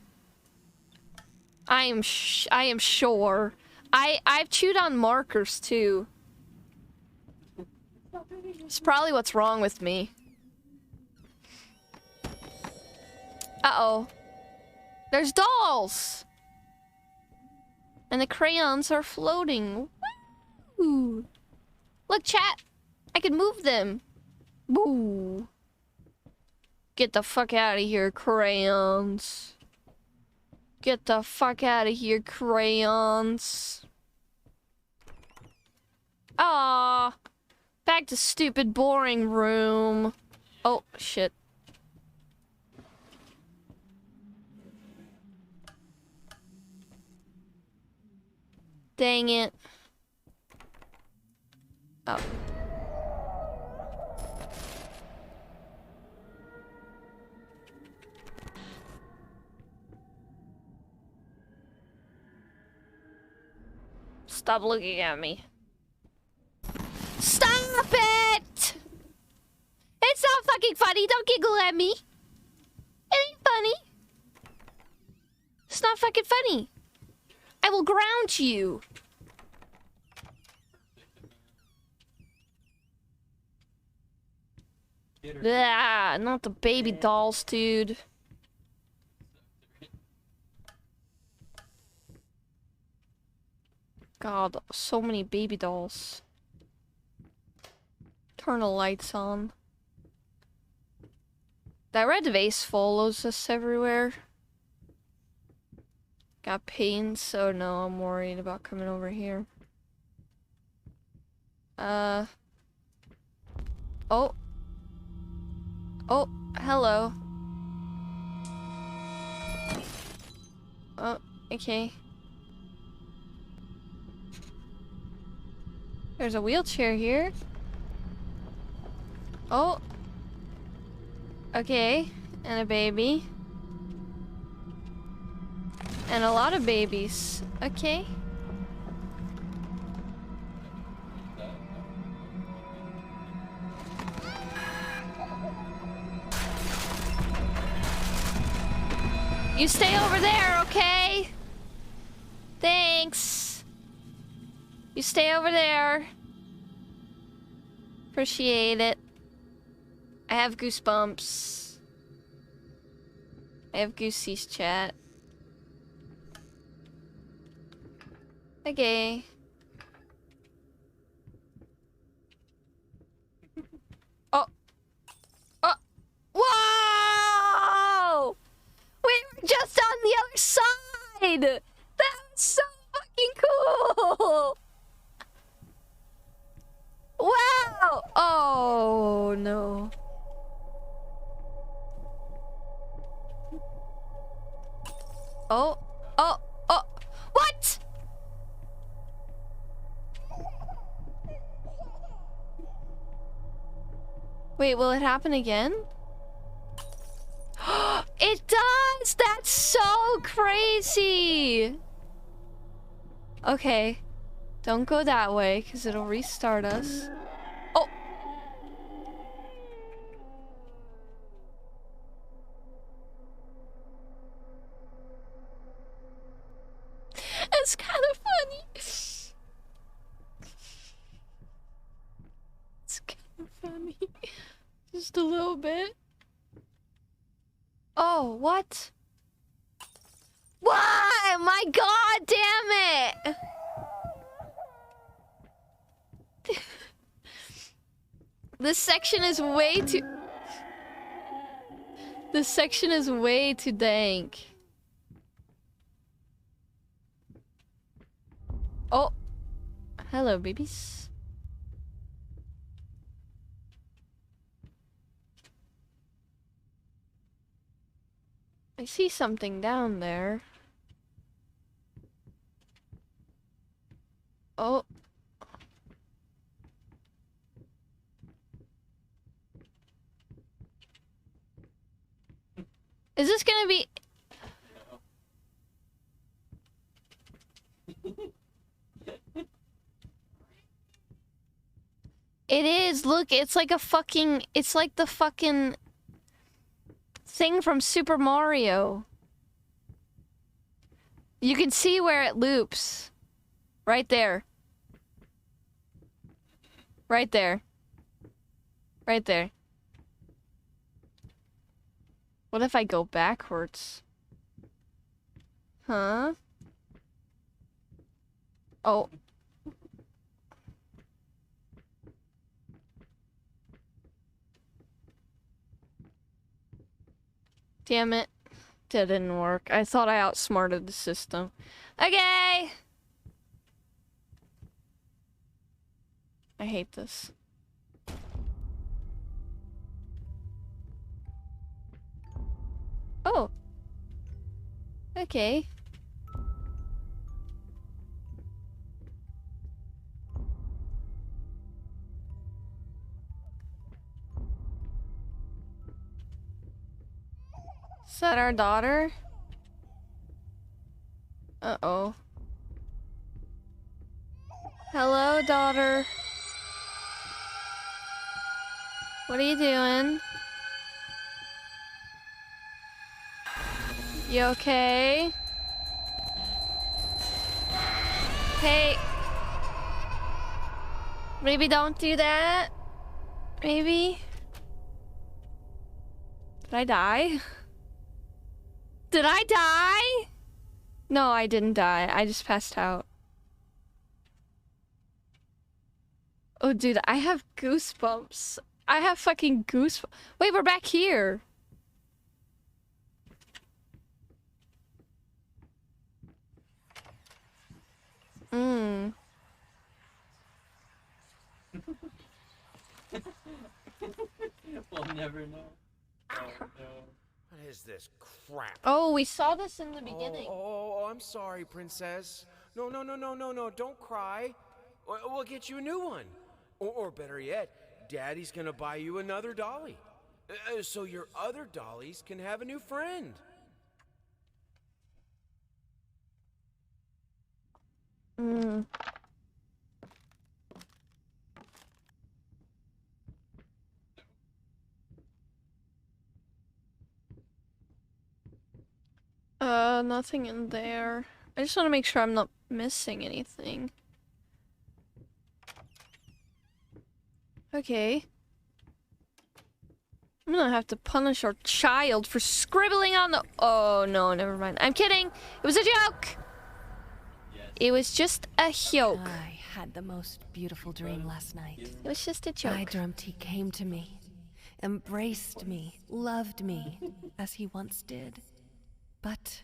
S1: I am sure. I've chewed on markers too. It's probably what's wrong with me. Uh-oh. There's dolls! And the crayons are floating. Woo! Look, chat! I can move them. Boo! Get the fuck out of here, crayons. Get the fuck out of here, crayons. Ah, back to stupid, boring room. Oh, shit. Dang it. Oh. Stop looking at me. Stop it! It's not fucking funny. Don't giggle at me. It ain't funny. It's not fucking funny. I will ground you. Ah, not the baby dolls, dude. God, so many baby dolls. Turn the lights on. That red vase follows us everywhere. Got pains, so no, I'm worried about coming over here. Oh. Oh, hello. Oh, okay. There's a wheelchair here. Oh. Okay. And a baby. And a lot of babies. Okay. You stay over there, okay? Thanks. You stay over there. Appreciate it. I have goosebumps. I have Goosey's chat. Okay. Oh. Oh. Whoa! We were just on the other side! That was so fucking cool! Wow! Oh, no. Oh. Oh. Oh. What? Wait, will it happen again? It does! That's so crazy! Okay. Don't go that way, because it'll restart us. Oh! It's kind of funny. It's kind of funny. Just a little bit. Oh, what? Why? My god damn it! This section is way too... This section is way too dank. Oh. Hello, babies. I see something down there. Oh. Is this gonna be... It is, look, it's like a fucking... It's like the fucking... thing from Super Mario. You can see where it loops. Right there. Right there. Right there. What if I go backwards? Huh? Oh. Damn it. That didn't work. I thought I outsmarted the system. Okay! I hate this. Oh. Okay. Is that our daughter? Uh-oh. Hello, daughter. What are you doing? You okay? Hey. Maybe don't do that. Maybe. Did I die? Did I die? No, I didn't die. I just passed out. Oh, dude, I have goosebumps. I have fucking goosebumps. Wait, we're back here. Mmm.
S3: We'll never know. Oh no.
S6: What is this crap?
S1: Oh, we saw this in the beginning.
S6: Oh, I'm sorry, princess. No, don't cry. We'll get you a new one. Or better yet, Daddy's gonna buy you another dolly. So your other dollies can have a new friend.
S1: Mm. Nothing in there. I just want to make sure I'm not missing anything. Okay. I'm gonna have to punish our child for scribbling on the— Oh, no, never mind. I'm kidding. It was a joke.
S3: Yes.
S1: It was just a joke.
S4: I had the most beautiful dream last night.
S1: It was just a joke.
S4: I dreamt he came to me, embraced me, loved me, as he once did. But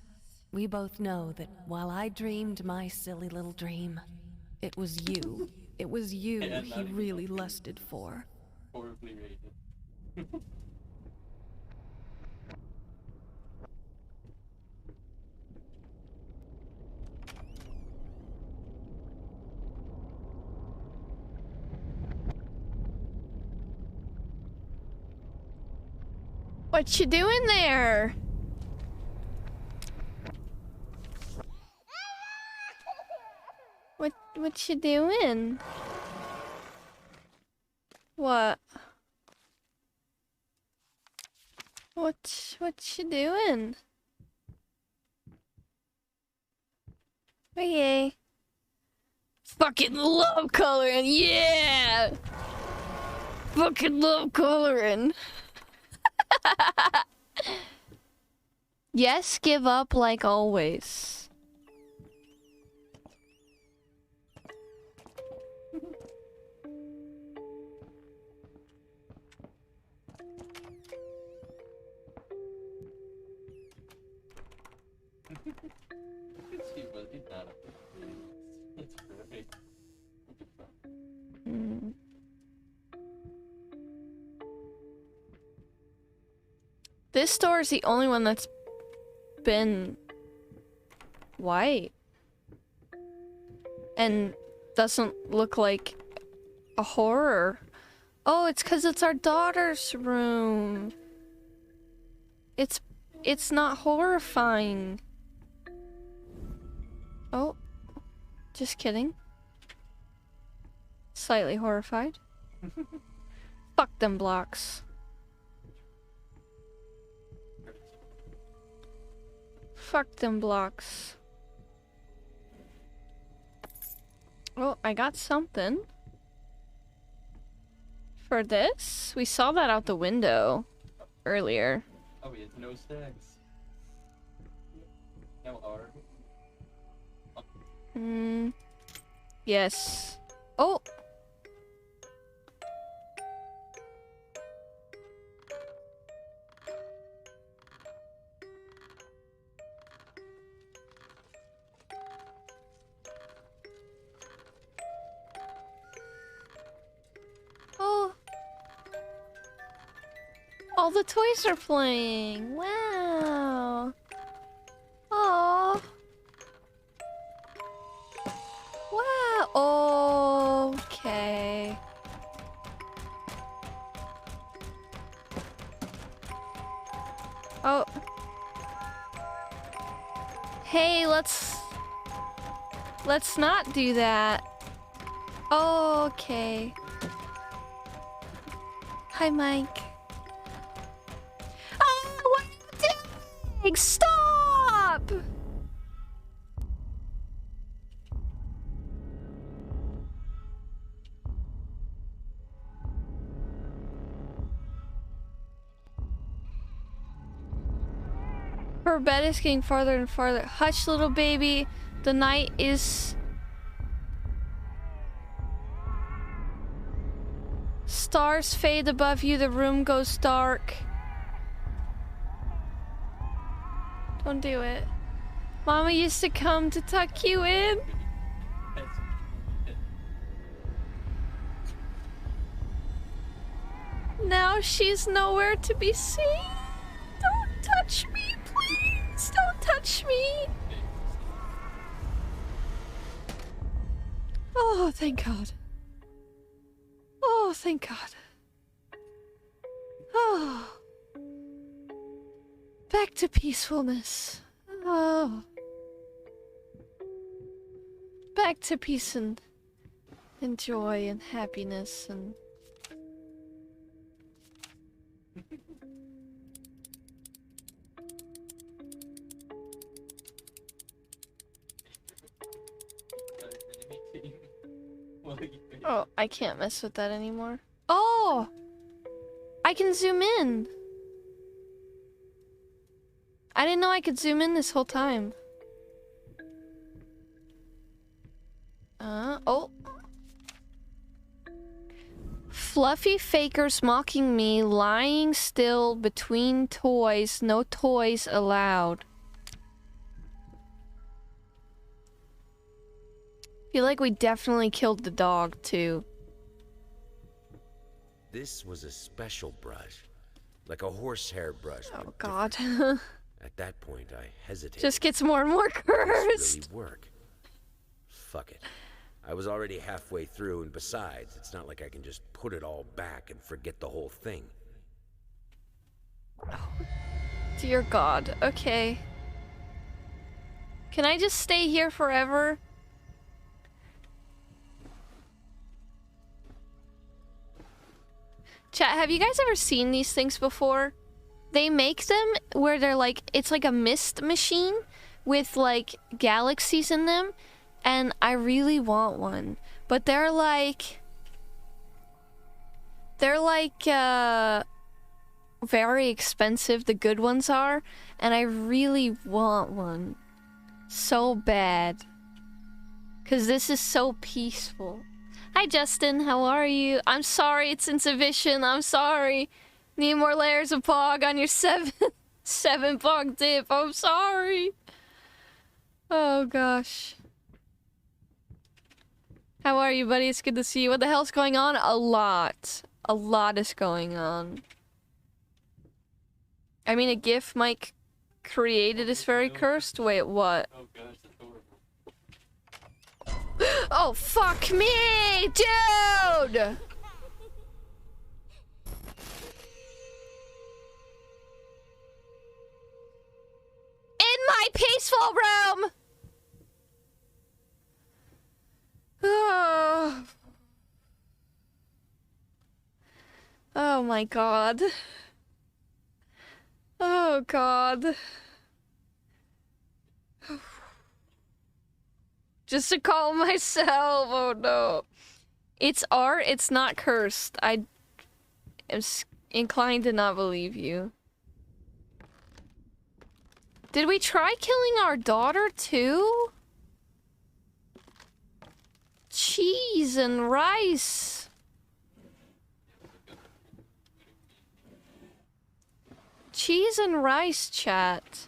S4: we both know that while I dreamed my silly little dream, it was you. It was you
S3: Yeah,
S4: he
S3: not even
S4: really
S3: close.
S4: lusted for.
S3: Horribly rated.
S1: What you doing there? What you doing? What? What you doing? Okay. Fucking love coloring, yeah! Fucking love coloring. Yes, give up like always.
S3: She was not a It's perfect.
S1: Mm. This store is the only one that's been white and doesn't look like a horror. Oh, it's because it's our daughter's room. It's not horrifying. Oh, just kidding. Slightly horrified. Fuck them blocks. Fuck them blocks. Oh, I got something. For this? We saw that out the window earlier.
S3: Oh, we had no stacks. No R.
S1: Yes. Oh! Oh! All the toys are playing! Wow! Oh! Wow! Okay. Oh. Hey, let's not do that. Okay. Hi, Mike. Oh, what are you doing? Stop! Her bed is getting farther and farther. Hush, little baby. The night is... Stars fade above you. The room goes dark. Don't do it. Mama used to come to tuck you in. Now she's nowhere to be seen. Don't touch me, please. Don't touch me. Oh, thank God. Oh, thank God. Oh. Back to peacefulness. Oh. Back to peace and joy and happiness and... Oh, I can't mess with that anymore. Oh! I can zoom in! I didn't know I could zoom in this whole time. Oh. Fluffy fakers mocking me, lying still between toys, no toys allowed. Feel like we definitely killed the dog, too.
S6: This was a special brush. Like a horsehair brush.
S1: Oh, God.
S6: At that point, I hesitated.
S1: Just gets more and more cursed.
S6: This really work? Fuck it. I was already halfway through, and besides, it's not like I can just put it all back and forget the whole thing.
S1: Oh, dear God. Okay. Can I just stay here forever? Chat, have you guys ever seen these things before? They make them where they're like, it's like a mist machine with like galaxies in them, and I really want one. But they're like very expensive, the good ones are, and I really want one so bad. 'Cause this is so peaceful. Hi Justin, how are you? I'm sorry it's insufficient, I'm sorry. Need more layers of pog on your seven pog dip, I'm sorry. Oh gosh. How are you, buddy? It's good to see you. What the hell's going on? A lot. A lot is going on. I mean, a GIF Mike created is very cursed. Wait, what?
S3: Oh gosh, that's horrible.
S1: Oh, fuck me, dude! In my peaceful room! Oh. Oh my God. Oh God. Just to calm myself. Oh no. It's art, it's not cursed. I am inclined to not believe you. Did we try killing our daughter too? Cheese and rice. Cheese and rice, chat.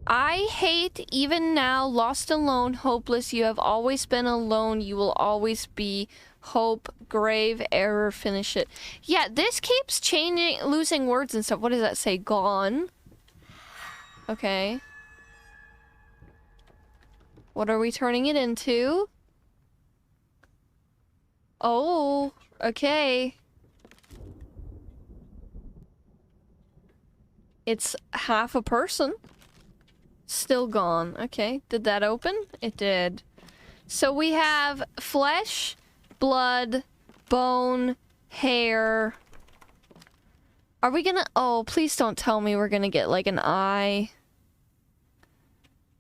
S1: I hate even now, lost alone, hopeless. You have always been alone. You will always be. Hope, grave, error, finish it. Yeah, this keeps changing, losing words and stuff. What does that say? Gone. Okay. What are we turning it into? Oh, okay. It's half a person. Still gone. Okay, did that open? It did. So we have flesh, blood, bone, hair. Are we gonna... Oh, please don't tell me we're gonna get, like, an eye.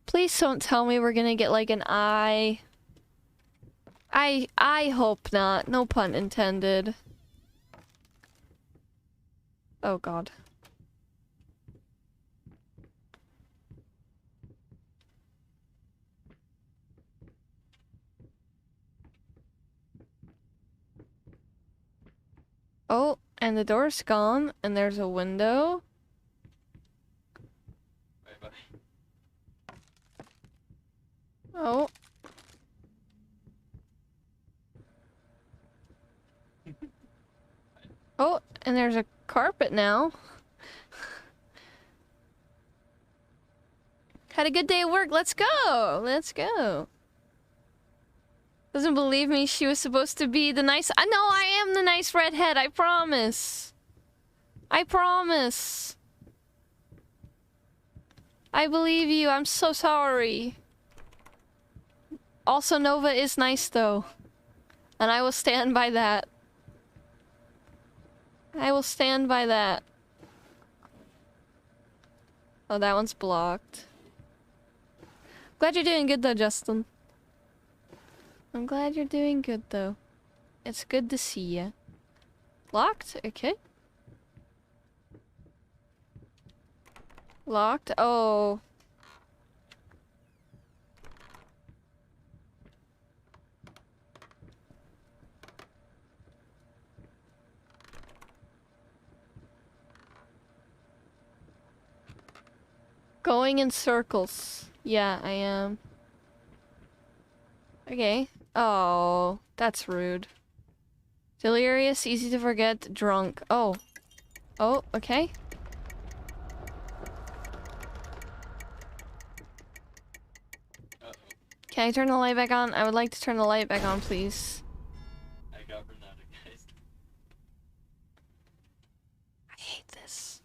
S1: Please don't tell me we're gonna get, like, an eye. I hope not. No pun intended. Oh, God. Oh, and the door's gone, and there's a window.
S3: Bye-bye.
S1: Oh. Oh, and there's a carpet now. Had a good day at work. Let's go. Let's go. Doesn't believe me. She was supposed to be the nice... I know I am the nice redhead. I promise. I promise. I believe you. I'm so sorry. Also, Nova is nice, though. And I will stand by that. I will stand by that. Oh, that one's blocked. Glad you're doing good, though, Justin. I'm glad you're doing good, though. It's good to see you. Locked? Okay. Locked? Oh. Going in circles. Yeah, I am. Okay. Oh, that's rude. Delirious, easy to forget, drunk. Oh. Oh, okay.
S3: Uh-oh.
S1: Can I turn the light back on? I would like to turn the light back on, please.
S3: I got Renata, guys.
S1: I hate this.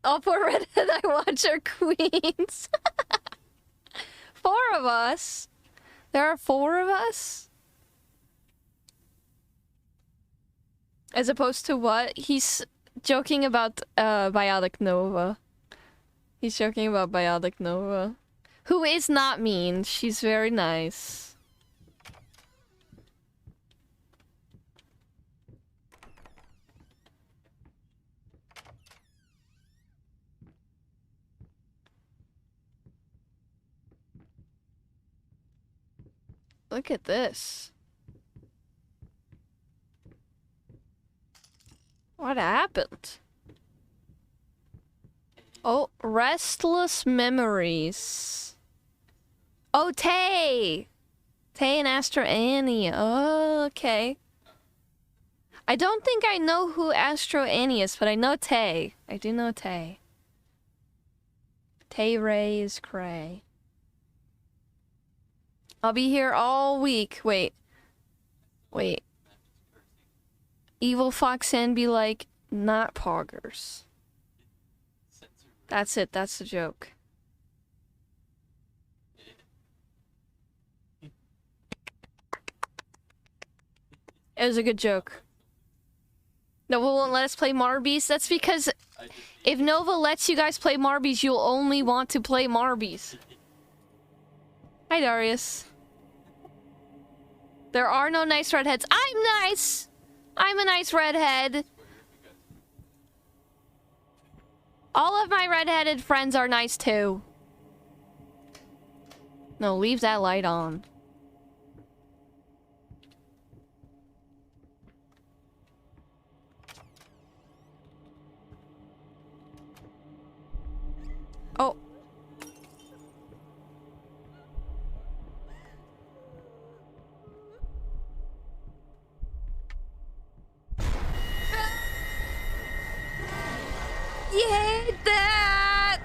S1: Oh, poor redhead, I watch our queens. 4 of us? There are 4 of us? As opposed to what? He's joking about Biotic Nova. He's joking about Biotic Nova. Who is not mean. She's very nice. Look at this. What happened? Oh, restless memories. Oh, Tay! Tay and Astro Annie. Oh, okay. I don't think I know who Astro Annie is, but I know Tay. I do know Tay. Tay Ray is cray. I'll be here all week. Wait. Wait. Evil Foxann be like, not poggers. That's it. That's the joke. It was a good joke. Nova won't let us play Marbies. That's because if Nova lets you guys play Marbies, you'll only want to play Marbies. Hi, Darius. There are no nice redheads. I'm nice! I'm a nice redhead. All of my redheaded friends are nice too. No, leave that light on. Oh. You hate that!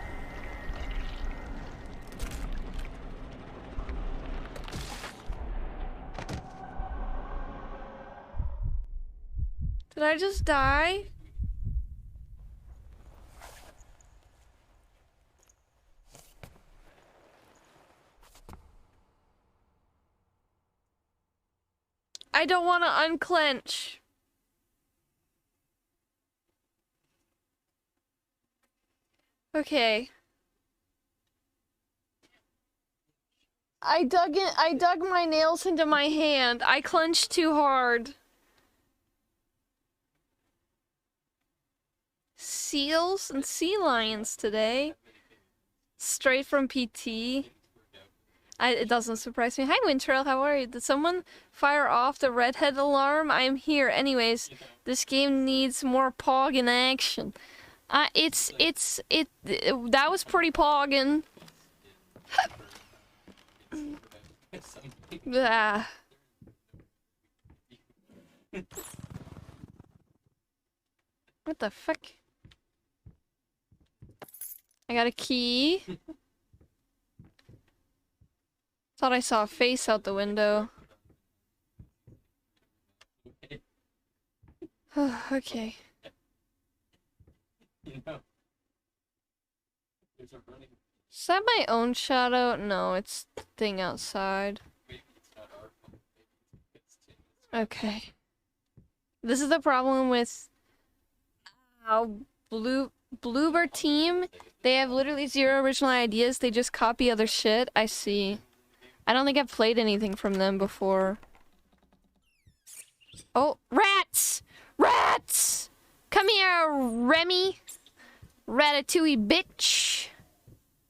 S1: Did I just die? I don't want to unclench. Okay. I dug my nails into my hand. I clenched too hard. Seals and sea lions today. Straight from PT. It doesn't surprise me. Hi, Wintrail, how are you? Did someone fire off the redhead alarm? I am here. Anyways, this game needs more poggin action. That was pretty poggin. Yeah. What the fuck? I got a key. Thought I saw a face out the window. Okay.
S3: You know, there's a running.
S1: Is that my own shadow? No, it's the thing outside.
S3: Maybe it's not our fault. Maybe it's Tim's.
S1: Okay. This is the problem with how Bloober team. They have literally zero original ideas. They just copy other shit. I see. I don't think I've played anything from them before. Oh, rats! Rats! Come here, Remy. Ratatouille bitch.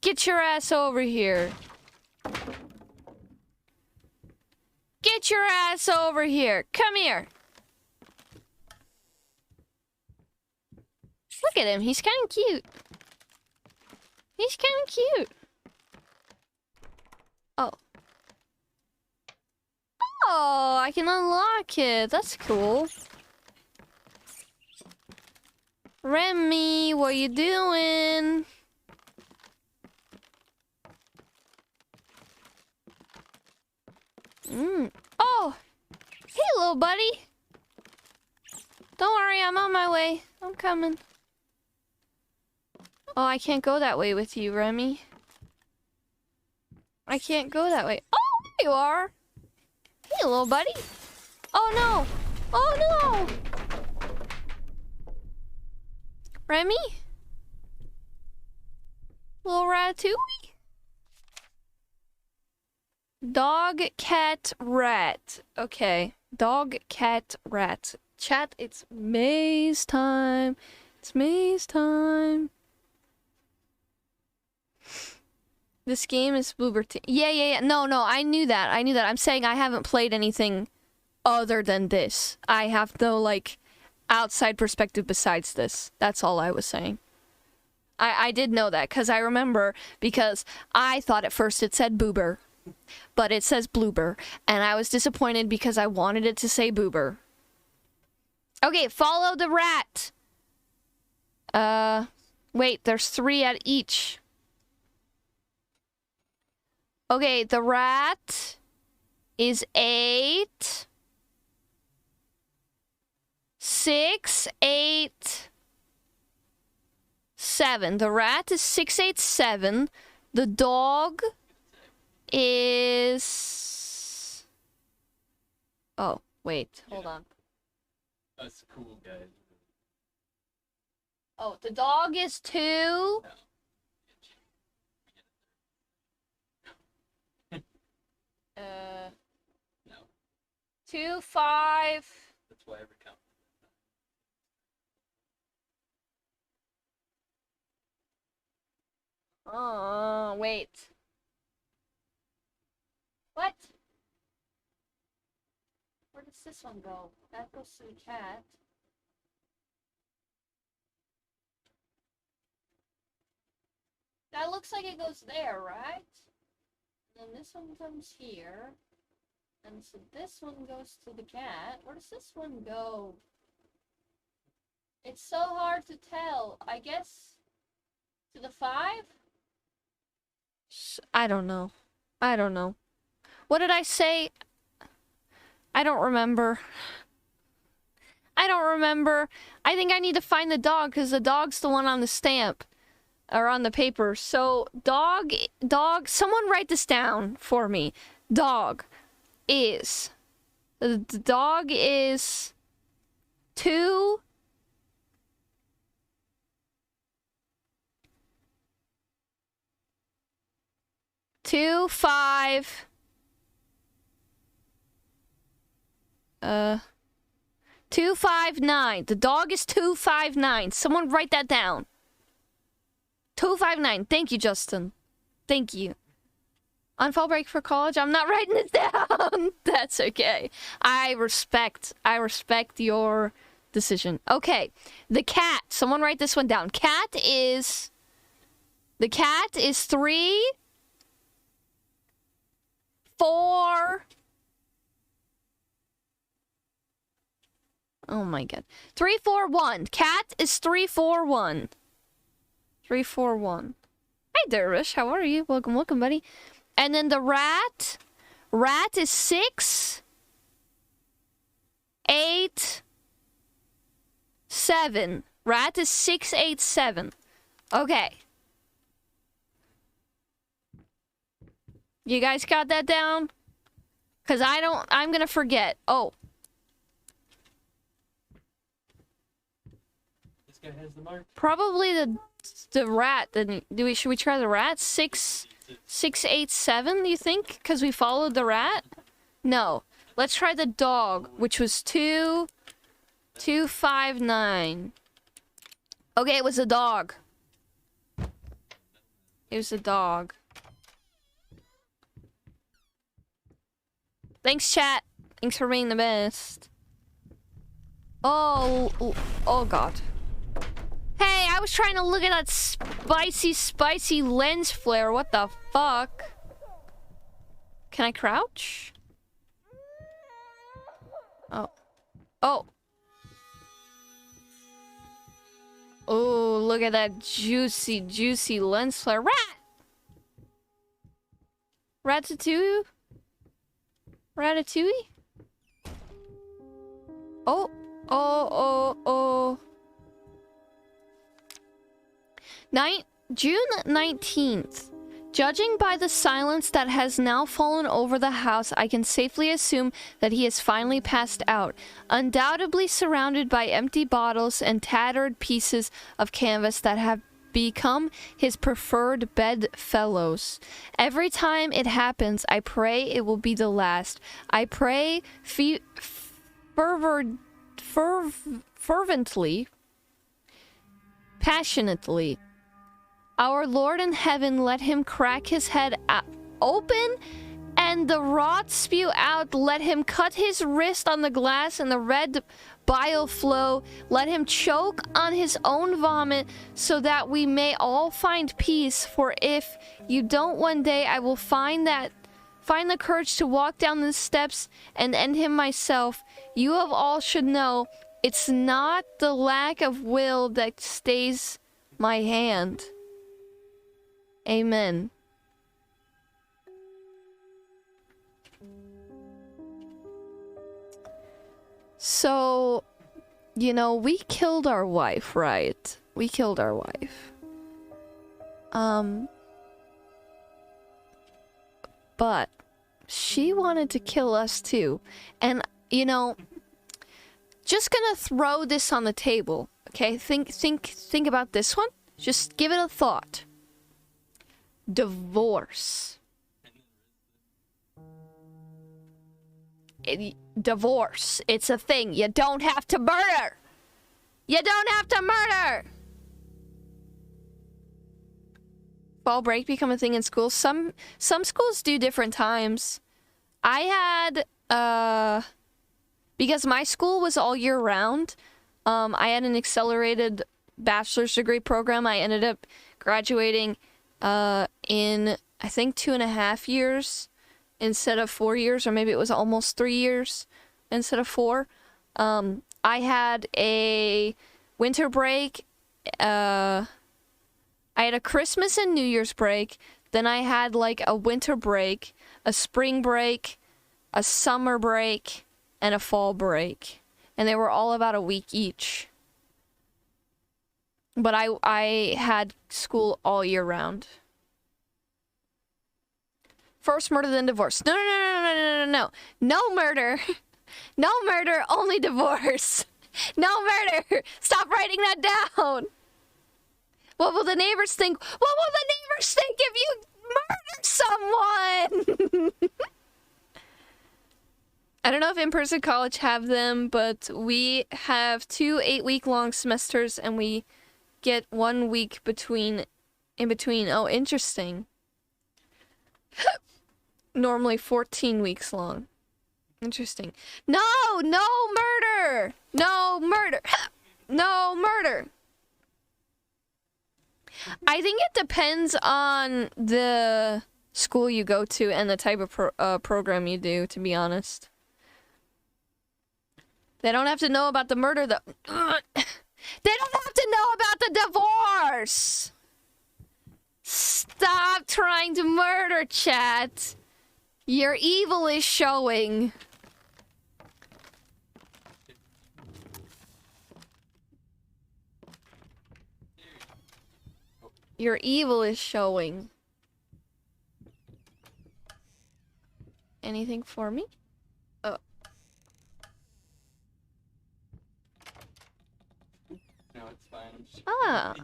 S1: Get your ass over here. Get your ass over here. Come here. Look at him. He's kind of cute. He's kind of cute. Oh. Oh, I can unlock it. That's cool. Remy, what you doing? Oh! Hey, little buddy! Don't worry, I'm on my way. I'm coming. Oh, I can't go that way with you, Remy. I can't go that way. Oh, there you are! Hey, little buddy! Oh, no! Oh, no! Remy? Little Ratatouille? Dog, cat, rat. Okay. Dog, cat, rat. Chat, it's maze time. It's maze time. This game is Bloober Team. Yeah. No, I knew that. I'm saying I haven't played anything other than this. I have no, like, outside perspective besides this. That's all I was saying. I did know that, because I remember, because I thought at first it said Boober, but it says Bloober, and I was disappointed because I wanted it to say Boober. Okay, follow the rat! Wait, there's 3 at each. Okay, the rat is 8... 6, 8, 7. The rat is 6, 8, 7. The dog is... Oh, wait. Hold on.
S3: That's cool, guys.
S1: Oh, the dog is 2.
S3: No.
S1: 2, 5.
S3: That's why I ever count.
S1: Oh, wait. What? Where does this one go? That goes to the cat. That looks like it goes there, right? And then this one comes here. And so this one goes to the cat. Where does this one go? It's so hard to tell. I guess to the 5? I don't know. What did I say? I don't remember. I think I need to find the dog, because the dog's the one on the stamp. Or on the paper. So, dog, someone write this down for me. Dog is The dog is 2. Two, 5. 259. The dog is 259. Someone write that down. 259. Thank you, Justin. Thank you. On fall break for college, I'm not writing it down. That's okay. I respect your decision. Okay. The cat. Someone write this one down. The cat is 3, 4. Oh my god. 341. Cat is 341. 341. Hi, Dervish. How are you? Welcome, welcome, buddy. And then the rat. Rat is 6, 8, 7. Rat is 6, 8, 7. Okay. You guys got that down? Because I'm gonna forget. Oh.
S3: This guy has the mark.
S1: Probably the rat. Then should we try the rat? 6, 8, 7, you think? Because we followed the rat? No. Let's try the dog, which was 2, 259. Okay, it was a dog. It was a dog. Thanks, chat. Thanks for being the best. Oh god. Hey, I was trying to look at that spicy lens flare. What the fuck? Can I crouch? Oh. Oh. Oh, look at that juicy lens flare. Rat! Ratatouille? Ratatouille? Oh. June 19th. Judging by the silence that has now fallen over the house, I can safely assume that he has finally passed out, undoubtedly surrounded by empty bottles and tattered pieces of canvas that have become his preferred bedfellows. Every time it happens, I pray it will be the last. I pray fervently, passionately. Our Lord in heaven, let him crack his head open and the rot spew out. Let him cut his wrist on the glass and the red bile flow. Let him choke on his own vomit so that we may all find peace. For if you don't one day, I will find the courage to walk down the steps and end him myself. You of all should know it's not the lack of will that stays my hand. Amen. So, you know, we killed our wife, right? We killed our wife. But she wanted to kill us too. And, you know, just gonna throw this on the table, okay? Think about this one. Just give it a thought. Divorce. Divorce. It's a thing. You don't have to murder. You don't have to murder. Fall break become a thing in schools. Some schools do different times. I had because my school was all year round. I had an accelerated bachelor's degree program. I ended up graduating in I think 2.5 years instead of 4 years, or maybe it was almost 3 years instead of 4. I had a winter break. I had a Christmas and New Year's break. Then I had like a winter break, a spring break, a summer break, and a fall break. And they were all about a week each. But I had school all year round. First murder, then divorce. No. No murder. No murder, only divorce. No murder. Stop writing that down. What will the neighbors think? What will the neighbors think if you murder someone? I don't know if in-person college have them, but we have 2 8-week-long semesters, and we get 1 week in between. Oh, interesting. Normally 14 weeks long. Interesting. No murder! No murder! No murder! I think it depends on the school you go to and the type of program you do, to be honest. They don't have to know about the murder, though. They don't have to know about the divorce! Stop trying to murder, chat. Your evil is showing. Your evil is showing. Anything for me? Oh.
S3: No, it's fine. I'm just
S1: Ah.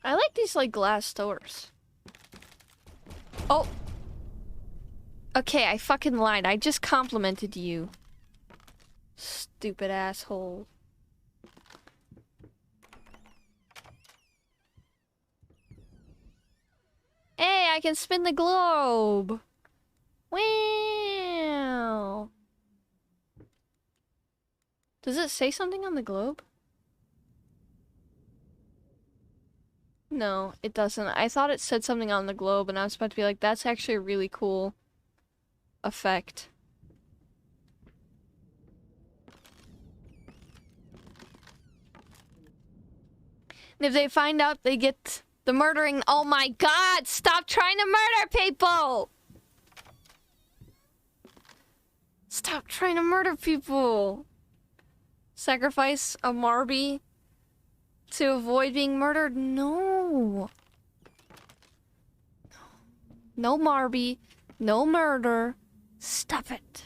S1: I like these, like, glass doors. Oh. Okay, I fucking lied. I just complimented you. Stupid asshole. Hey, I can spin the globe. Wow. Does it say something on the globe? No, it doesn't. I thought it said something on the globe, and I was about to be like, that's actually a really cool effect. And if they find out, they get the murdering. Oh my god, stop trying to murder people! Stop trying to murder people! Sacrifice a Marby to avoid being murdered? No. No Marby. No murder. Stop it.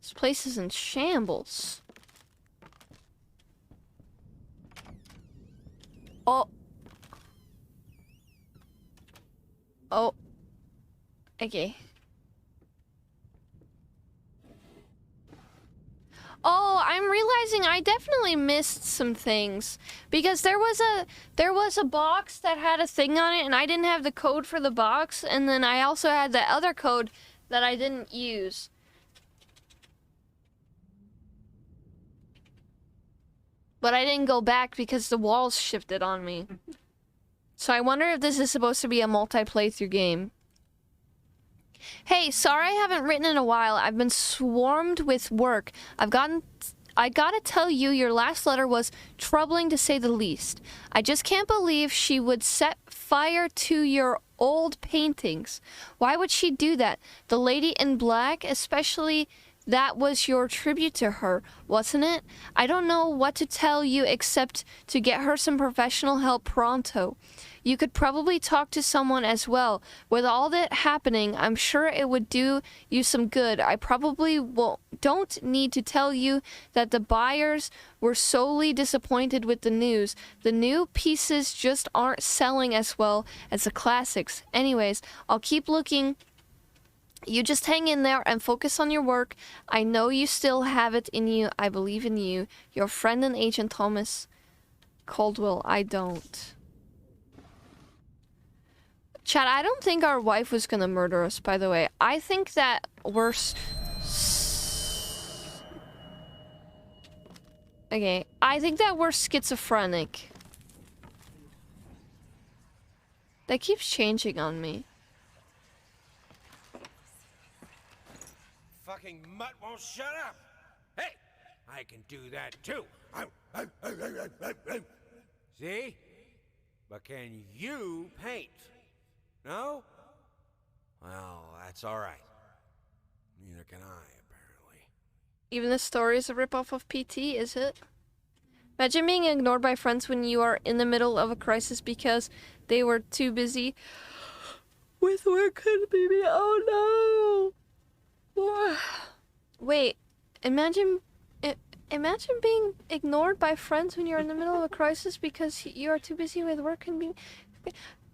S1: This place is in shambles. Oh. Oh. Okay. Oh, I'm realizing I definitely missed some things because there was a box that had a thing on it and I didn't have the code for the box, and then I also had the other code that I didn't use. But I didn't go back because the walls shifted on me. So I wonder if this is supposed to be a multi-playthrough game. Hey, sorry I haven't written in a while. I've been swarmed with work. I gotta tell you, your last letter was troubling to say the least. I just can't believe she would set fire to your old paintings. Why would she do that? The lady in black, especially, that was your tribute to her, wasn't it? I don't know what to tell you except to get her some professional help pronto. You could probably talk to someone as well. With all that happening, I'm sure it would do you some good. I probably don't need to tell you that the buyers were solely disappointed with the news. The new pieces just aren't selling as well as the classics. Anyways, I'll keep looking. You just hang in there and focus on your work. I know you still have it in you. I believe in you. Your friend and agent Thomas Caldwell. I don't. Chad, I don't think our wife was gonna murder us, by the way. I think that we're... Okay, I think that we're schizophrenic. That keeps changing on me.
S6: Fucking mutt won't shut up. Hey, I can do that too. See? But can you paint? No? Well, that's all right. Neither can I, apparently.
S1: Even the story is a ripoff of PT, is it? Imagine being ignored by friends when you are in the middle of a crisis because they were too busy with work and baby. Oh no! Wait, imagine being ignored by friends when you're in the middle of a crisis because you are too busy with work and baby.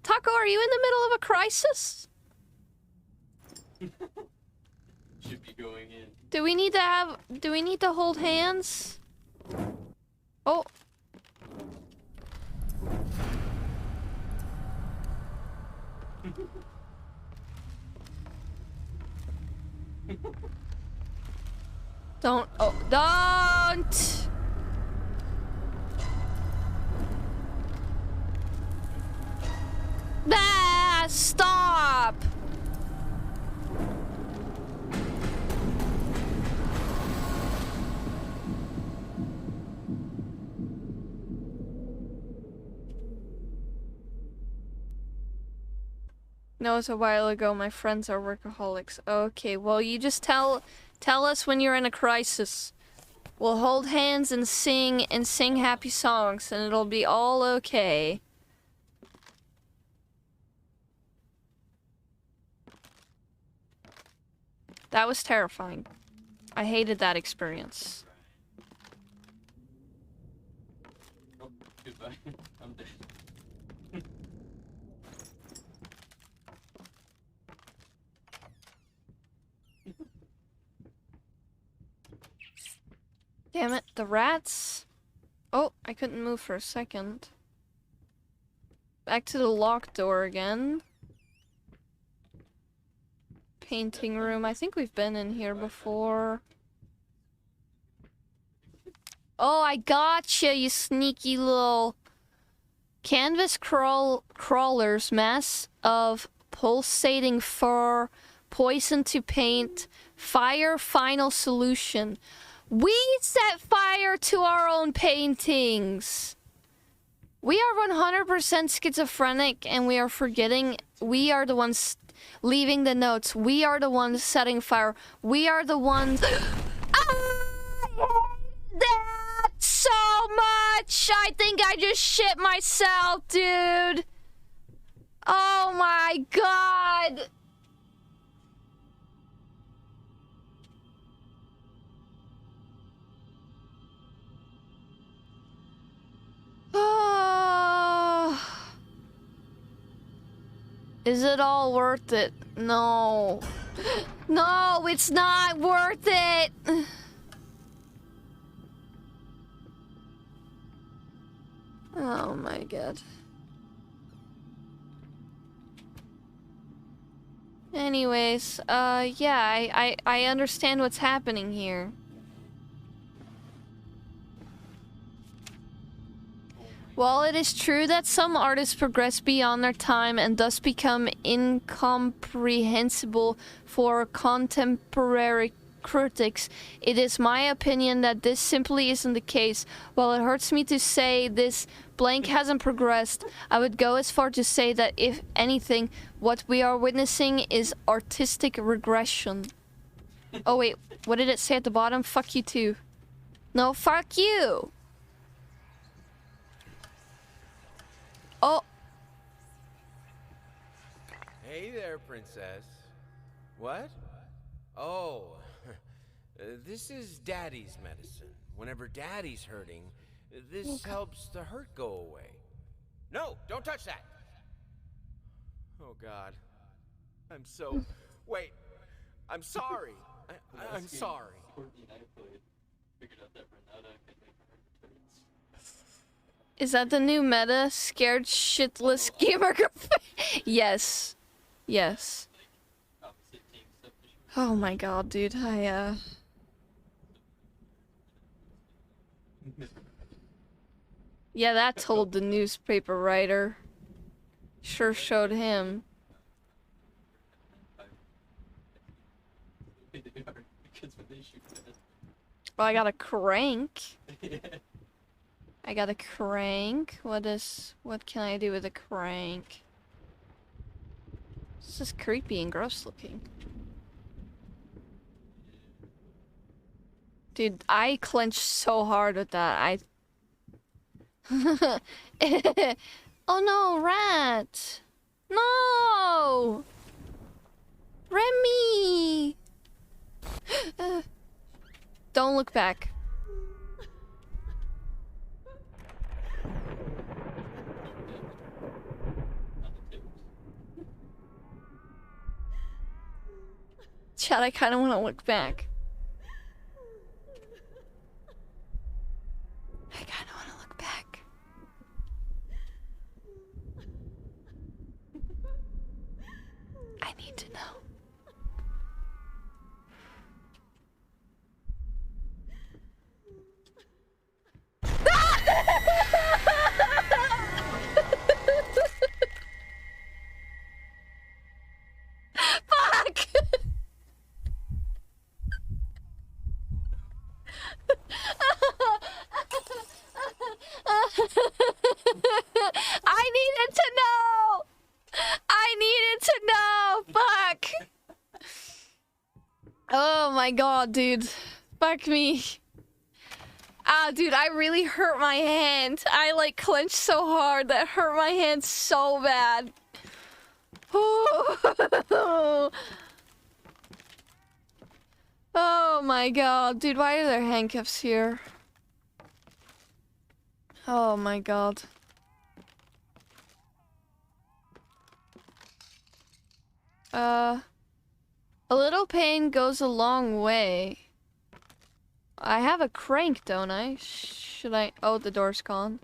S1: Taco, are you in the middle of a crisis?
S3: Should be going in.
S1: Do we need to hold hands? Oh. Don't. Oh, don't! Ah, stop! No, it was a while ago. My friends are workaholics. Okay, well, you just tell us when you're in a crisis. We'll hold hands and sing happy songs, and it'll be all okay. That was terrifying. I hated that experience.
S3: Oh, goodbye. I'm dead.
S1: Damn it, the rats. Oh, I couldn't move for a second. Back to the locked door again. Painting room. I think we've been in here before. Oh, I gotcha, you sneaky little canvas crawlers. Mass of pulsating fur, poison to paint, fire final solution. We set fire to our own paintings. We are 100% schizophrenic, and we are forgetting we are the ones leaving the notes. We are the ones setting fire. We are the ones. I hate that so much. I think I just shit myself, dude. Oh my god. Is it all worth it? No. No, it's not worth it. Oh my god. Anyways, yeah, I understand what's happening here. While it is true that some artists progress beyond their time and thus become incomprehensible for contemporary critics, it is my opinion that this simply isn't the case. While it hurts me to say this blank hasn't progressed, I would go as far to say that if anything, what we are witnessing is artistic regression. Oh wait, what did it say at the bottom? Fuck you too. No, fuck you! Oh.
S6: Hey there, princess. What? Oh, this is Daddy's medicine. Whenever Daddy's hurting, this helps the hurt go away. No, don't touch that. Oh God, I'm so. Wait, I'm sorry. I'm sorry.
S3: Figured out that Renata can make her returns.
S1: Is that the new meta? Scared shitless gamer girl? Yes. Yes. Oh my god, dude. Yeah, that told the newspaper writer. Sure showed him. Well, I got a crank. I got a crank. What can I do with a crank? This is creepy and gross looking. Dude, I clenched so hard with that. Oh no, rat! No! Remy! Don't look back. Chad, I kind of want to look back. I kind of want to look back. I need to know. Fuck! I needed to know! I needed to know! Fuck! Oh my god, dude. Fuck me. Ah, dude, I really hurt my hand. I, like, clenched so hard that hurt my hand so bad. Oh my god, dude, why are there handcuffs here? Oh my god. A little pain goes a long way. I have a crank, don't I? Should I? Oh, the door's gone.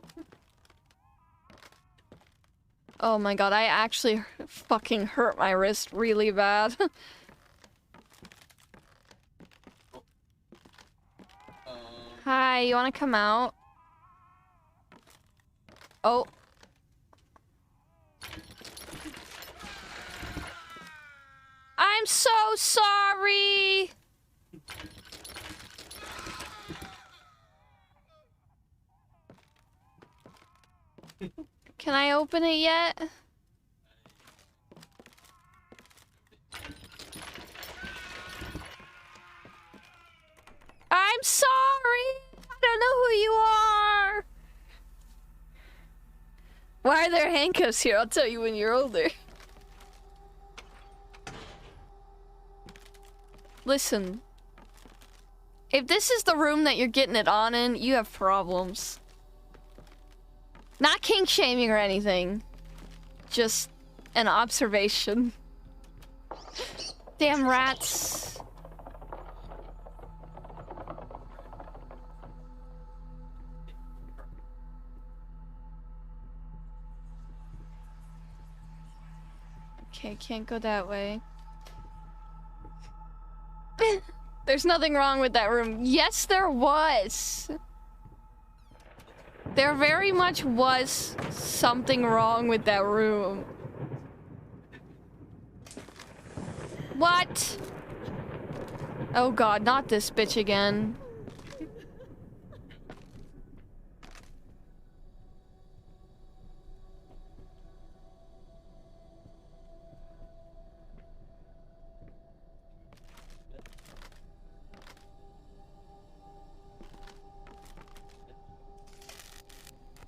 S1: Oh my god, I actually fucking hurt my wrist really bad. Hi, you wanna come out? Oh. I'm so sorry! Can I open it yet? I'm sorry! I don't know who you are! Why are there handcuffs here? I'll tell you when you're older. Listen. If this is the room that you're getting it on in, you have problems. Not kink shaming or anything. Just an observation. Damn rats. Okay, can't go that way. There's nothing wrong with that room. Yes, there was. There very much was something wrong with that room. What? Oh god, not this bitch again.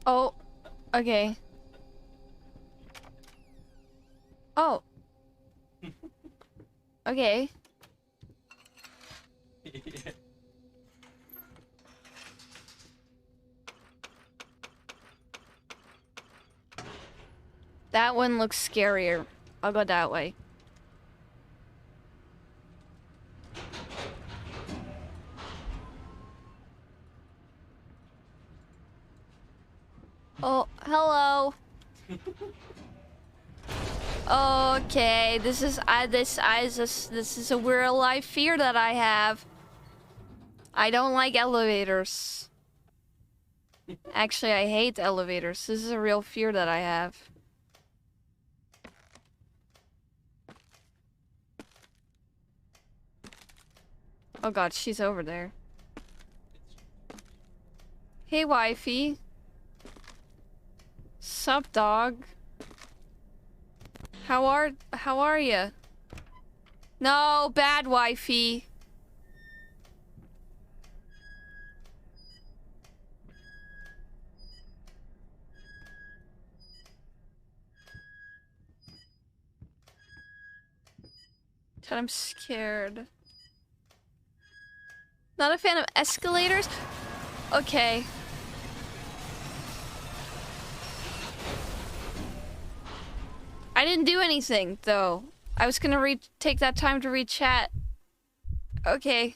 S1: Oh, okay. Oh. Okay. That one looks scarier. I'll go that way. Oh, hello. Okay, this is a real life fear that I have. I don't like elevators. Actually, I hate elevators. This is a real fear that I have. Oh god, she's over there. Hey, wifey. Sup, dog? How are ya? No, bad wifey. Chat, I'm scared. Not a fan of escalators? Okay. I didn't do anything, though. I was gonna take that time to read chat. Okay.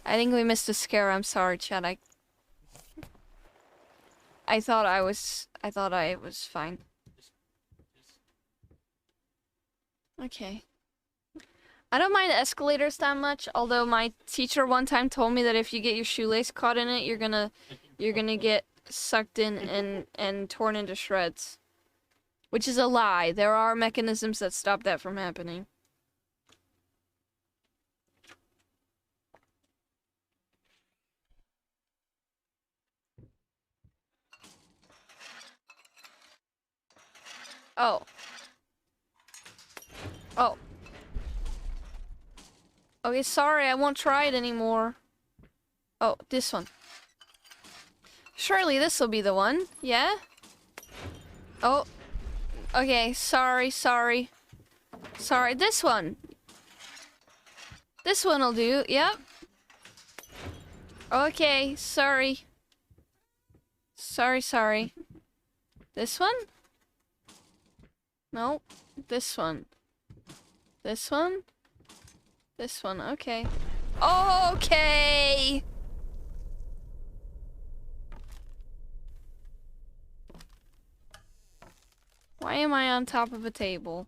S1: I think we missed a scare. I'm sorry, chat. I thought I was fine. Okay. I don't mind escalators that much, although my teacher one time told me that if you get your shoelace caught in it, you're gonna get sucked in and torn into shreds. Which is a lie. There are mechanisms that stop that from happening. Oh. Oh. Okay, sorry, I won't try it anymore. Oh, this one. Surely this will be the one, yeah? Oh. Okay, sorry. Sorry, this one. This one will do, yep. Okay, sorry. Sorry. This one? No. This one. This one? This one, okay. Okay! Why am I on top of a table?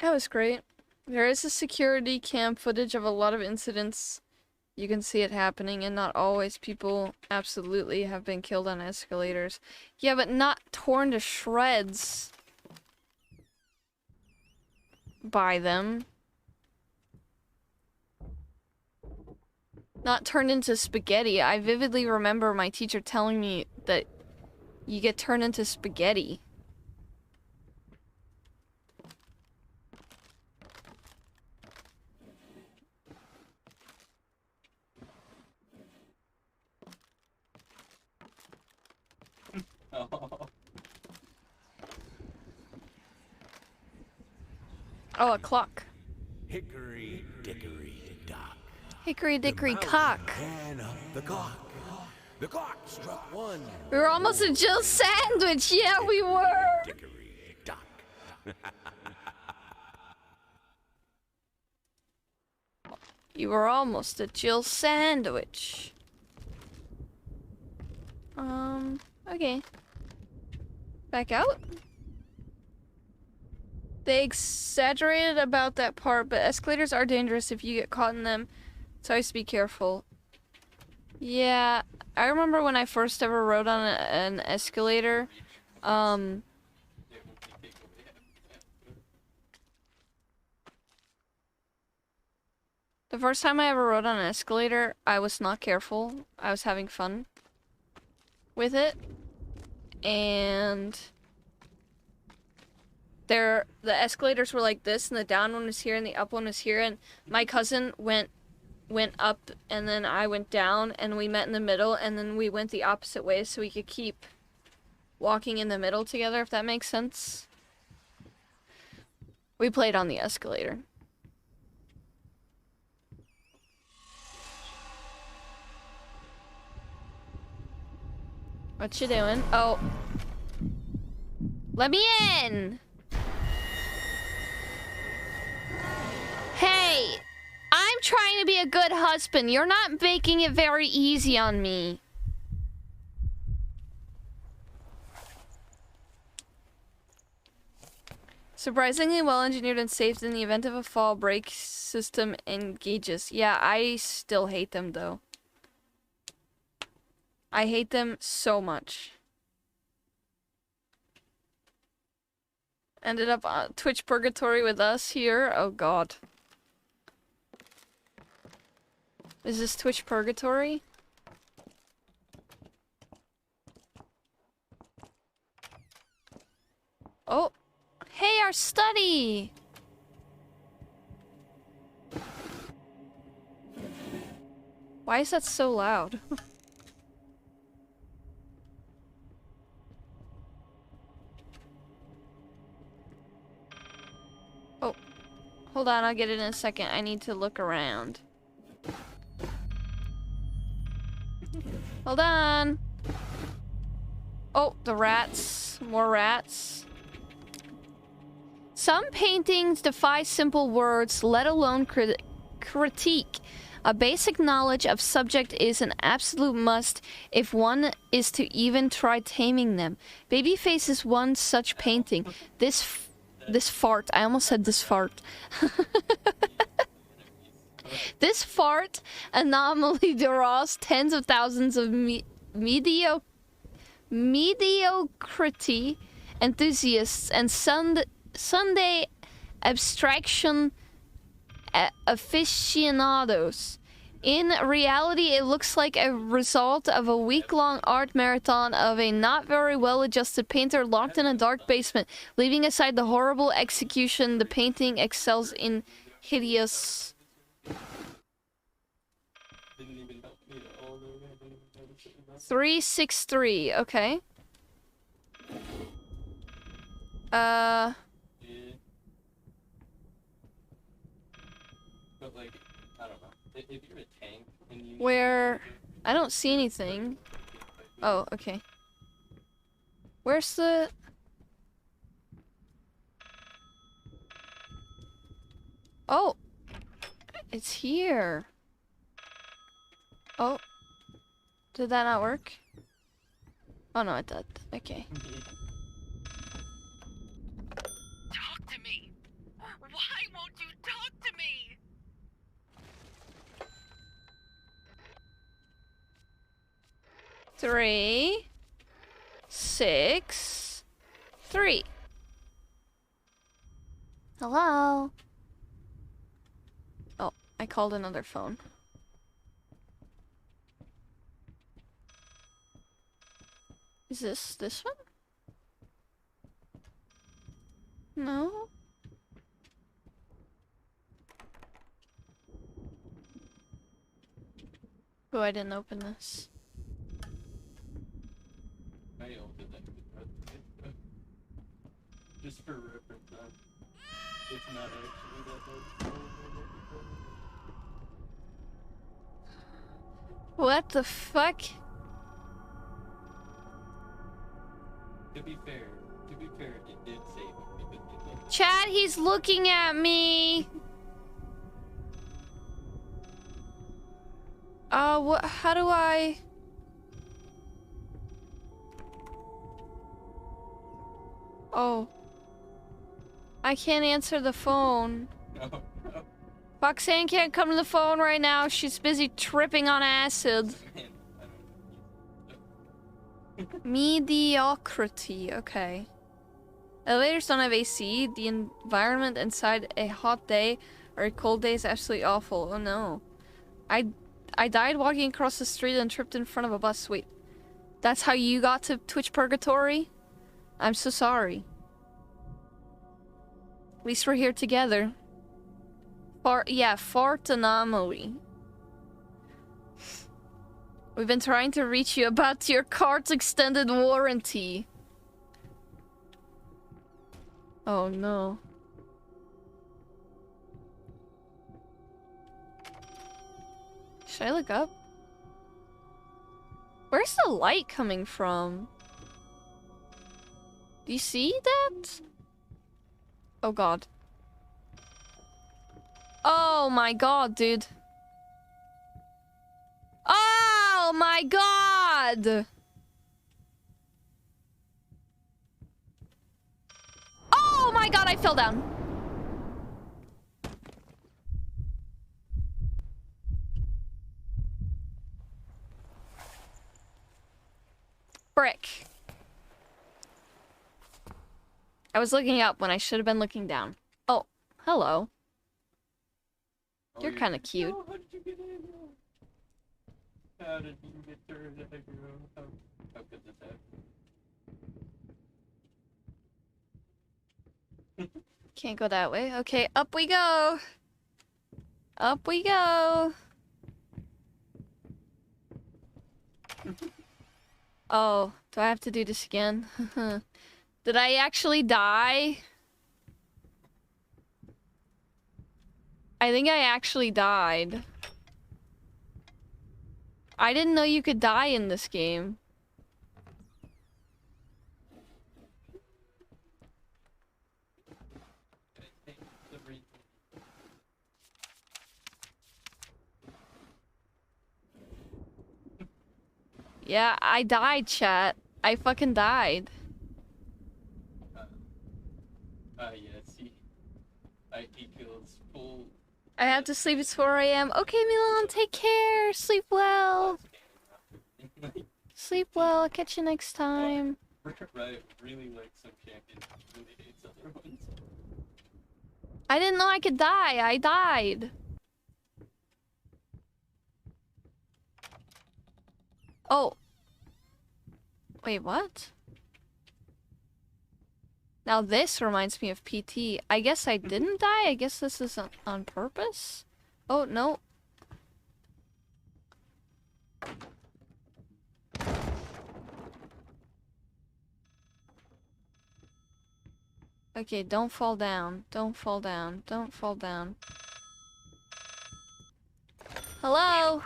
S1: That was great. There is a security cam footage of a lot of incidents. You can see it happening, and not always people absolutely have been killed on escalators. Yeah, but not torn to shreds by them. Not turned into spaghetti. I vividly remember my teacher telling me that you get turned into spaghetti. Oh, a clock.
S2: Hickory dickory dock.
S1: Hickory dickory
S2: The
S1: cock.
S2: mountain ran up the clock. The clock struck one.
S1: We were almost a Jill sandwich. Yeah, we were.
S2: Dickory dock.
S1: You were almost a Jill sandwich. Okay. Back out? They exaggerated about that part, but escalators are dangerous if you get caught in them. So always be careful. Yeah, I remember when I first ever rode on an escalator. The first time I ever rode on an escalator, I was not careful. I was having fun with it. And the escalators were like this, and the down one was here and the up one was here, and my cousin went up and then I went down, and we met in the middle, and then we went the opposite way so we could keep walking in the middle together, if that makes sense. We played on the escalator. What you doing? Oh. Let me in! Hey! I'm trying to be a good husband. You're not making it very easy on me. Surprisingly well engineered and safe in the event of a fall, brake system engages. Yeah, I still hate them though. I hate them so much. Ended up on Twitch purgatory with us here. Oh god. Is this Twitch purgatory? Oh. Hey, our study! Why is that so loud? Oh, hold on, I'll get it in a second. I need to look around. Hold on. Oh, the rats. More rats. Some paintings defy simple words, let alone critique. A basic knowledge of subject is an absolute must if one is to even try taming them. Babyface is one such painting. This fart. I almost said this fart. This fart anomaly draws tens of thousands of mediocrity enthusiasts and Sunday abstraction aficionados. In reality, it looks like a result of a week-long art marathon of a not very well-adjusted painter locked in a dark basement. Leaving aside the horrible execution, the painting excels in hideous... 363, okay.
S3: But like, I don't know. If you're a tank and you
S1: Where... I don't see anything. Oh, okay. Where's the... Oh! It's here. Oh. Did that not work? Oh no, it did. Okay.
S4: Talk to me! Why won't you talk to me?
S1: Three, 6, 3. Hello? Oh, I called another phone. Is this one? No? Oh, I didn't open this.
S3: I opened that. Just for reference, it's not actually that hard.
S1: What the fuck?
S3: To be fair, it did save him because it did.
S1: Chad, he's looking at me. What? How do I? Oh. I can't answer the phone.
S3: No.
S1: Foxann can't come to the phone right now. She's busy tripping on acid. Mediocrity, okay. Elevators don't have AC. The environment inside a hot day or a cold day is absolutely awful. Oh no. I died walking across the street and tripped in front of a bus. Wait. That's how you got to Twitch Purgatory? I'm so sorry. At least we're here together. Fart anomaly. We've been trying to reach you about your car's extended warranty. Oh no. Should I look up? Where's the light coming from? Do you see that? Oh god. Oh my god, dude. Oh my god! Oh my god, I fell down. Brick. I was looking up when I should have been looking down. Oh, hello. You're kind of cute.
S3: Oh, how did you get in? How did you get there? How could this happen?
S1: Can't go that way. Okay, up we go. Up we go. Oh, do I have to do this again? Did I actually die? I think I actually died. I didn't know you could die in this game. Yeah, I died, chat. I fucking died.
S3: Yeah, see. He feels full.
S1: I have to sleep. It's 4 a.m. Okay, Milan, take care. Sleep well. Sleep well. I'll catch you next time.
S3: Right, really like some champions, really hates other ones.
S1: I didn't know I could die. I died. Oh. Wait, what? Now this reminds me of PT. I guess I didn't die. I guess this is on purpose. Oh, no. Okay, don't fall down. Don't fall down. Don't fall down. Hello?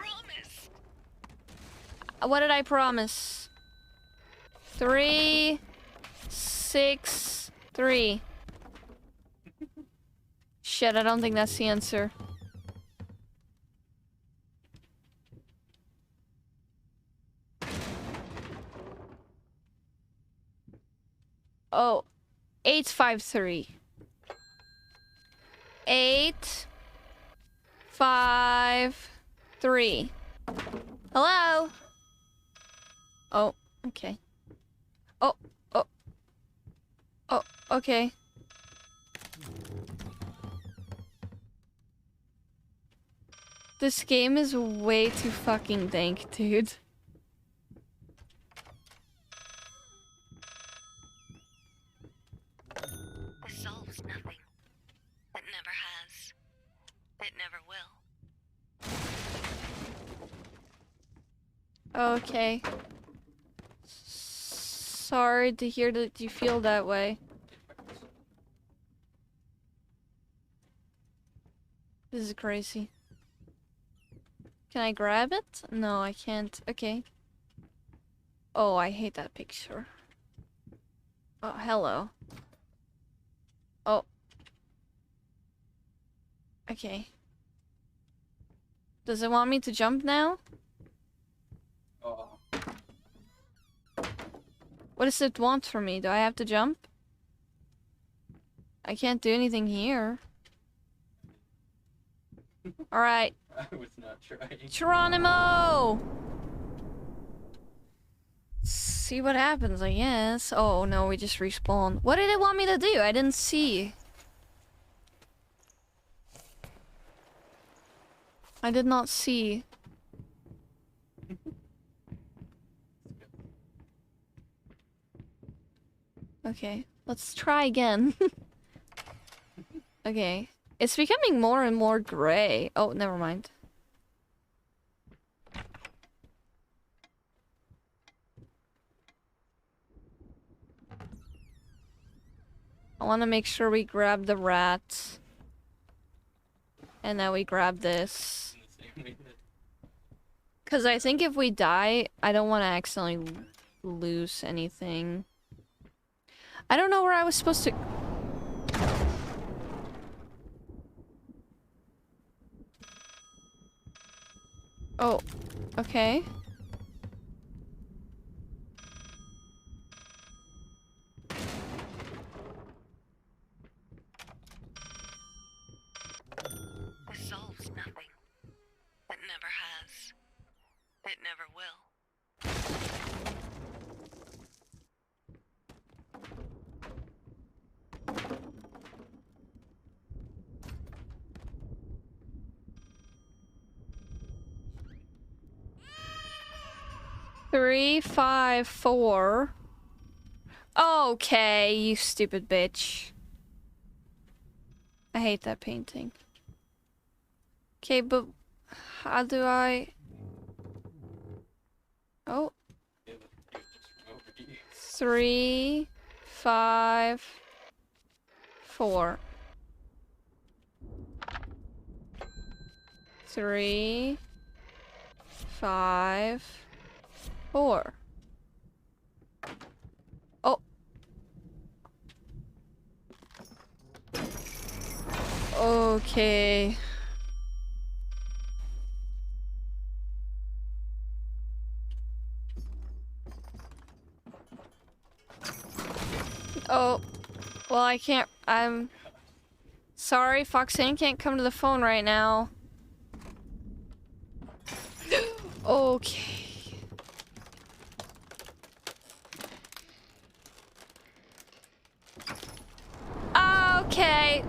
S1: What did I promise? 3, 6, 3. Shit, I don't think that's the answer. Oh, 853. 8, 5, 3. Hello? Oh, okay. Oh, oh. Oh, okay. This game is way too fucking dank, dude.
S4: This solves nothing. It never has. It never will.
S1: Okay. Sorry to hear that you feel that way. This is crazy. Can I grab it? No, I can't. Okay. Oh, I hate that picture. Oh, hello. Oh. Okay. Does it want me to jump now?
S3: Oh.
S1: What does it want from me? Do I have to jump? I can't do anything here. Alright.
S3: I was not trying.
S1: Geronimo! See what happens, I guess. Oh no, we just respawned. What did it want me to do? I didn't see. I did not see. Okay, let's try again. Okay. It's becoming more and more gray. Oh, never mind. I want to make sure we grab the rat. And then we grab this. Because I think if we die, I don't want to accidentally lose anything. I don't know where I was supposed to... Oh, okay.
S4: This solves nothing. It never has. It never will.
S1: 3, 5, 4. Okay, you stupid bitch. I hate that painting. Okay, but how do I... Oh.
S3: Yeah, let's just come over here.
S1: 3, 5, 4. 3, 5, 4. Oh. Okay. Oh. Well, I can't. I'm sorry, Foxann can't come to the phone right now. Okay. Okay.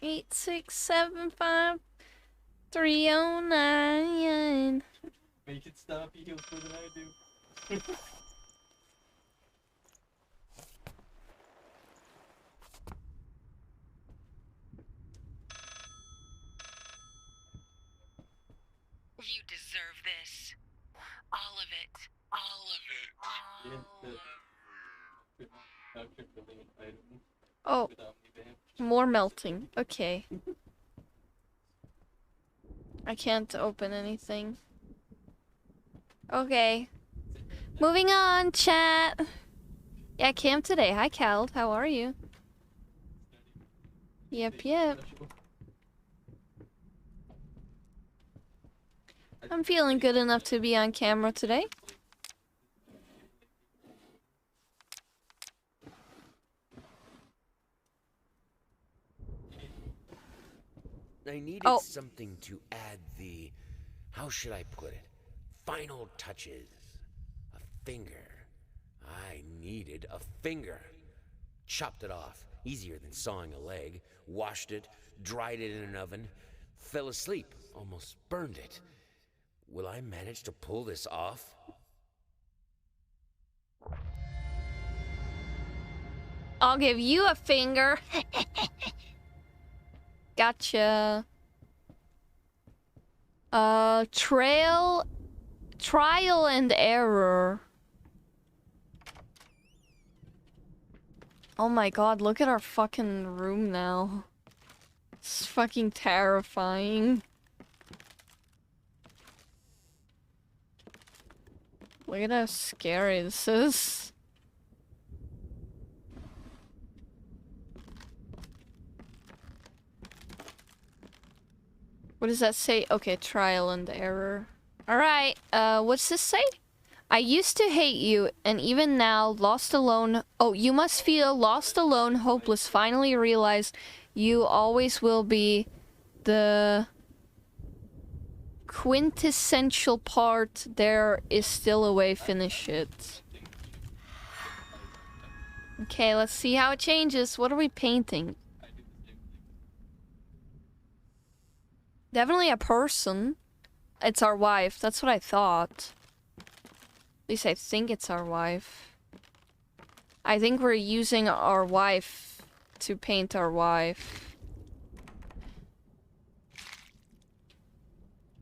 S1: 8675309.
S3: Make it stop, he heals more than I do.
S4: You deserve this. All of it. All of it.
S3: Yeah,
S4: All of it.
S3: I could really invite him
S1: Oh,
S3: without me banned.
S1: more melting. Okay. I can't open anything. Okay. Moving on, chat. Yeah, Cam today. Hi, Cal. How are you? Yep, yep. I'm feeling good enough to be on camera today.
S6: I needed
S1: Oh.
S6: something to add the, how should I put it, final touches. A finger. I needed a finger. Chopped it off, easier than sawing a leg. Washed it, dried it in an oven. Fell asleep, almost burned it. Will I manage to pull this off?
S1: I'll give you a finger. Gotcha. Trial and error. Oh my god, look at our fucking room now. It's fucking terrifying. Look at how scary this is. What does that say? Okay, trial and error. Alright, what's this say? I used to hate you, and even now, lost alone. Oh, you must feel lost alone, hopeless. Finally realize you always will be the quintessential part. There is still a way. Finish it. Okay, let's see how it changes. What are we painting? Definitely a person. It's our wife. That's what I thought. At least I think it's our wife. I think we're using our wife to paint our wife.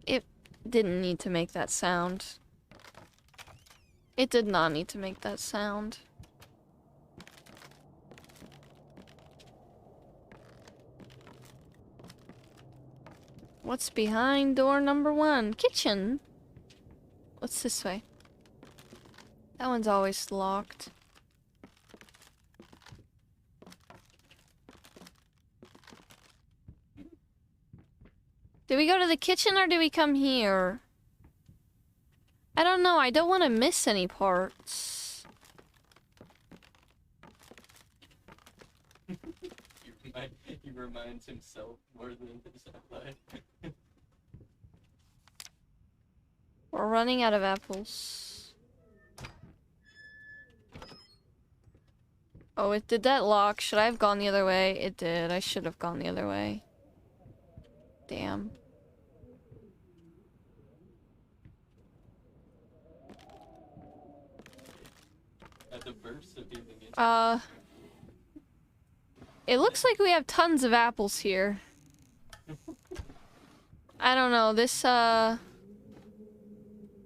S1: It didn't need to make that sound. It did not need to make that sound. What's behind door number 1? Kitchen. What's this way? That one's always locked. Do we go to the kitchen or do we come here? I don't know. I don't want to miss any parts.
S3: He reminds himself more than his ally.
S1: We're running out of apples. Oh, it did that lock. Should I have gone the other way? It did. I should have gone the other way. Damn.
S3: At the burst of healing it.
S1: It looks like we have tons of apples here. I don't know, this,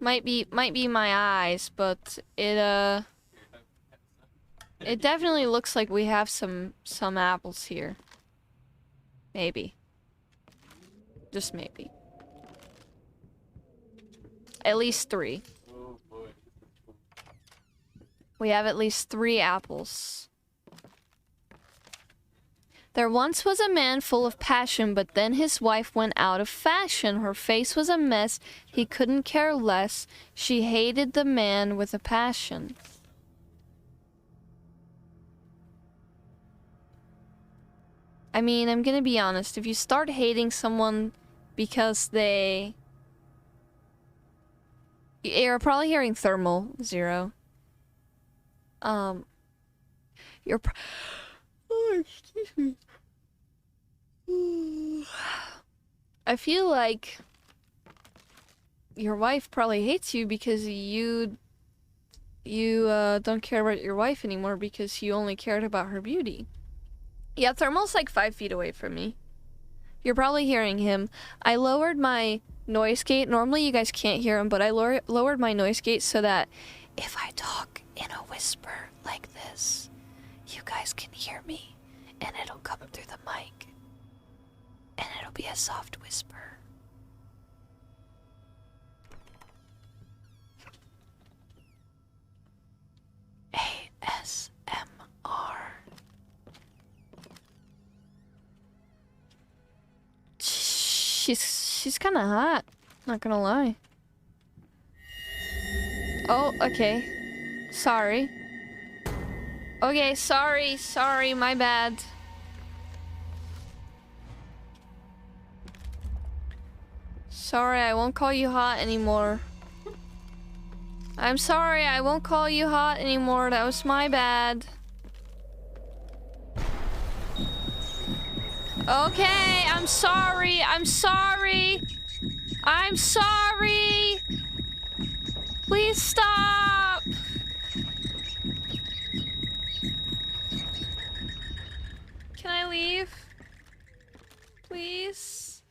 S1: Might be my eyes, but it definitely looks like we have some apples here. Maybe. Just maybe. At least 3.
S3: Oh boy.
S1: We have at least 3 apples. There once was a man full of passion, but then his wife went out of fashion. Her face was a mess. He couldn't care less. She hated the man with a passion. I mean, I'm gonna be honest. If you start hating someone because they... You're probably hearing thermal 0. You're oh, excuse me. I feel like your wife probably hates you because you don't care about your wife anymore because you only cared about her beauty. Yeah, Thermal's like 5 feet away from me. You're probably hearing him. I lowered my noise gate. Normally you guys can't hear him, but I lowered my noise gate so that if I talk in a whisper like this, you guys can hear me and it'll come through the mic. And it'll be a soft whisper. ASMR. She's kind of hot, not gonna lie. Oh, okay. Sorry. Okay, sorry, my bad. Sorry, I won't call you hot anymore. I'm sorry, I won't call you hot anymore. That was my bad. Okay, I'm sorry. I'm sorry. Please stop. Can I leave? Please?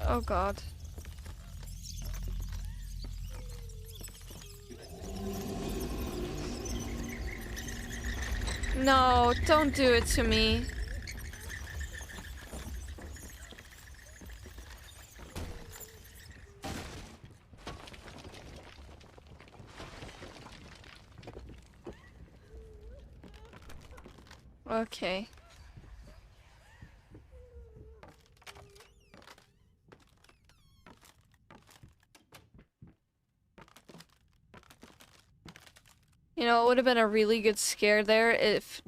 S1: Oh God. No, don't do it to me. Okay. You know, it would have been a really good scare there if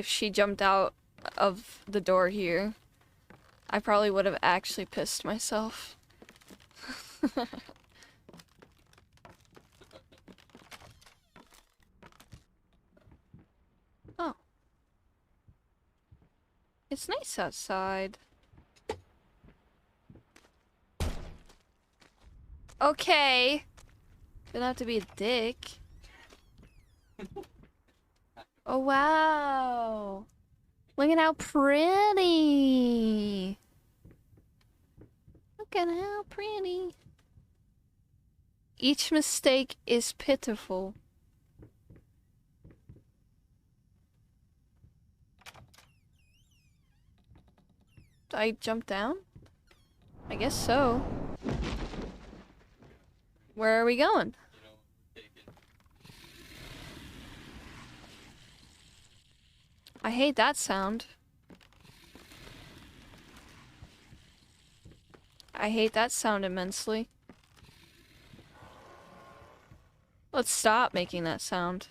S1: she jumped out of the door here. I probably would have actually pissed myself. Oh. It's nice outside. Okay. Gonna have to be a dick. Oh wow. Look at how pretty. Look at how pretty. Each mistake is pitiful. Did I jump down? I guess so. Where are we going? I hate that sound. I hate that sound immensely. Let's stop making that sound.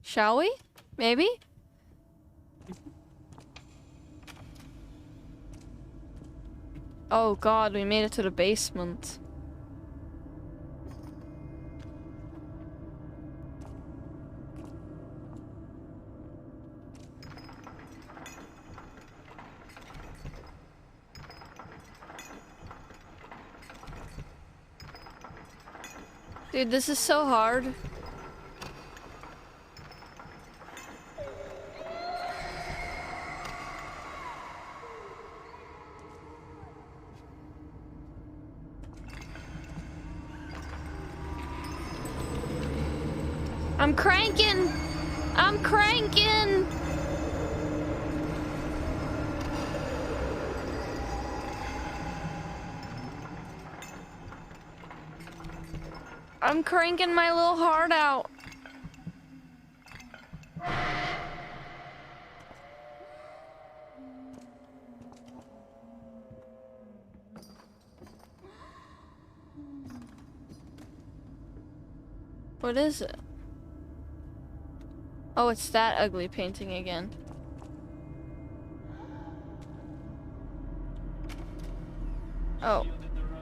S1: Shall we? Maybe? Oh God, we made it to the basement. Dude, this is so hard. I'm cranking! I'm cranking! I'm cranking my little heart out. What is it? Oh, it's that ugly painting again. Oh.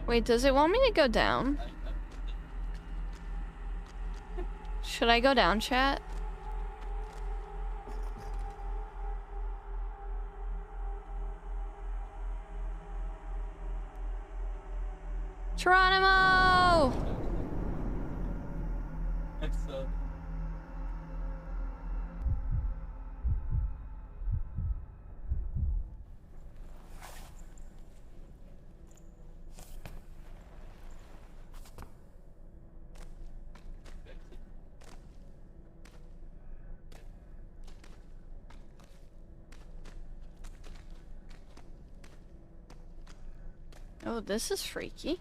S1: Wait, does it want me to go down? Should I go down, chat? Geronimo! Oh, this is freaky.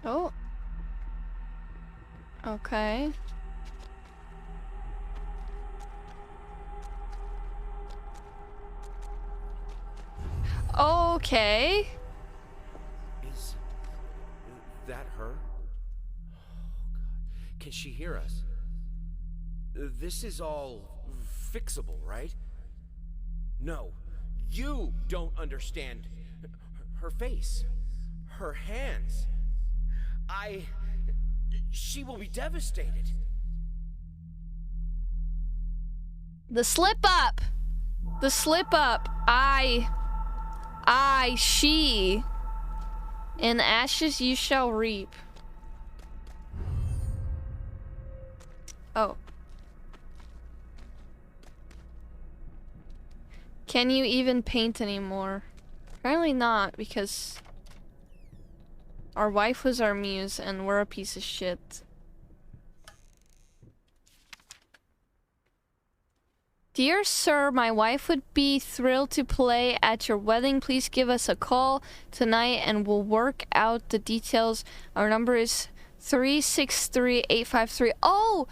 S1: Oh. Okay. Okay.
S6: Is that her? Oh, God. Can she hear us? This is all fixable, right? No, you don't understand. Her face, her hands. She will be devastated.
S1: The slip up. The slip up. She. In ashes you shall reap. Oh. Can you even paint anymore? Apparently not, because our wife was our muse and we're a piece of shit. Dear sir, my wife would be thrilled to play at your wedding. Please give us a call tonight and we'll work out the details. Our number is 363-853. Oh!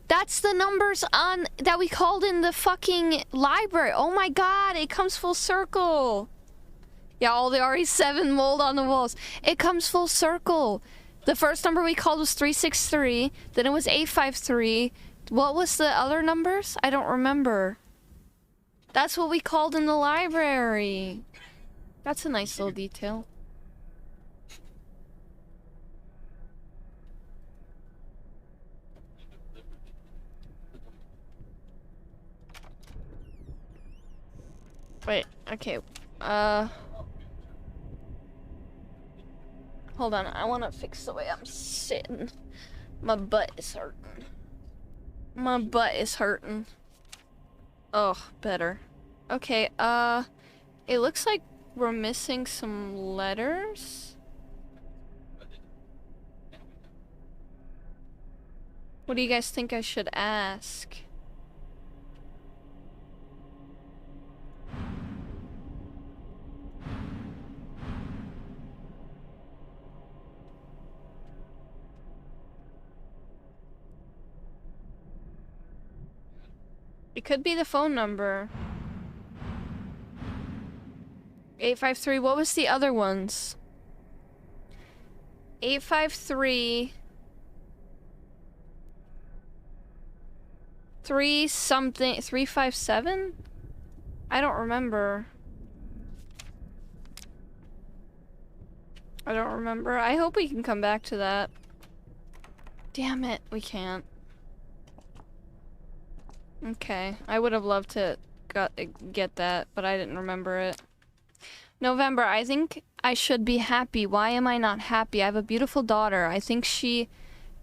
S1: That's the numbers on that we called in the fucking library. Oh my god, it comes full circle. Yeah, all the RE7 mold on the walls. It comes full circle. The first number we called was 363, then it was 853. What was the other numbers? I don't remember. That's what we called in the library. That's a nice little detail. Wait, okay. Hold on, I wanna fix the way I'm sitting. My butt is hurting. My butt is hurting. Oh, better. Okay, it looks like we're missing some letters. What do you guys think I should ask? It could be the phone number. 853. What was the other ones? 853. 3 something. 357? I don't remember. I don't remember. I hope we can come back to that. Damn it, we can't. Okay, I would have loved to get that, but I didn't remember it. November, I think I should be happy. Why am I not happy? I have a beautiful daughter. I think she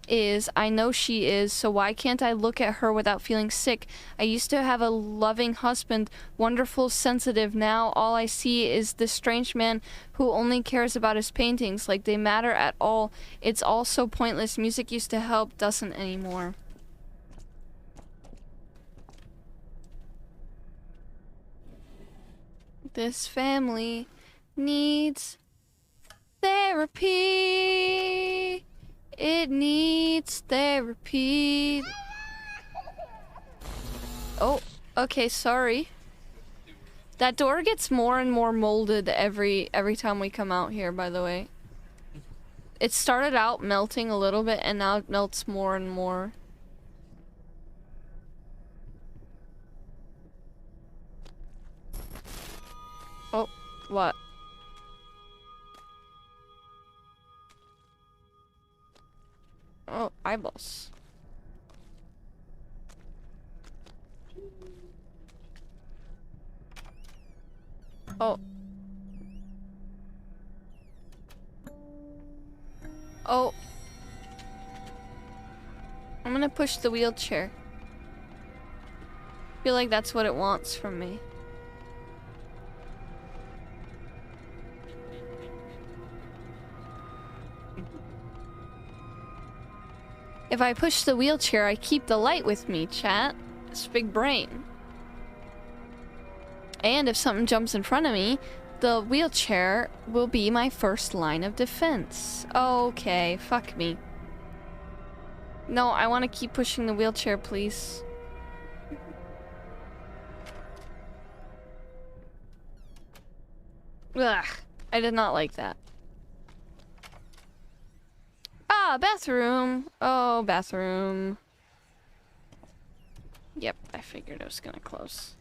S1: is. I know she is, so why can't I look at her without feeling sick? I used to have a loving husband, wonderful, sensitive. Now all I see is this strange man who only cares about his paintings, like they matter at all. It's all so pointless. Music used to help, doesn't anymore. This family needs therapy. It needs therapy. Oh, okay, sorry. That door gets more and more molded every time we come out here, by the way. It started out melting a little bit and now it melts more and more. Oh, what? Oh, eyeballs. Oh. Oh. I'm gonna push the wheelchair. I feel like that's what it wants from me. If I push the wheelchair, I keep the light with me, chat. It's big brain. And if something jumps in front of me, the wheelchair will be my first line of defense. Okay, fuck me. No, I want to keep pushing the wheelchair, please. Ugh, I did not like that. Ah, bathroom. Oh, bathroom. Yep, I figured it was gonna close.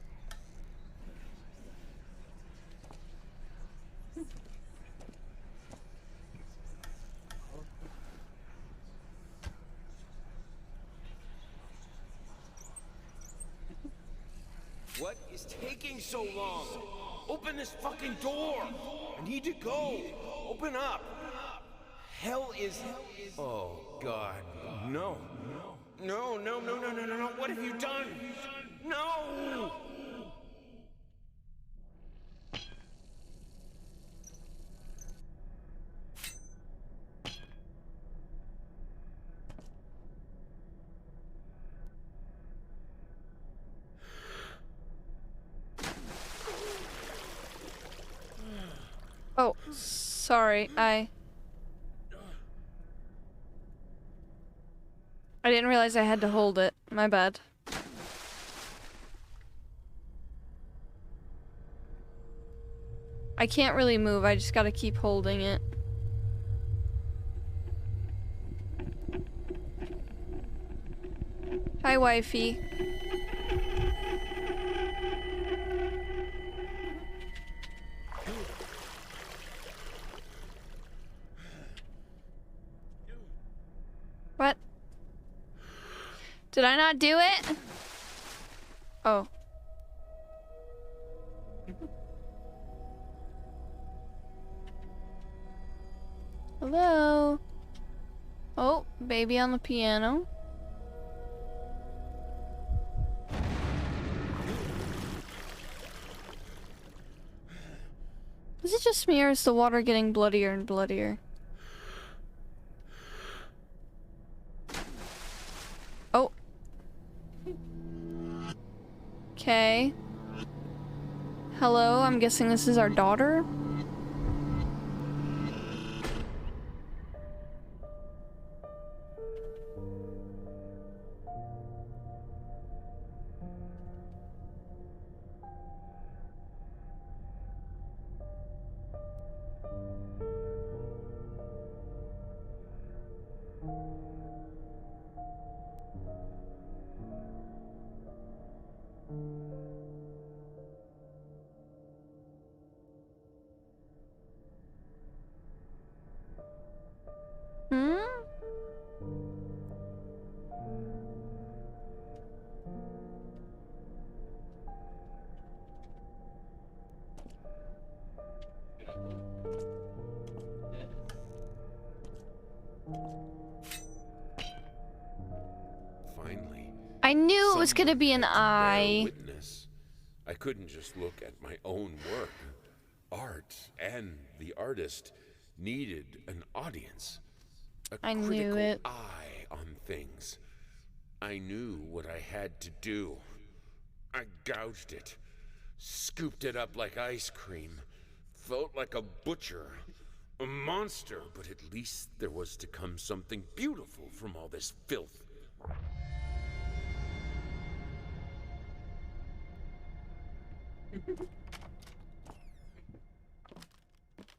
S6: What is taking so long? Open this fucking door! I need to go! Open up! Hell is... Oh, God. No. No, no, no, no, no, no, no. What have you done? No!
S1: Oh, sorry, I didn't realize I had to hold it. My bad. I can't really move, I just gotta keep holding it. Hi, wifey. What? Did I not do it? Oh. Hello? Oh, baby on the piano. Is it just me or is the water getting bloodier and bloodier? Oh. Okay. Hello, I'm guessing this is our daughter? Hmm?
S2: finally.
S1: I knew it was gonna
S2: Someone
S1: be an
S2: had to bear
S1: eye.
S2: witness. I couldn't just look at my own work. Art and the artist needed an audience. A
S1: I knew
S2: critical
S1: it.
S2: eye on things. I knew what I had to do. I gouged it, scooped it up like ice cream, felt like a butcher, a monster, but at least there was to come something beautiful from all this filth.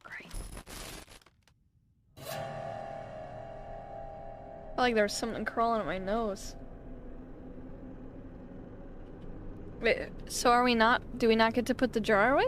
S1: Great. I feel like there's something crawling at my nose. Wait, so are we not? Do we not get to put the jar away?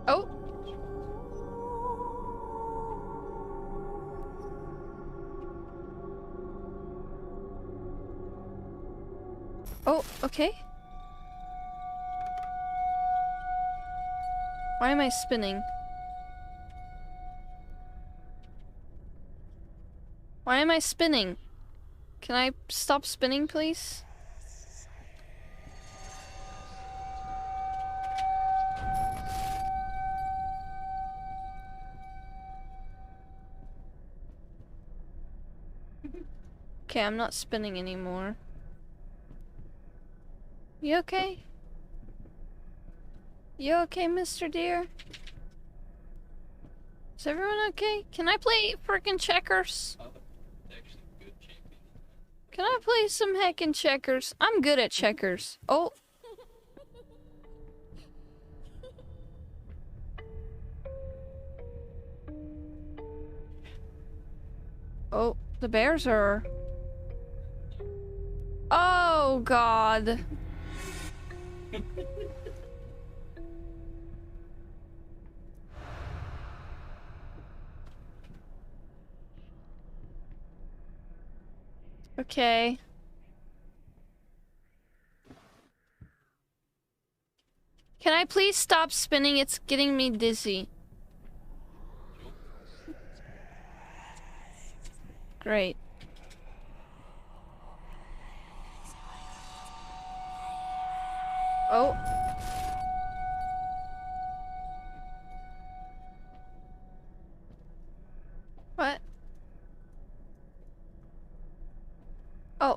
S1: Oh. Oh, okay. Why am I spinning? Why am I spinning? Can I stop spinning, please? Okay, I'm not spinning anymore. You okay? You okay, Mr. Deer? Is everyone okay? Can I play frickin' checkers?
S3: Actually, good champion.
S1: Can I play some heckin' checkers? I'm good at checkers. Oh. Oh, the bears are... Oh, God. Okay. Can I please stop spinning? It's getting me dizzy. Great. Oh. What? Oh.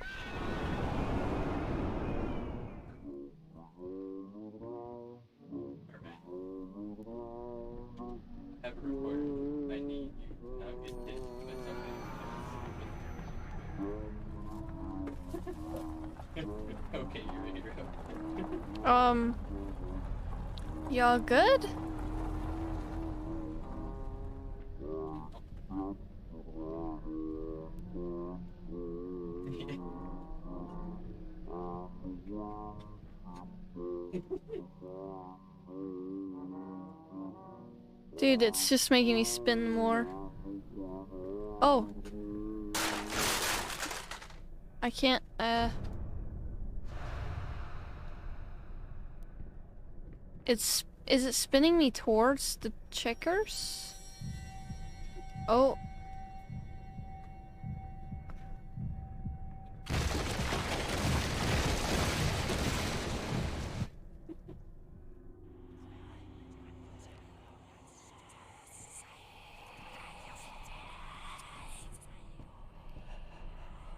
S3: Have a recording. I need you. Now get pissed by somebody. Okay, you're a hero.
S1: Y'all good? Dude, it's just making me spin more. Oh. I can't, is it spinning me towards the checkers? Oh.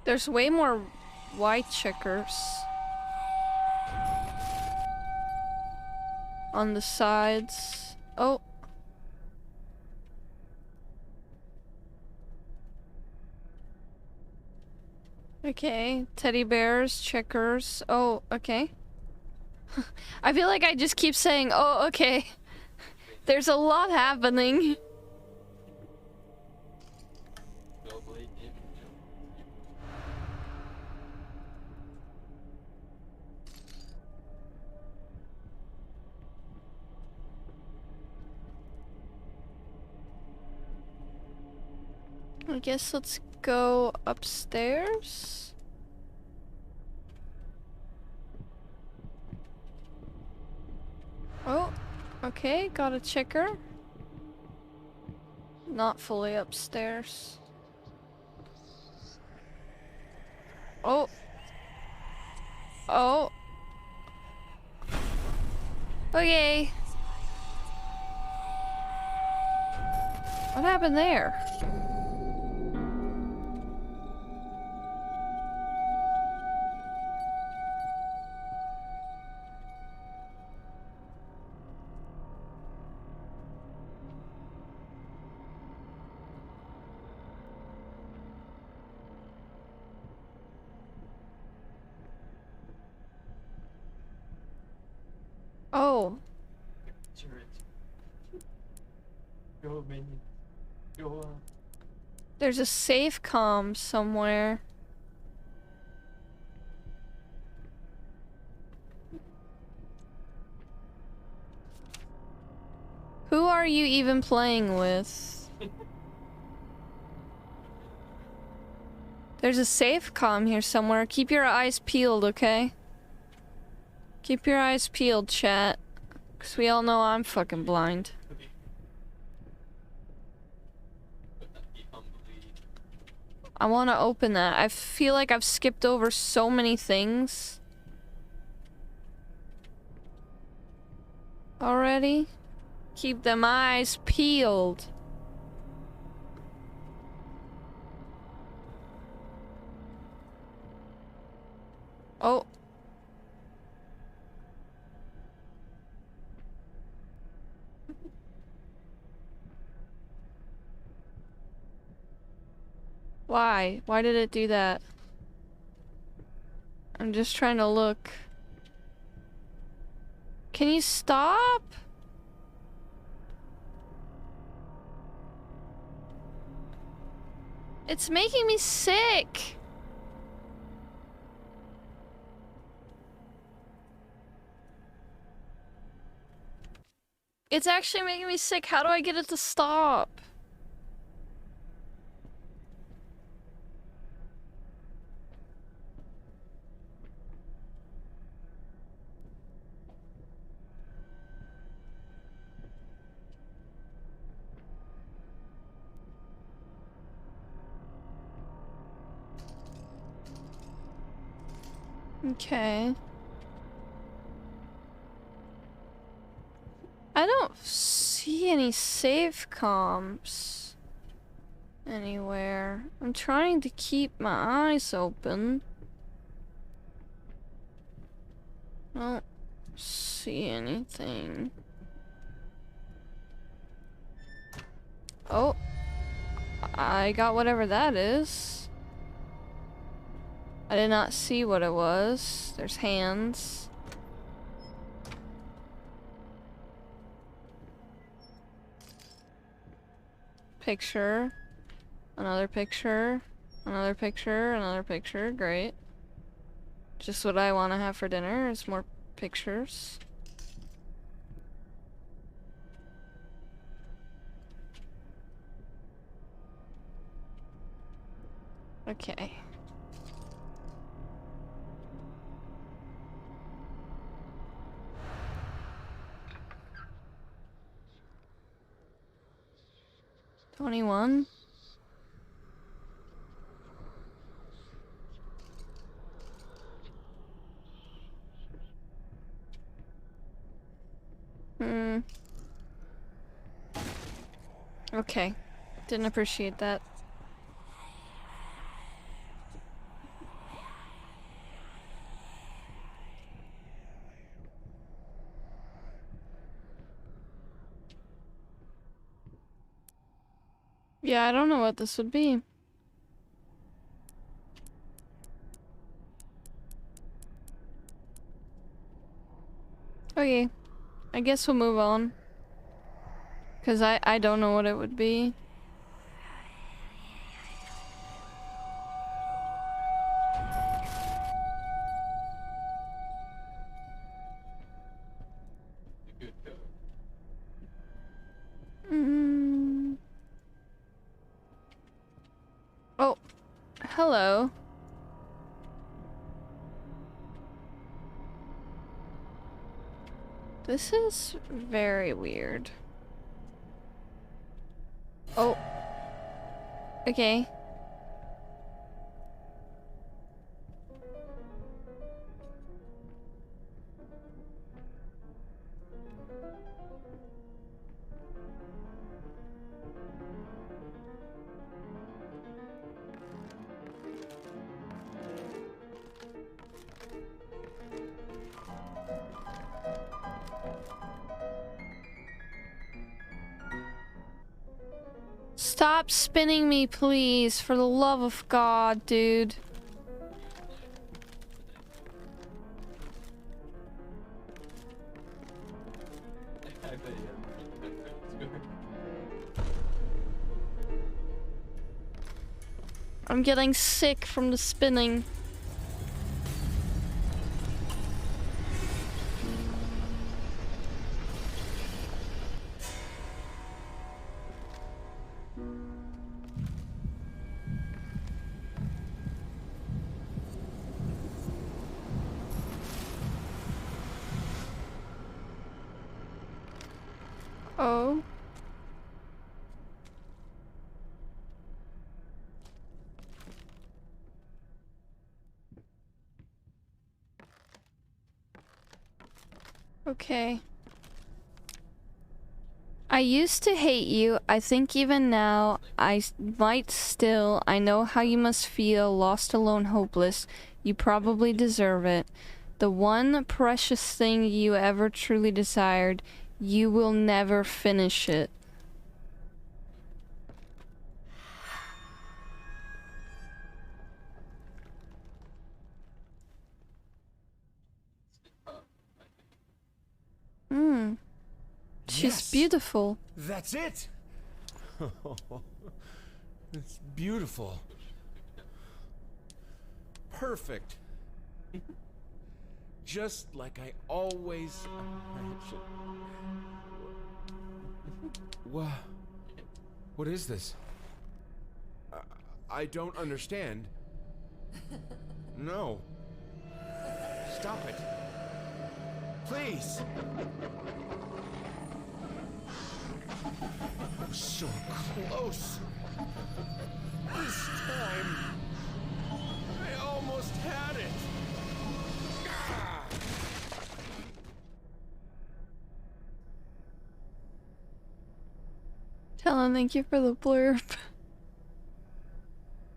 S1: There's way more white checkers on the sides. Oh. Okay, teddy bears, checkers. Oh, okay. I feel like I just keep saying, oh, okay. There's a lot happening. I guess let's go upstairs. Oh, okay, got a checker. Not fully upstairs. Oh. Oh. Okay. What happened there? Oh.
S3: Go, minion. Go on.
S1: There's a safe comm somewhere. Who are you even playing with? There's a safe comm here somewhere. Keep your eyes peeled, okay? Keep your eyes peeled, chat. Because we all know I'm fucking blind. I want to open that. I feel like I've skipped over so many things already. Keep them eyes peeled. Oh. Why? Why did it do that? I'm just trying to look. Can you stop? It's making me sick. It's actually making me sick. How do I get it to stop? Okay. I don't see any save comms anywhere. I'm trying to keep my eyes open. I don't see anything. Oh, I got whatever that is. I did not see what it was. There's hands. Picture. Another picture. Another picture. Another picture. Great. Just what I want to have for dinner is more pictures. Okay. $21. Okay. Didn't appreciate that. Yeah, I don't know what this would be. Okay. I guess we'll move on. Because I don't know what it would be. hello. This is very weird. Oh. Okay. Stop spinning me, please. For the love of God, dude. I'm getting sick from the spinning. Oh. Okay. I used to hate you. I think even now, might still. I know how you must feel, lost, alone, hopeless. You probably deserve it. The one precious thing you ever truly desired, you will never finish it. She's
S7: Yes.
S1: beautiful.
S7: That's it. It's beautiful. Perfect. Just like I always imagined. What is this? I don't understand. No. Stop it. Please. So close. This time, I almost had it. Ah!
S1: Tell him thank you for the blurb.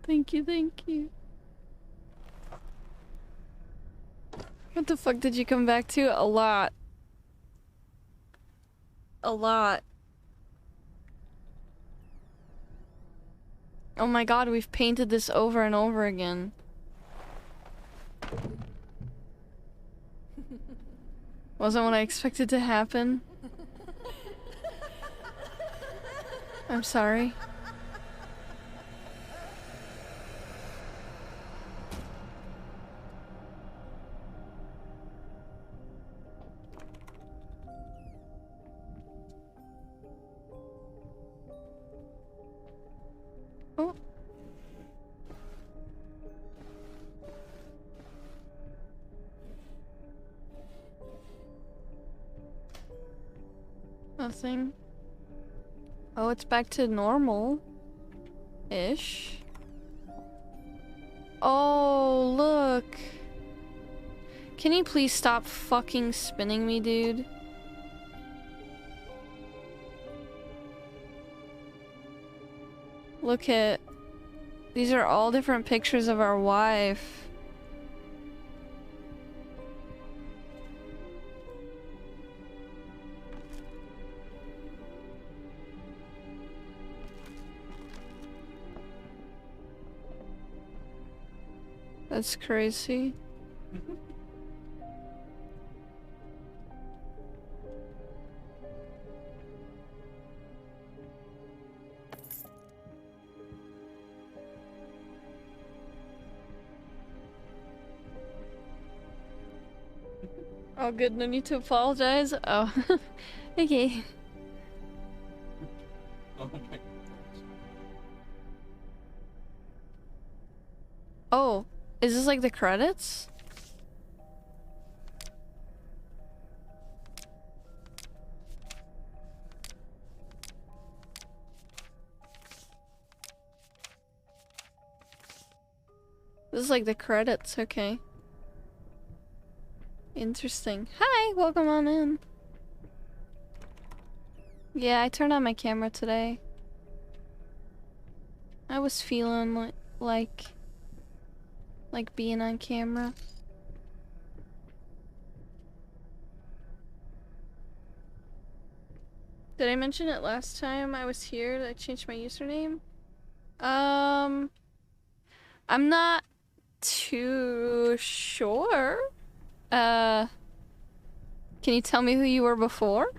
S1: Thank you, thank you. What the fuck did you come back to? A lot. A lot. Oh my god, we've painted this over and over again. Wasn't what I expected to happen. I'm sorry. Oh. Nothing. Oh, it's back to normal-ish. Oh, look. Can you please stop fucking spinning me, dude? Look at... These are all different pictures of our wife. That's crazy. Oh good, no need to apologize? Oh. Okay.
S3: Oh my
S1: Is this like the credits? This is like the credits, okay. Interesting. Hi, welcome on in. Yeah, I turned on my camera today. I was feeling like being on camera. Did I mention it last time I was here that I changed my username? I'm not too sure. Can you tell me who you were before?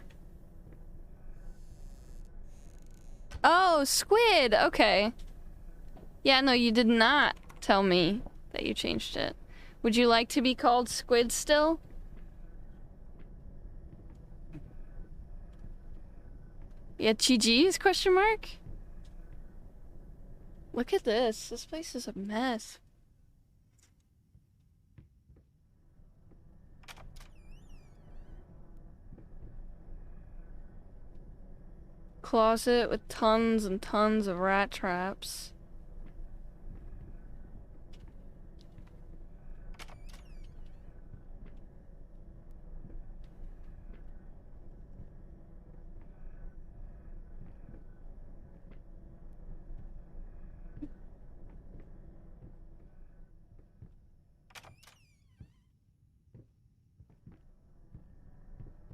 S1: Oh, Squid! Okay. Yeah, no, you did not tell me that you changed it. Would you like to be called Squid still? Yeah, GG's question mark? Look at this. This place is a mess. Closet with tons and tons of rat traps.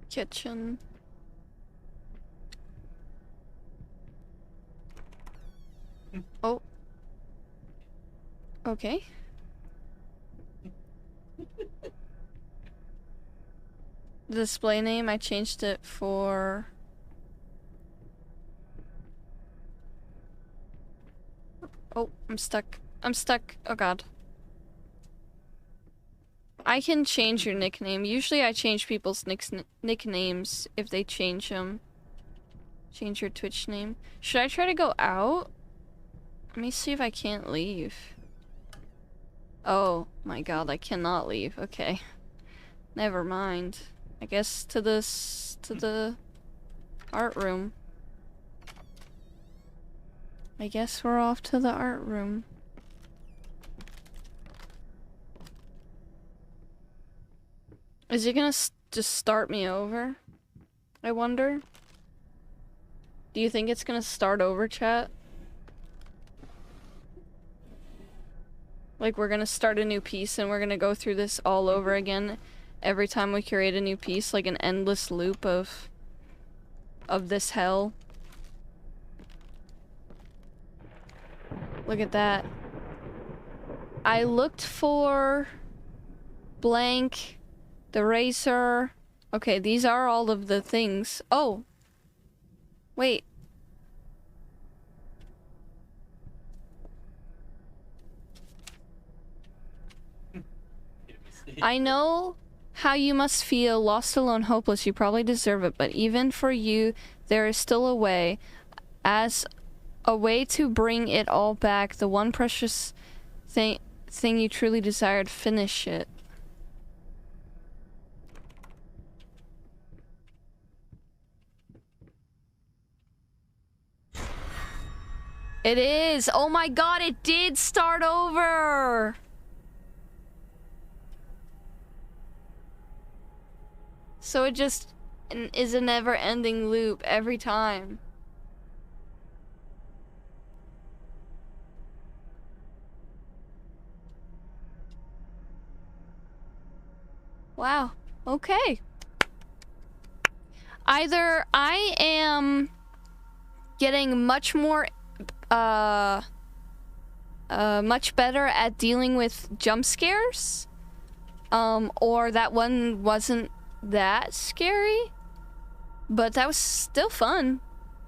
S1: Kitchen. Oh. Okay. The display name, I changed it for... Oh, I'm stuck. I'm stuck. Oh god. I can change your nickname. Usually I change people's nicknames if they change them. Change your Twitch name. Should I try to go out? Let me see if I can't leave. Oh my god, I cannot leave. Okay. Never mind. I guess to the art room. I guess we're off to the art room. Is it gonna just start me over? I wonder. Do you think it's gonna start over, chat? Like we're gonna start a new piece and we're gonna go through this all over again every time we create a new piece, like an endless loop of this hell. Look at that. I looked for blank, the razor. Okay, these are all of the things. Oh. Wait. I know how you must feel, lost, alone, hopeless. You probably deserve it, but even for you, there is still a way. As a way to bring it all back, the one precious thing you truly desired, finish it. It is! Oh my god, it did start over! So it just is a never-ending loop every time. Wow. Okay. Either I am getting much more, much better at dealing with jump scares, or that one wasn't that scary, but that was still fun.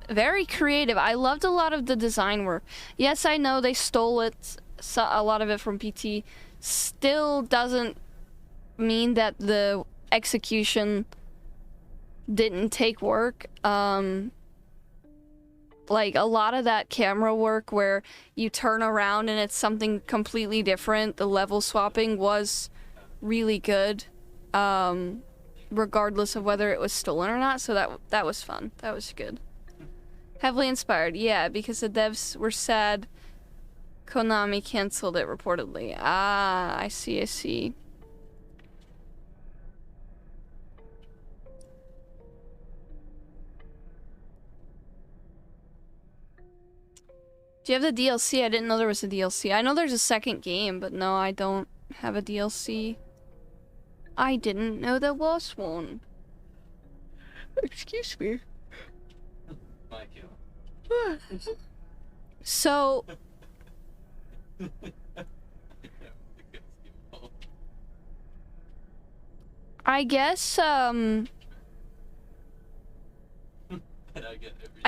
S1: Very creative. I loved a lot of the design work. Yes, I know they stole it, a lot of it from PT. Still doesn't mean that the execution didn't take work. Like, a lot of that camera work where you turn around and it's something completely different, the level swapping was really good, regardless of whether it was stolen or not, so that was fun. That was good. Heavily inspired, yeah, because the devs were sad Konami canceled it, reportedly. Ah, I see, I see. Do you have the DLC? I didn't know there was a DLC. I know there's a second game, but no, I don't have a DLC. I didn't know there was one. Excuse me. So... I guess, I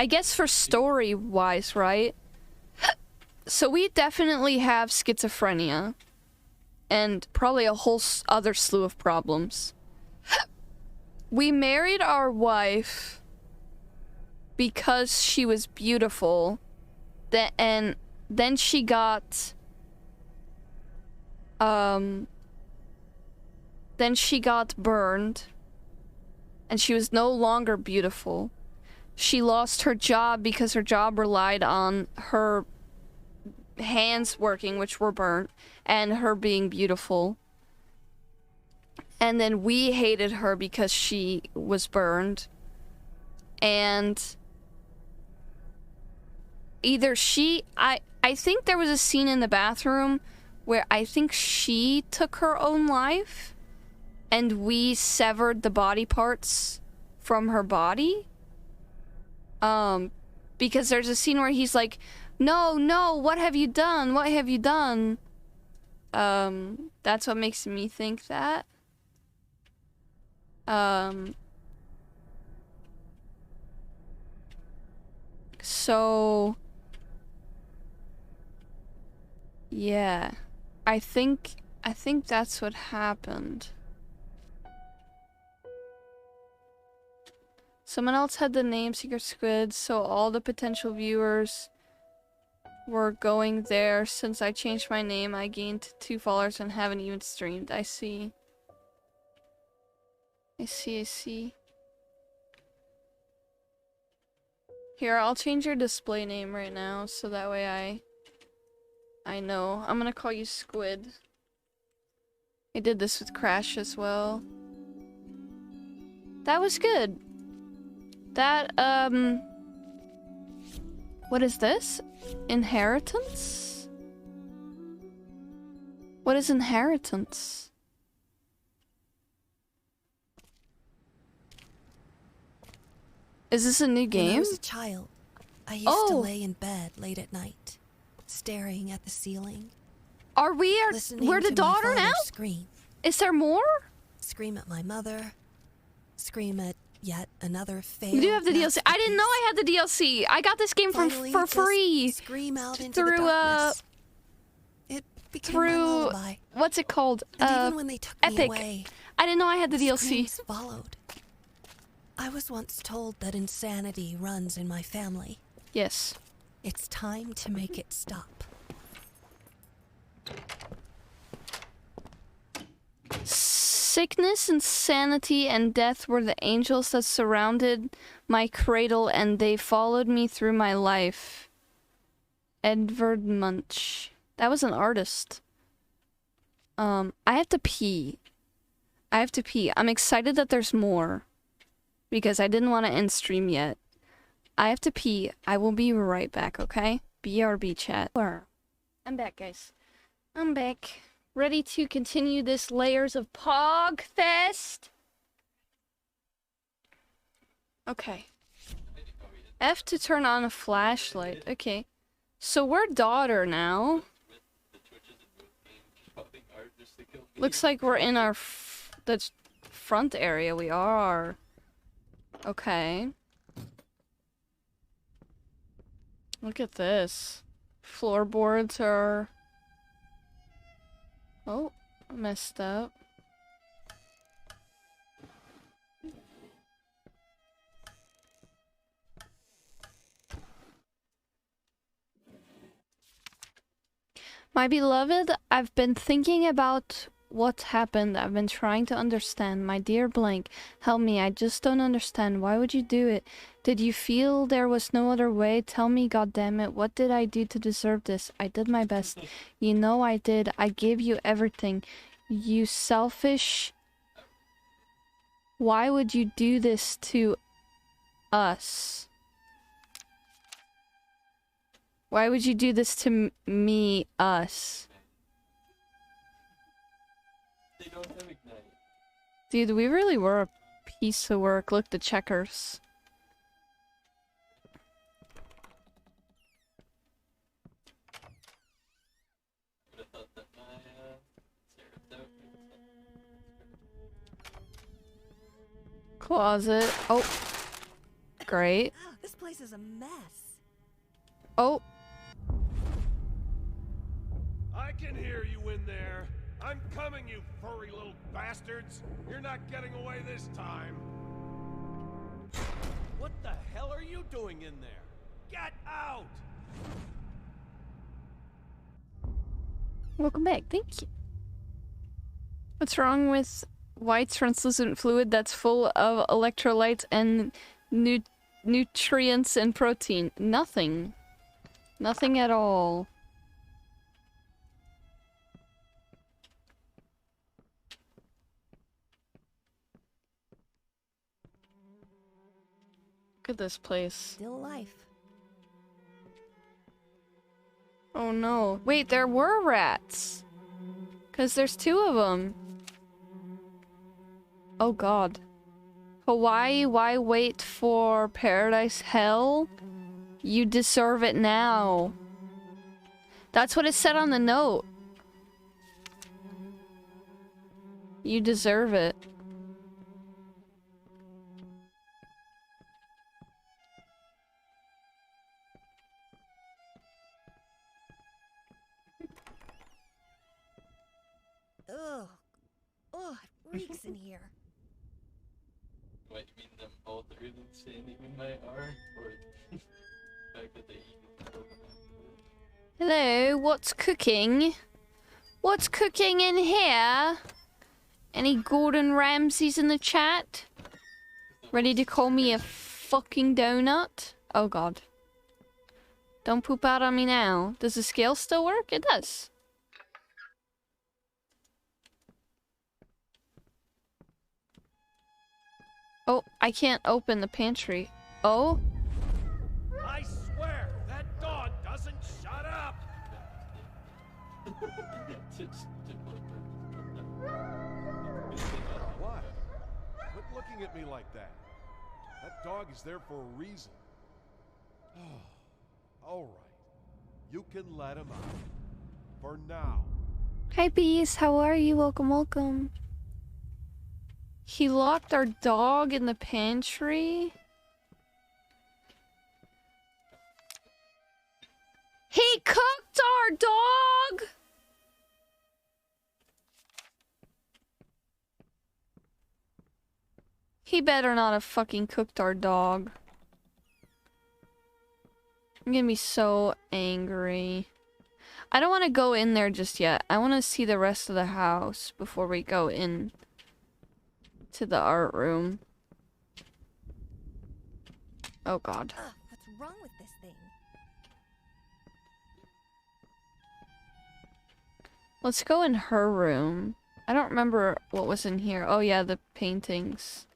S1: guess for story-wise, right? So we definitely have schizophrenia. And probably a whole other slew of problems. We married our wife because she was beautiful. And then she got... Then she got burned. And she was no longer beautiful. She lost her job because her job relied on her hands working, which were burnt, and her being beautiful. And then we hated her because she was burned. And either she... I think there was a scene in the bathroom where I think she took her own life. And we severed the body parts from her body. Because there's a scene where he's like, no, no, what have you done? What have you done? That's what makes me think that. So... yeah. I think that's what happened. Someone else had the name Secret Squid, so all the potential viewers were going there. Since I changed my name, I gained 2 followers and haven't even streamed. I see. I see. Here, I'll change your display name right now, so that way I know. I'm gonna call you Squid. I did this with Crash as well. That was good. That, what is this? Inheritance? What is inheritance? Is this a new game?
S8: When I was a child, I used to lay in bed late at night, staring at the ceiling.
S1: Are we we're the daughter now?
S8: Scream.
S1: Is there more?
S8: Scream at my mother. Scream at yet another failed.
S1: We do have the DLC. I didn't know I had the DLC. I got this game for free.
S8: Scream out into
S1: through
S8: the darkness. It became my lullaby.
S1: What's it called?
S8: And even when they took me
S1: Epic.
S8: away,
S1: I didn't know I had the DLC.
S8: screams followed. I was once told that insanity runs in my family.
S1: Yes.
S8: It's time to make it stop.
S1: Sickness, insanity, and death were the angels that surrounded my cradle, and they followed me through my life. Edvard Munch. That was an artist. I have to pee. I'm excited that there's more. Because I didn't want to end stream yet. I have to pee. I will be right back, okay? BRB chat. I'm back, guys. I'm back. Ready to continue this Layers of Pog Fest. Okay. F to turn on a flashlight. Okay. So we're daughter now. Looks like we're in our the front area. We are. Okay. Look at this. Floorboards are... oh, I messed up. My beloved, I've been thinking about what happened. I've been trying to understand. My dear blank, help me. I just don't understand. Why would you do it? Did you feel there was no other way? Tell me, goddammit. What did I do to deserve this? I did my best. You know I did. I gave you everything. You selfish. Why would you do this to us? Why would you do this to me, us?
S3: They don't have ignite.
S1: Dude, we really were a piece of work. Look, the checkers.
S3: Would have thought that my
S1: Closet. Oh. Great.
S8: This place is a mess.
S1: Oh.
S7: I can hear you in there. I'm coming, you furry little bastards. You're not getting away this time. What the hell are you doing in there? Get out!
S1: Welcome back. Thank you. What's wrong with white translucent fluid that's full of electrolytes and nutrients and protein? Nothing. Nothing at all. Look at this place.
S8: Still life.
S1: Oh no. Wait, there were rats. 'Cause there's two of them. Oh god. Hawaii, why wait for paradise hell? You deserve it now. That's what it said on the note. You deserve it.
S8: Ugh. Ugh, it reeks in here.
S3: What, you mean them all three of them standing in my arm? Or the fact that they eat?
S1: Hello, what's cooking? What's cooking in here? Any Gordon Ramsays in the chat? Ready to call me a fucking donut? Oh god. Don't poop out on me now. Does the scale still work? It does. Oh, I can't open the pantry. Oh?
S7: I swear, that dog doesn't shut up! What? Quit looking at me like that. That dog is there for a reason. All right. You can let him out. For now.
S1: Hi bees, how are you? Welcome, welcome. He locked our dog in the pantry? He cooked our dog! He better not have fucking cooked our dog. I'm gonna be so angry. I don't want to go in there just yet. I want to see the rest of the house before we go in to the art room. Oh god.
S8: What's wrong with this thing?
S1: Let's go in her room. I don't remember what was in here. Oh yeah, the paintings.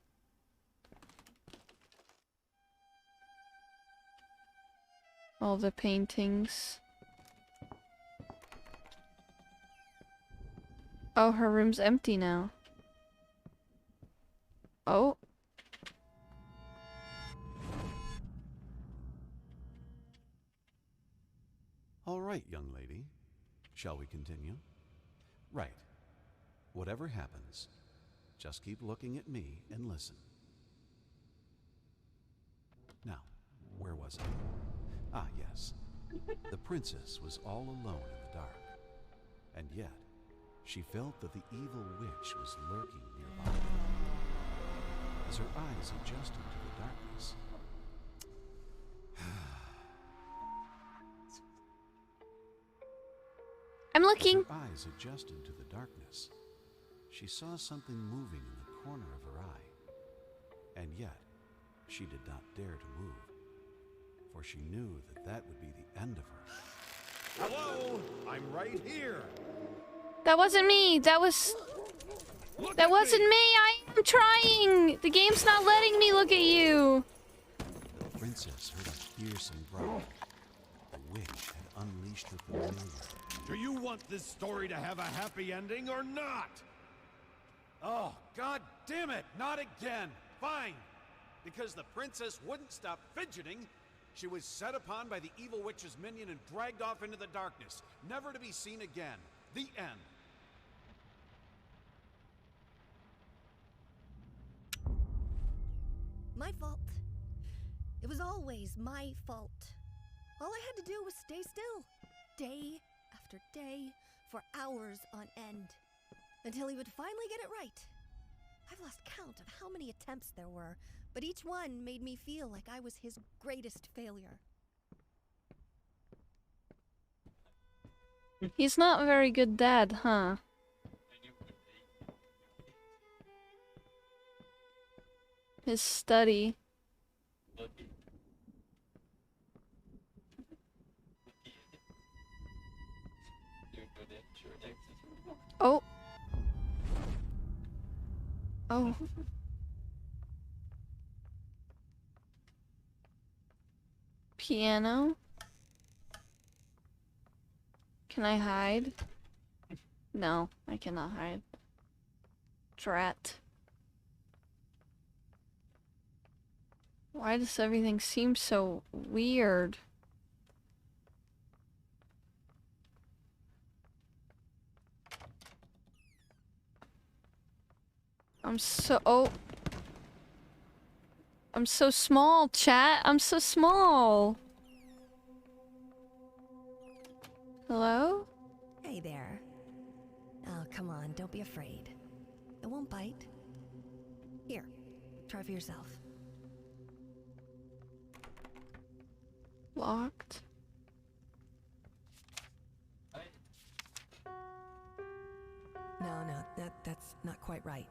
S1: All the paintings. Oh, her room's empty now. Oh.
S9: All right, young lady. Shall we continue? Right. Whatever happens, just keep looking at me and listen. Now, where was I? Ah, yes. The princess was all alone in the dark. And yet, she felt that the evil witch was lurking nearby. As her eyes adjusted to the darkness,
S1: I'm looking.
S9: As her eyes adjusted to the darkness, she saw something moving in the corner of her eye. And yet, she did not dare to move, for she knew that that would be the end of her.
S7: Hello? I'm right here.
S1: That wasn't me. That wasn't me. I am trying. The game's not letting me look at you.
S9: The princess heard a fearsome growl. The witch had unleashed her familiar.
S7: Do you want this story to have a happy ending or not?
S9: Oh, god damn it! Not again! Fine! Because the princess wouldn't stop fidgeting, she was set upon by the evil witch's minion and dragged off into the darkness, never to be seen again. The end.
S5: My fault. It was always my fault. All I had to do was stay still, day after day, for hours on end, until he would finally get it right. I've lost count of how many attempts there were, but each one made me feel like I was his greatest failure.
S1: He's not a very good dad, huh? His study. Oh. Oh. Piano. Can I hide? No, I cannot hide. Drat. Why does everything seem so weird? I'm so small, chat. I'm so small. Hello?
S5: Hey there. Oh, come on, don't be afraid. It won't bite. Here, try for yourself.
S1: Locked.
S8: No, that's not quite right.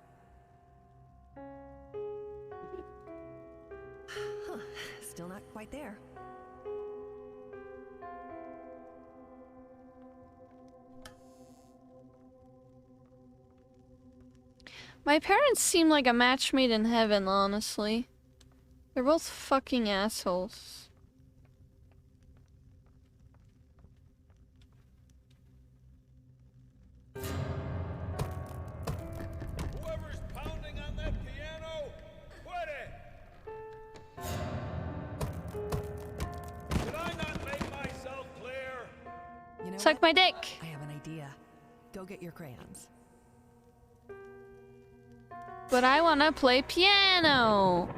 S5: Huh, still not quite there.
S1: My parents seem like a match made in heaven, honestly. They're both fucking assholes.
S7: Whoever's pounding on that piano, quit it! Did I not make myself clear?
S8: You know
S1: Suck
S8: what?
S1: my dick.
S8: I have an idea. Go get your crayons.
S1: But I wanna play piano.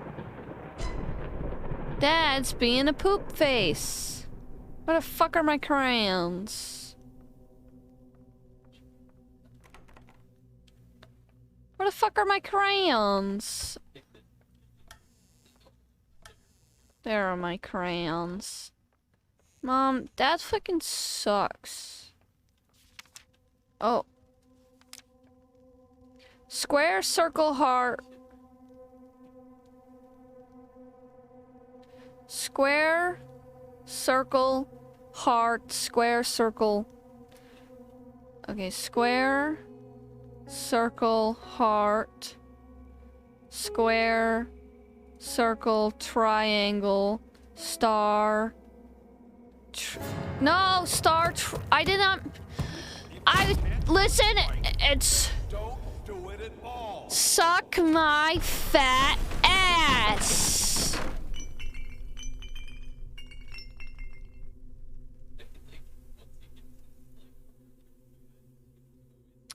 S1: Dad's being a poop face. Where the fuck are my crayons? Where the fuck are my crayons? There are my crayons. Mom, Dad fucking sucks. Oh. Square, circle, heart. Square, circle, heart, square, circle. Okay, square, circle, heart, square, circle, triangle, star. No, star. I did not. Listen, it's.
S7: Don't do it at all.
S1: Suck my fat ass.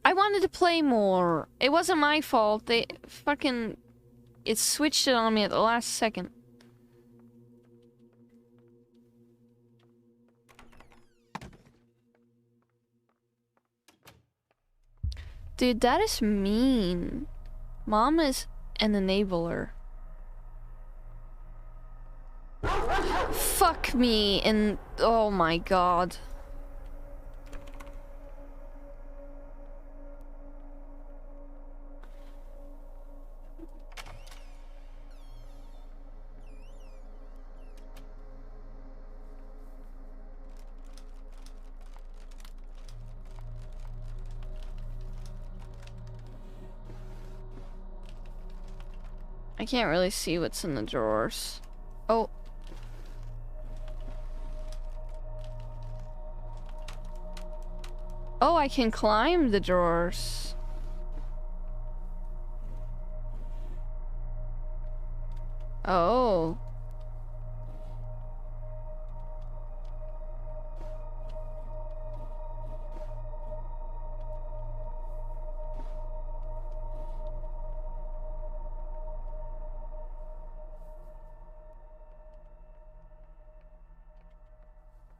S1: I wanted to play more. It wasn't my fault. They fucking... It switched it on me at the last second. Dude, that is mean. Mom is an enabler. Fuck me and... Oh my god. I can't really see what's in the drawers. Oh. Oh, I can climb the drawers. Oh.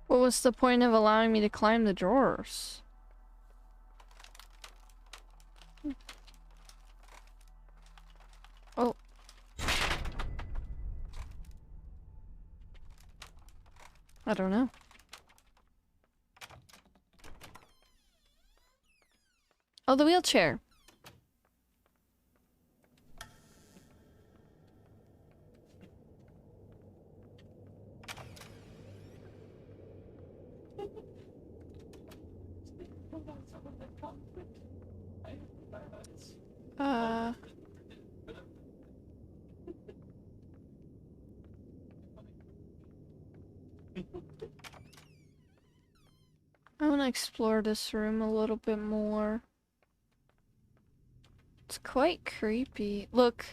S1: What was the point of allowing me to climb the drawers? Oh. I don't know. Oh, the wheelchair. I want to explore this room a little bit more. It's quite creepy. Look.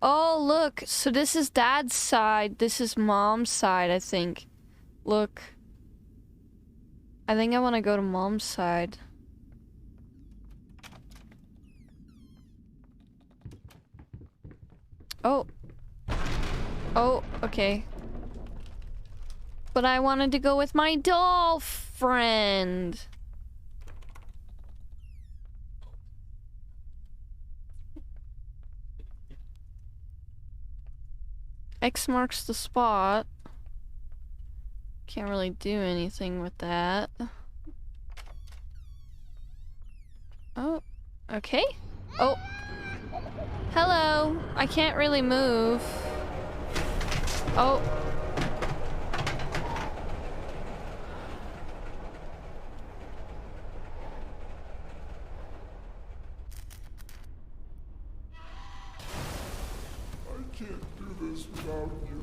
S1: Oh, look. So this is Dad's side. This is Mom's side, I think. Look. I think I want to go to Mom's side. Oh. Oh, okay. But I wanted to go with my doll friend. X marks the spot. Can't really do anything with that. Oh, okay. Oh. Hello. I can't really move. Oh.
S10: I can't do this without you.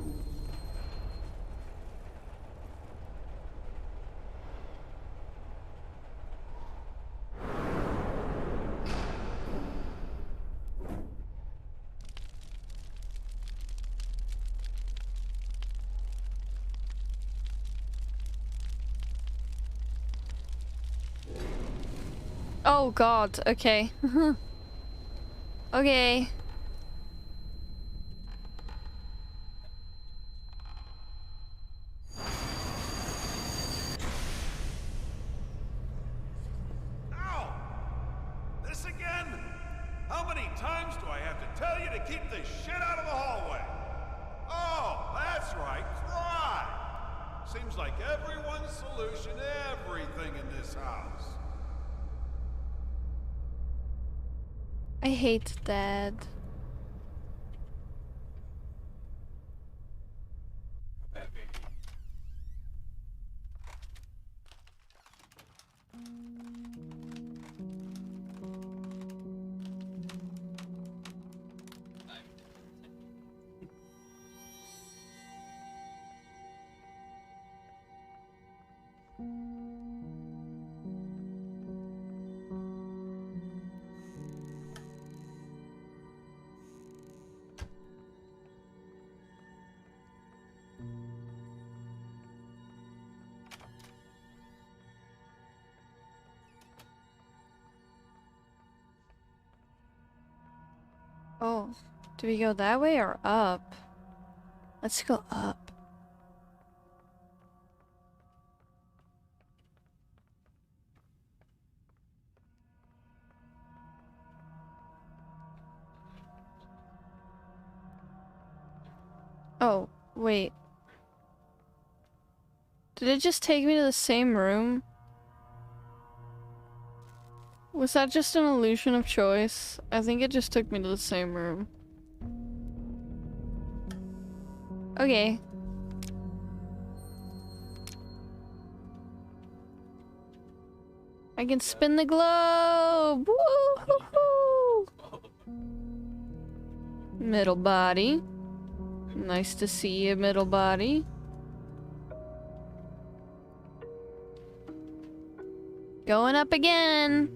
S1: Oh God, okay. Okay.
S7: Ow! This again? How many times do I have to tell you to keep this shit out of the hallway? Oh, that's right, cry! Seems like everyone's solution to everything in this house.
S1: I hate Dad. Oh, do we go that way or up? Let's go up. Oh, wait. Did it just take me to the same room? Was that just an illusion of choice? I think it just took me to the same room. Okay. I can spin the globe! Woo-hoo-hoo! Middle body. Nice to see you, middle body. Going up again.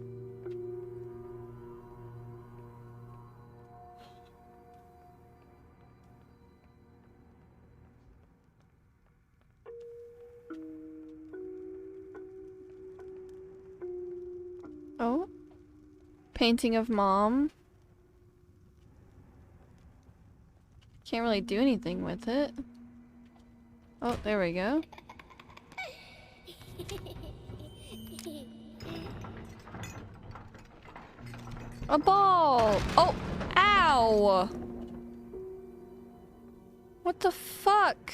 S1: Oh. Painting of mom. Can't really do anything with it. Oh, there we go. A ball! Oh! Ow! What the fuck?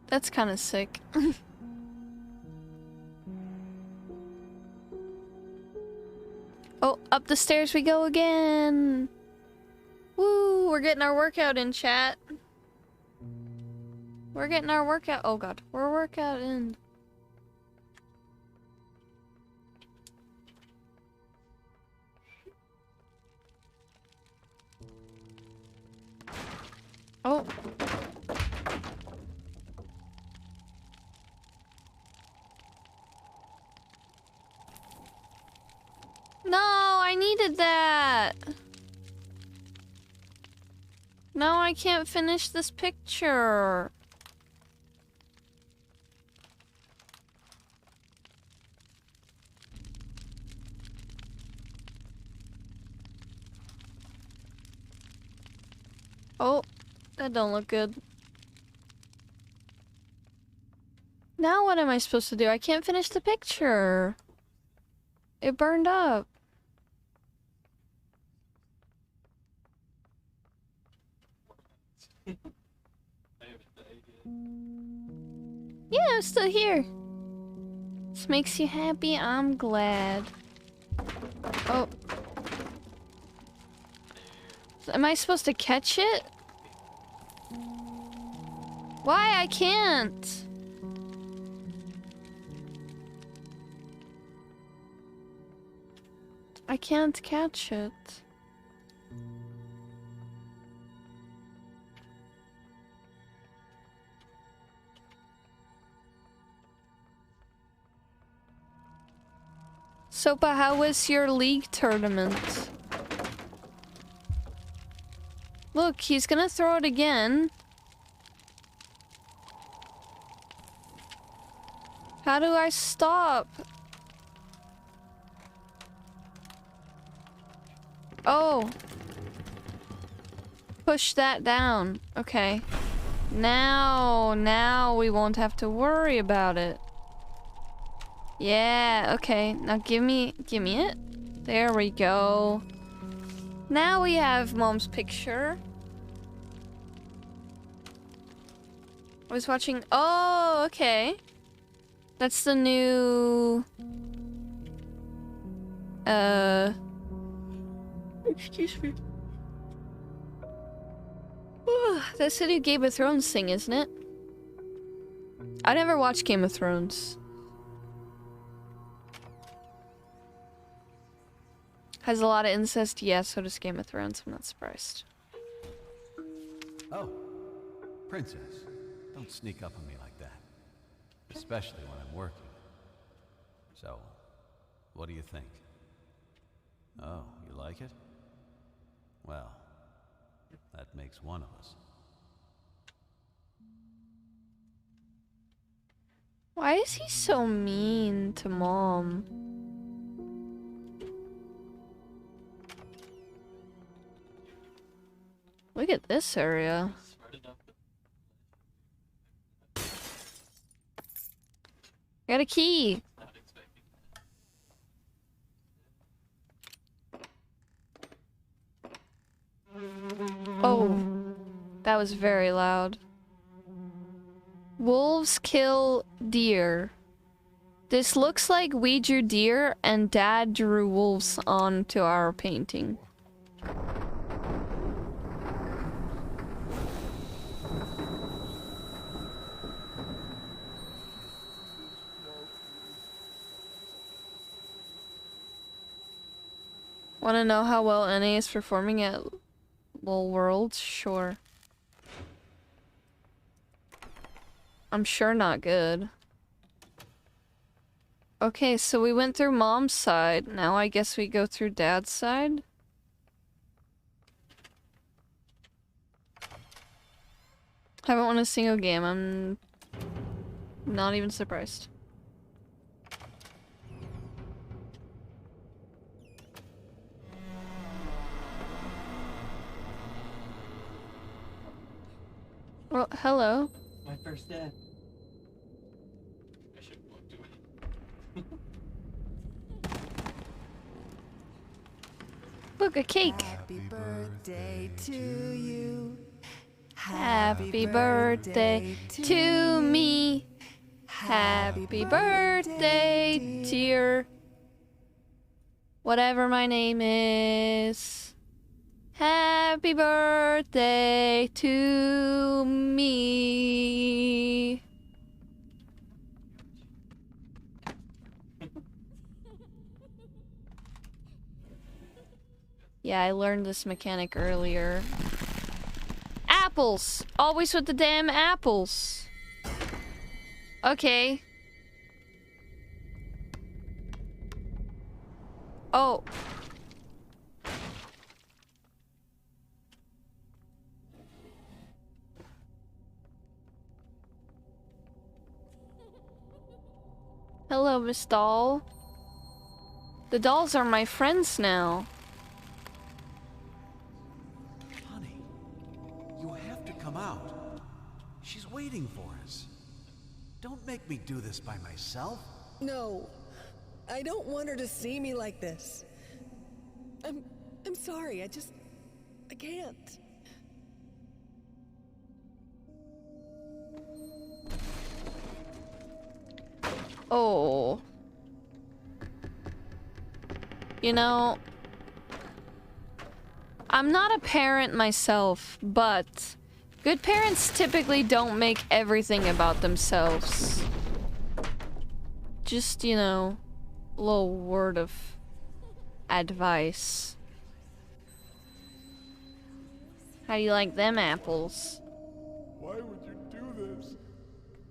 S1: That's kind of sick. Oh, up the stairs we go again! Woo! We're getting our workout in, chat. We're getting our workout. Oh god, we're workout in. Oh. No, I needed that. No, I can't finish this picture. Oh, that don't look good. Now what am I supposed to do? I can't finish the picture. It burned up. Yeah, I'm still here. This makes you happy? I'm glad. Oh. Am I supposed to catch it? Why? I can't. I can't catch it. Sopa, how was your league tournament? Look, he's gonna throw it again. How do I stop? Oh. Push that down. Okay. Now we won't have to worry about it. Yeah, okay. Now give me it. There we go. Now we have mom's picture. I was watching. Oh, okay. That's the new. Excuse me. That's the new Game of Thrones thing, isn't it? I never watched Game of Thrones. Has a lot of incest? Yeah, so does Game of Thrones. I'm not surprised.
S9: Oh, princess, don't sneak up on me like that. Especially when I'm working. So, what do you think? Oh, you like it? Well, that makes one of us.
S1: Why is he so mean to mom? Look at this area. Got a key. Oh, that was very loud. Wolves kill deer. This looks like we drew deer and Dad drew wolves onto our painting. Want to know how well NA is performing at LOL Worlds? Sure. I'm sure not good. Okay, so we went through mom's side. Now I guess we go through dad's side. Haven't won a single game. I'm not even surprised. Well, hello.
S3: My first dad. I should have walked away.
S1: Look, a cake.
S8: Happy birthday to you.
S1: Happy birthday to me. Happy birthday, dear. Whatever my name is. Happy birthday to me. Yeah, I learned this mechanic earlier. Apples! Always with the damn apples. Okay. Oh. Hello, Miss Doll. The dolls are my friends now.
S9: Honey, you have to come out. She's waiting for us. Don't make me do this by myself.
S4: No, I don't want her to see me like this. I'm sorry, I can't.
S1: Oh. You know, I'm not a parent myself, but good parents typically don't make everything about themselves. Just, you know, a little word of advice. How do you like them apples?
S10: Why would you do this?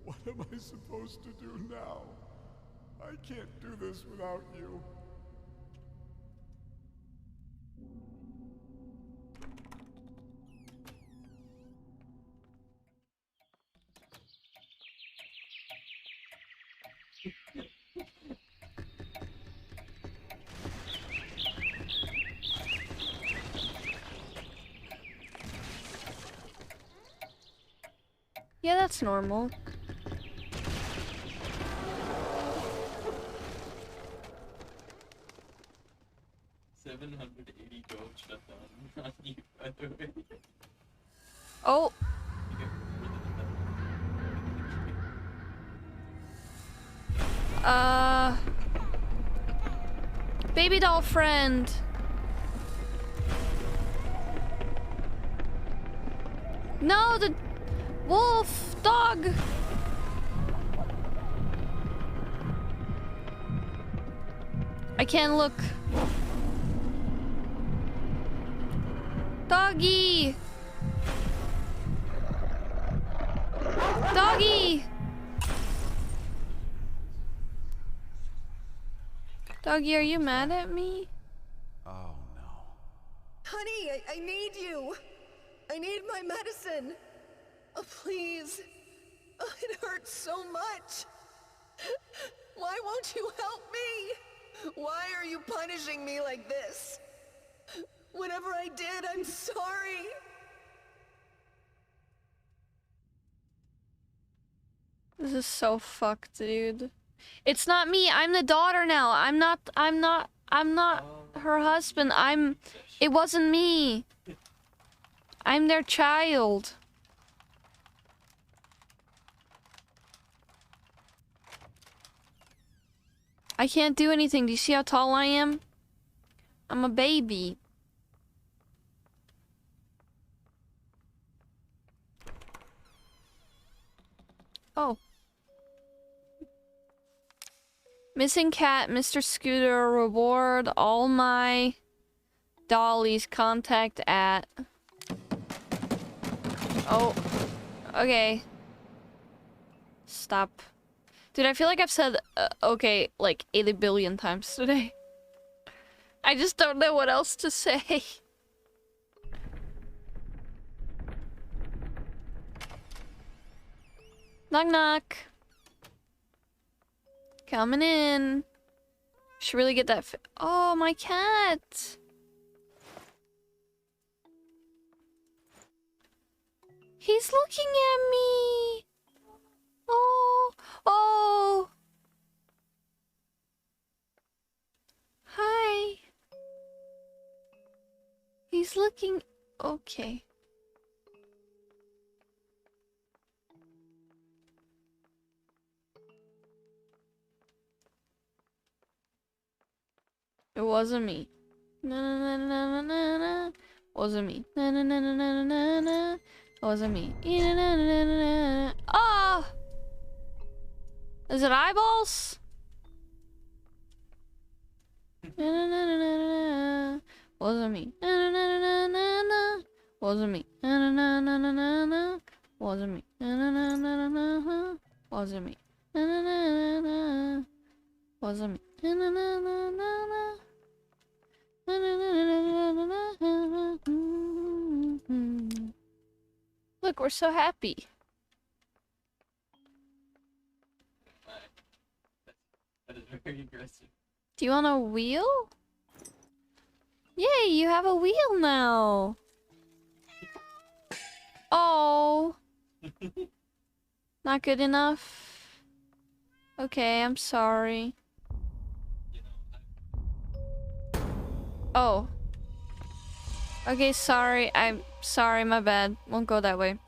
S10: What am I supposed to do now? I can't do this without you.
S1: Yeah, that's normal.
S3: $780 shut down on you, by the way.
S1: Oh. Baby doll friend. No, the wolf dog. I can't look. Doggy. Doggy. Doggy, are you mad at me?
S9: Oh no.
S4: Honey, I need you. I need my medicine. Oh, please. Oh, it hurts so much. Why won't you help me? Why are you punishing me like this? Whatever I did, I'm sorry.
S1: This is so fucked, dude. It's not me. I'm the daughter now. I'm not her husband. It wasn't me. I'm their child. I can't do anything. Do you see how tall I am? I'm a baby. Oh. Missing cat, Mr. Scooter, reward all my Dolly's contact at... Oh. Okay. Stop. Dude, I feel like I've said okay like 80 billion times today. I just don't know what else to say. Knock knock. Coming in. Should really get that oh, my cat. He's looking at me. Oh, oh. Hi. He's looking okay. It wasn't me. Na na na na na na. Wasn't me. Na na na na na na na. Wasn't me. Na na na na na na. Ah! Is it eyeballs? Na na na na na na. Wasn't me. Na na na na na na. Wasn't me. Na na na na na na na. Wasn't me. Na na na na na na na. Wasn't me. Na na na na na. Wasn't me. Na na na na na na. Look, we're so happy.
S3: That is very aggressive.
S1: Do you want a wheel? Yay, you have a wheel now. Oh. Not good enough? Okay, I'm sorry. Oh. Okay, sorry. I'm sorry, my bad. Won't go that way.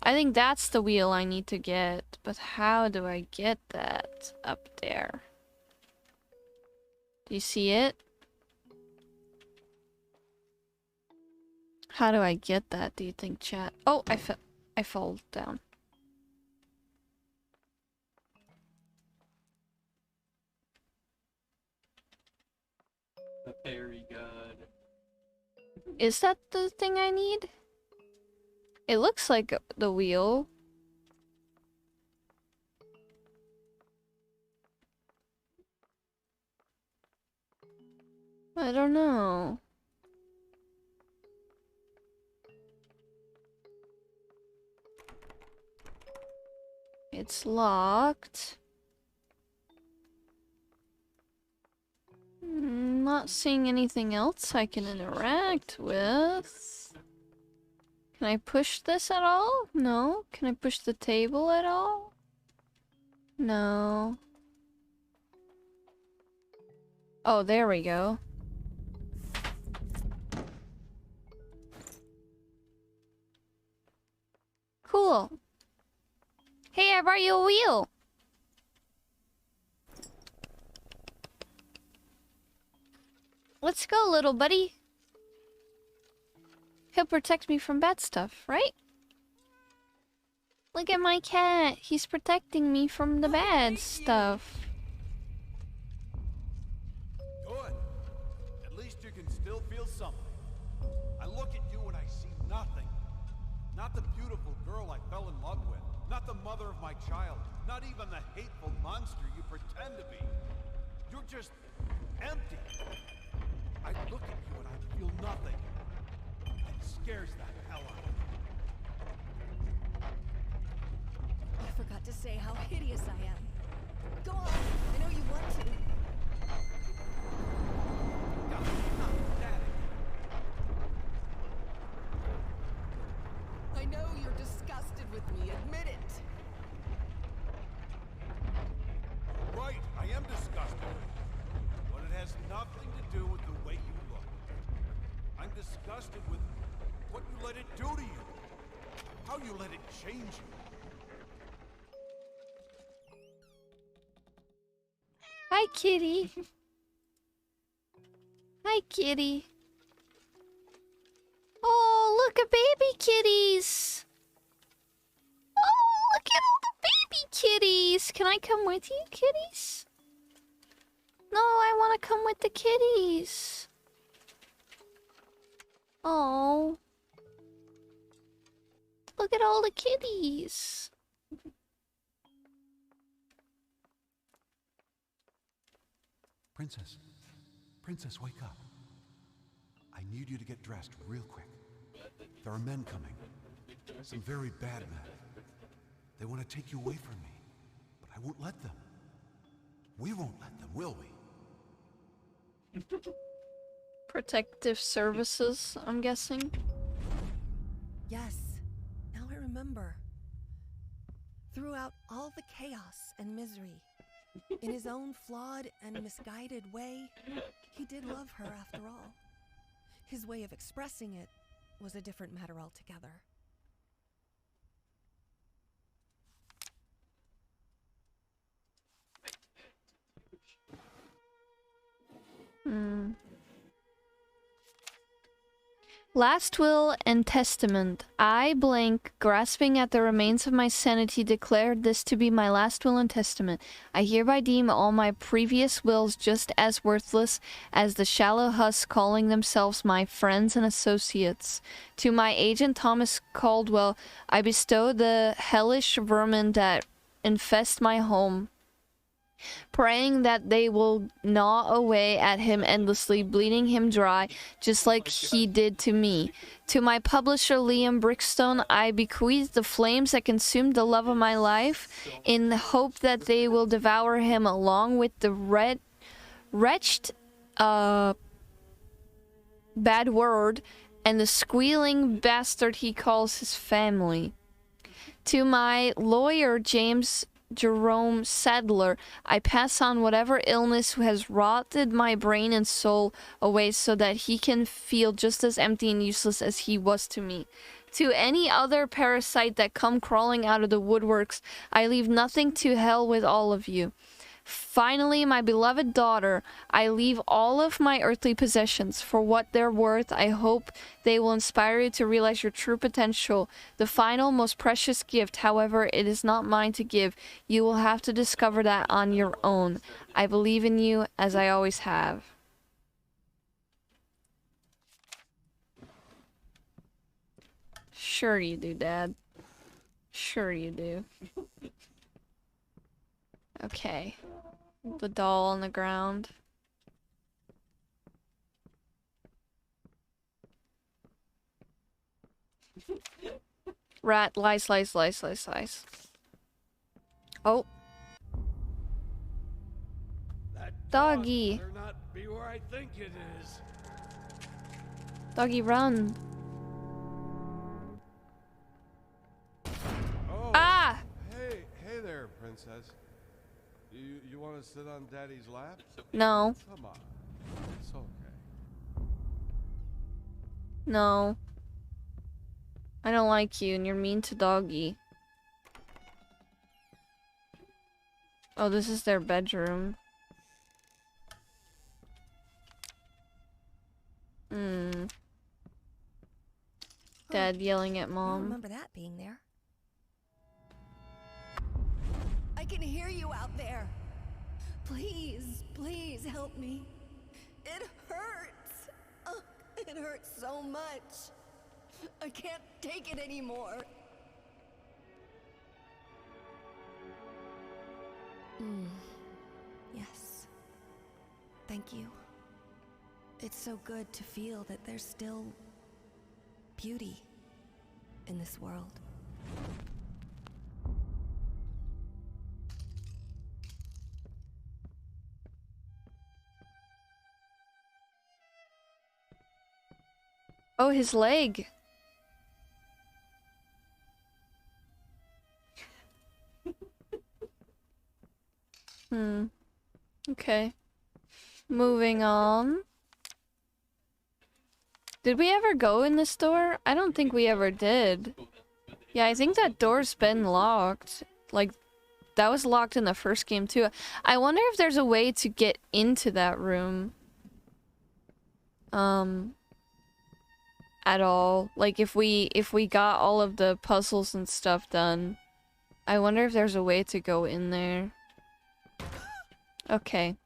S1: I think that's the wheel I need to get, but how do I get that up there? Do you see it? How do I get that, do you think, chat? Oh, I fall down.
S3: The fairy god.
S1: Is that the thing I need? It looks like the wheel. I don't know. It's locked. Not seeing anything else I can interact with. Can I push this at all? No. Can I push the table at all? No. Oh, there we go. Cool. Hey, I brought you a wheel. Let's go, little buddy. He'll protect me from bad stuff, right? Look at my cat. He's protecting me from the bad stuff.
S7: Good. At least you can still feel something. I look at you and I see nothing. Not the beautiful girl I fell in love with. Not the mother of my child. Not even the hateful monster you pretend to be. You're just empty. I look at you and I feel nothing. It scares the hell out of me.
S5: I forgot to say how hideous I am. Go on, I know you want to. I know you're disgusted with me, admit it.
S7: Right, I am disgusted. But it has nothing to do with the way you look. I'm disgusted with what you let it do to you. How you let it change you.
S1: Hi, kitty. Hi, kitty. Oh, look at baby kitties. Oh, look at all the baby kitties. Can I come with you, kitties? No, I want come with the kitties. Oh. Look at all the kitties.
S9: Princess. Princess, wake up. I need you to get dressed real quick. There are men coming. Some very bad men. They want to take you away from me, but I won't let them. We won't let them, will we?
S1: Protective services, I'm guessing.
S5: Yes, now I remember. Throughout all the chaos and misery, in his own flawed and misguided way, he did love her after all. His way of expressing it was a different matter altogether.
S1: Last will and testament. I, blank, grasping at the remains of my sanity, declared this to be my last will and testament. I hereby deem all my previous wills just as worthless as the shallow husks calling themselves my friends and associates. To my agent Thomas Caldwell, I bestow the hellish vermin that infest my home, praying that they will gnaw away at him endlessly, bleeding him dry, just like he did to me. To my publisher Liam Brickstone, I bequeath the flames that consumed the love of my life, in the hope that they will devour him along with the wretched, bad word, and the squealing bastard he calls his family. To my lawyer James Jerome Sadler, I pass on whatever illness has rotted my brain and soul away so that he can feel just as empty and useless as he was to me. To any other parasite that come crawling out of the woodworks, I leave nothing to hell with all of you. Finally, my beloved daughter, I leave all of my earthly possessions. For what they're worth, I hope they will inspire you to realize your true potential. The final, most precious gift, however, it is not mine to give. You will have to discover that on your own. I believe in you, as I always have. Sure you do, Dad. Sure you do. Okay. The doll on the ground. Rat, lice. Oh. Doggy.
S7: Better not be where I think it is.
S1: Doggy, run.
S10: Oh.
S1: Ah!
S10: Hey there, princess. You want to sit on Daddy's lap?
S1: No.
S10: Come on. It's okay.
S1: No. I don't like you and you're mean to Doggy. Oh, this is their bedroom. Dad yelling at
S5: I
S1: Mom.
S5: don't remember that being there. I can hear you out there. Please, please help me. It hurts. Oh, it hurts so much. I can't take it anymore. Yes. Thank you. It's so good to feel that there's still beauty in this world.
S1: Oh, his leg. Okay. Moving on. Did we ever go in this door? I don't think we ever did. Yeah, I think that door's been locked. Like, that was locked in the first game too. I wonder if there's a way to get into that room. At all. Like, if we got all of the puzzles and stuff done. I wonder if there's a way to go in there. Okay.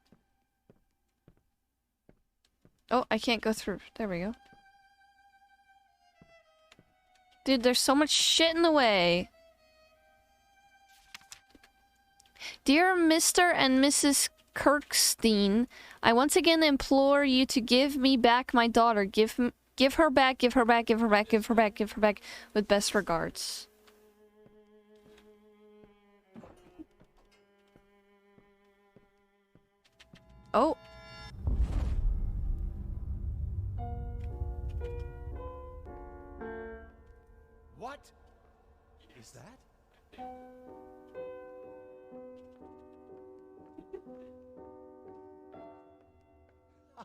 S1: Oh, I can't go through. There we go. Dude, there's so much shit in the way. Dear Mr. and Mrs. Kirkstein, I once again implore you to give me back my daughter. Give her back, give her back, give her back, give her back, give her back. With best regards. Oh.
S7: What is that? Oh,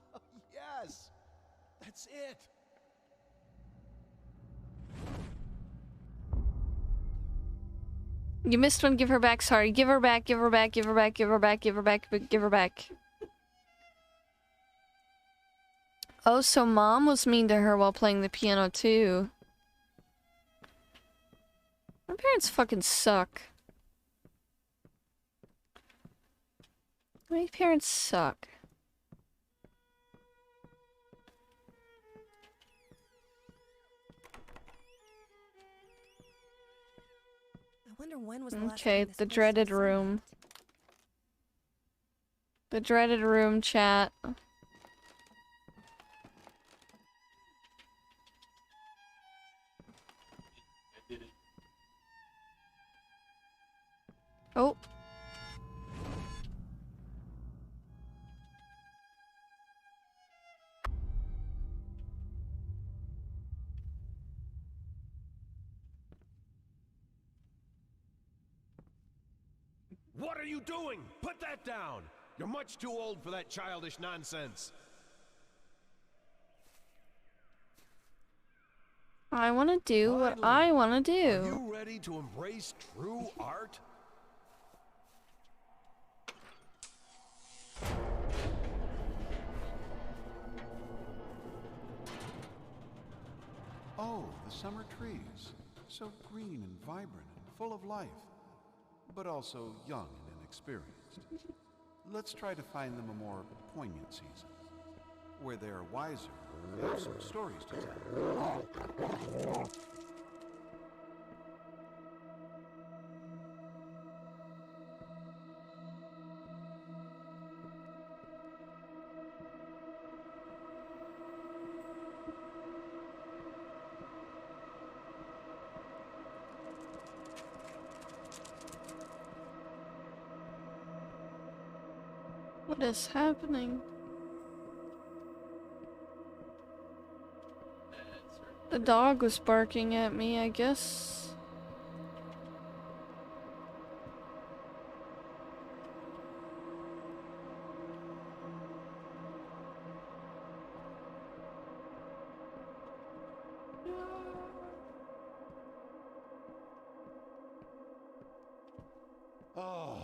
S7: yes, that's it.
S1: You missed one, give her back, sorry. Give her back, give her back, give her back, give her back, give her back, give her back. Oh, so mom was mean to her while playing the piano too. My parents fucking suck. My parents suck.
S5: I wonder when was the last
S1: Okay,
S5: time this
S1: the
S5: place
S1: dreaded
S5: was
S1: room.
S5: sunlight.
S1: The dreaded room, chat. Oh.
S7: What are you doing? Put that down! You're much too old for that childish nonsense.
S1: I want to do what I want to
S7: Are
S1: do.
S7: you ready to embrace true art?
S9: Oh, the summer trees. So green and vibrant and full of life. But also young and inexperienced. Let's try to find them a more poignant season. Where they're wiser and have some stories to tell.
S1: What is happening? The dog was barking at me, I guess.
S7: Oh,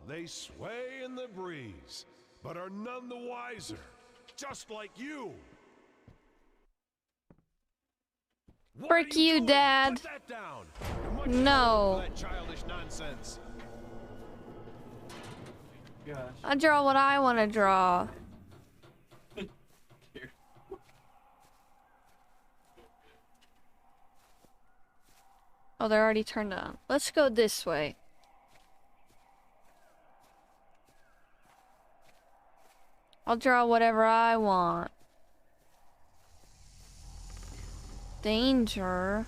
S7: they sway in the breeze, but are none the wiser, just like you. What are
S1: Frick you,
S7: doing?
S1: Dad.
S7: Put that down. You're much
S1: No.
S7: too old for that childish nonsense.
S3: Gosh.
S1: I draw what I want to draw. Oh, they're already turned on. Let's go this way. I'll draw whatever I want. Danger.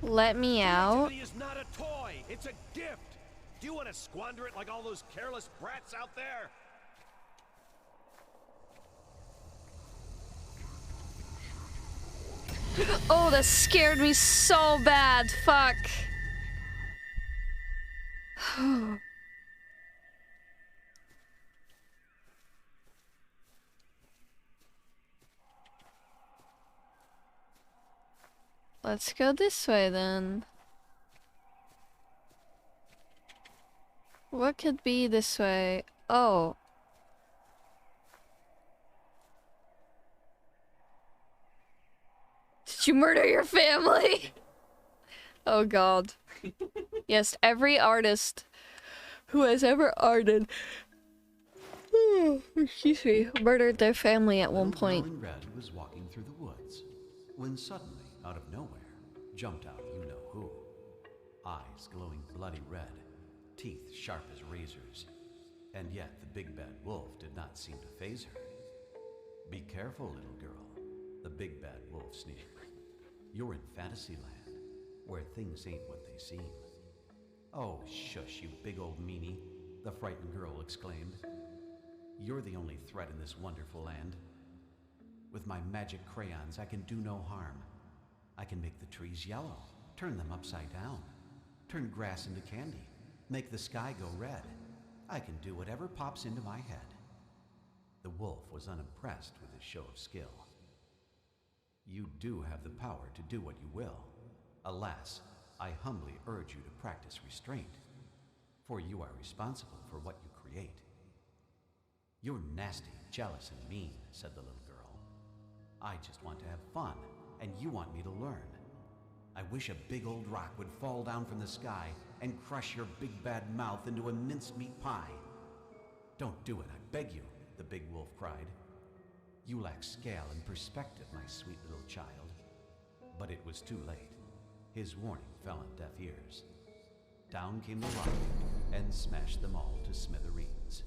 S1: Let me out.
S7: Creativity is not a toy, it's a gift. Do you want to squander it like all those careless brats out there?
S1: Oh, that scared me so bad. Fuck. Let's go this way then. What could be this way? Oh. Did you murder your family? Oh god. Yes, every artist who has ever arted Excuse me. Murdered their family at one
S9: Little
S1: point.
S9: girl in red was walking through the woods when suddenly, out of nowhere, jumped out you know who. Eyes glowing bloody red, teeth sharp as razors, and yet the big bad wolf did not seem to faze her. Be careful, little girl, the big bad wolf sneered. You're in Fantasyland, where things ain't what they seem. Oh, shush, you big old meanie, the frightened girl exclaimed. You're the only threat in this wonderful land. With my magic crayons, I can do no harm. I can make the trees yellow, turn them upside down, turn grass into candy, make the sky go red. I can do whatever pops into my head. The wolf was unimpressed with his show of skill. You do have the power to do what you will. Alas, I humbly urge you to practice restraint, for you are responsible for what you create. You're nasty, jealous, and mean, said the little girl. I just want to have fun, and you want me to learn. I wish a big old rock would fall down from the sky and crush your big bad mouth into a mincemeat pie. Don't do it, I beg you, the big wolf cried. You lack scale and perspective, my sweet little child. But it was too late. His warning fell on deaf ears. Down came the rock and smashed them all to smithereens.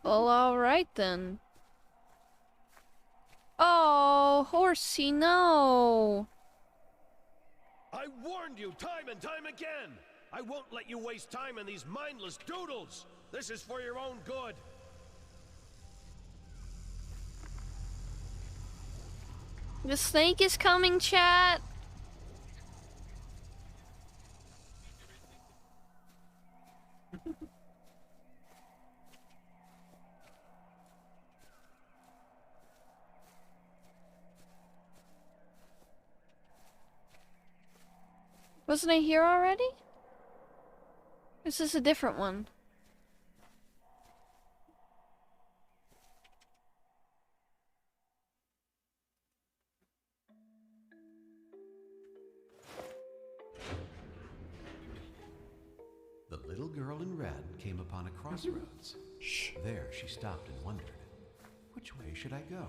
S1: Well, alright then. Oh, horsey, no.
S11: I warned you time and time again! I won't let you waste time on these mindless doodles! This is for your own good!
S1: The snake is coming, chat. Wasn't I here already? Is this a different one?
S9: The little girl in red came upon a crossroads. There she stopped and wondered, which way should I go?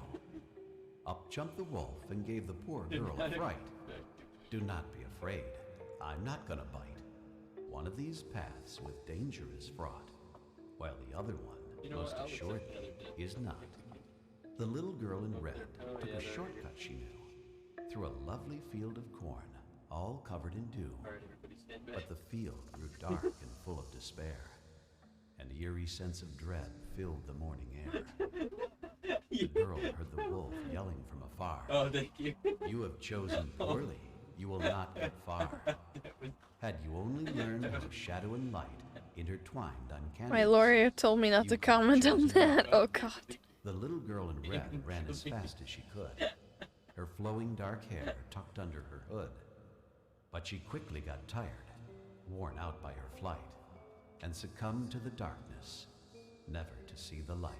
S9: Up jumped the wolf and gave the poor girl a fright. Do not be afraid. I'm not gonna bite. One of these paths with danger is fraught, while the other one, most assuredly, is not. The little girl in red took a shortcut she knew, through a lovely field of corn, all covered in dew. But the field grew dark and full of despair. An eerie sense of dread filled the morning air. The girl heard the wolf yelling from afar.
S3: Oh, thank you.
S9: You have chosen poorly. You will not get far. Had you only learned how shadow and light intertwined uncannily.
S1: My lawyer told me not to comment on that. Oh god.
S9: The little girl in red ran as fast as she could, her flowing dark hair tucked under her hood. But she quickly got tired, worn out by her flight, and succumbed to the darkness, never to see the light.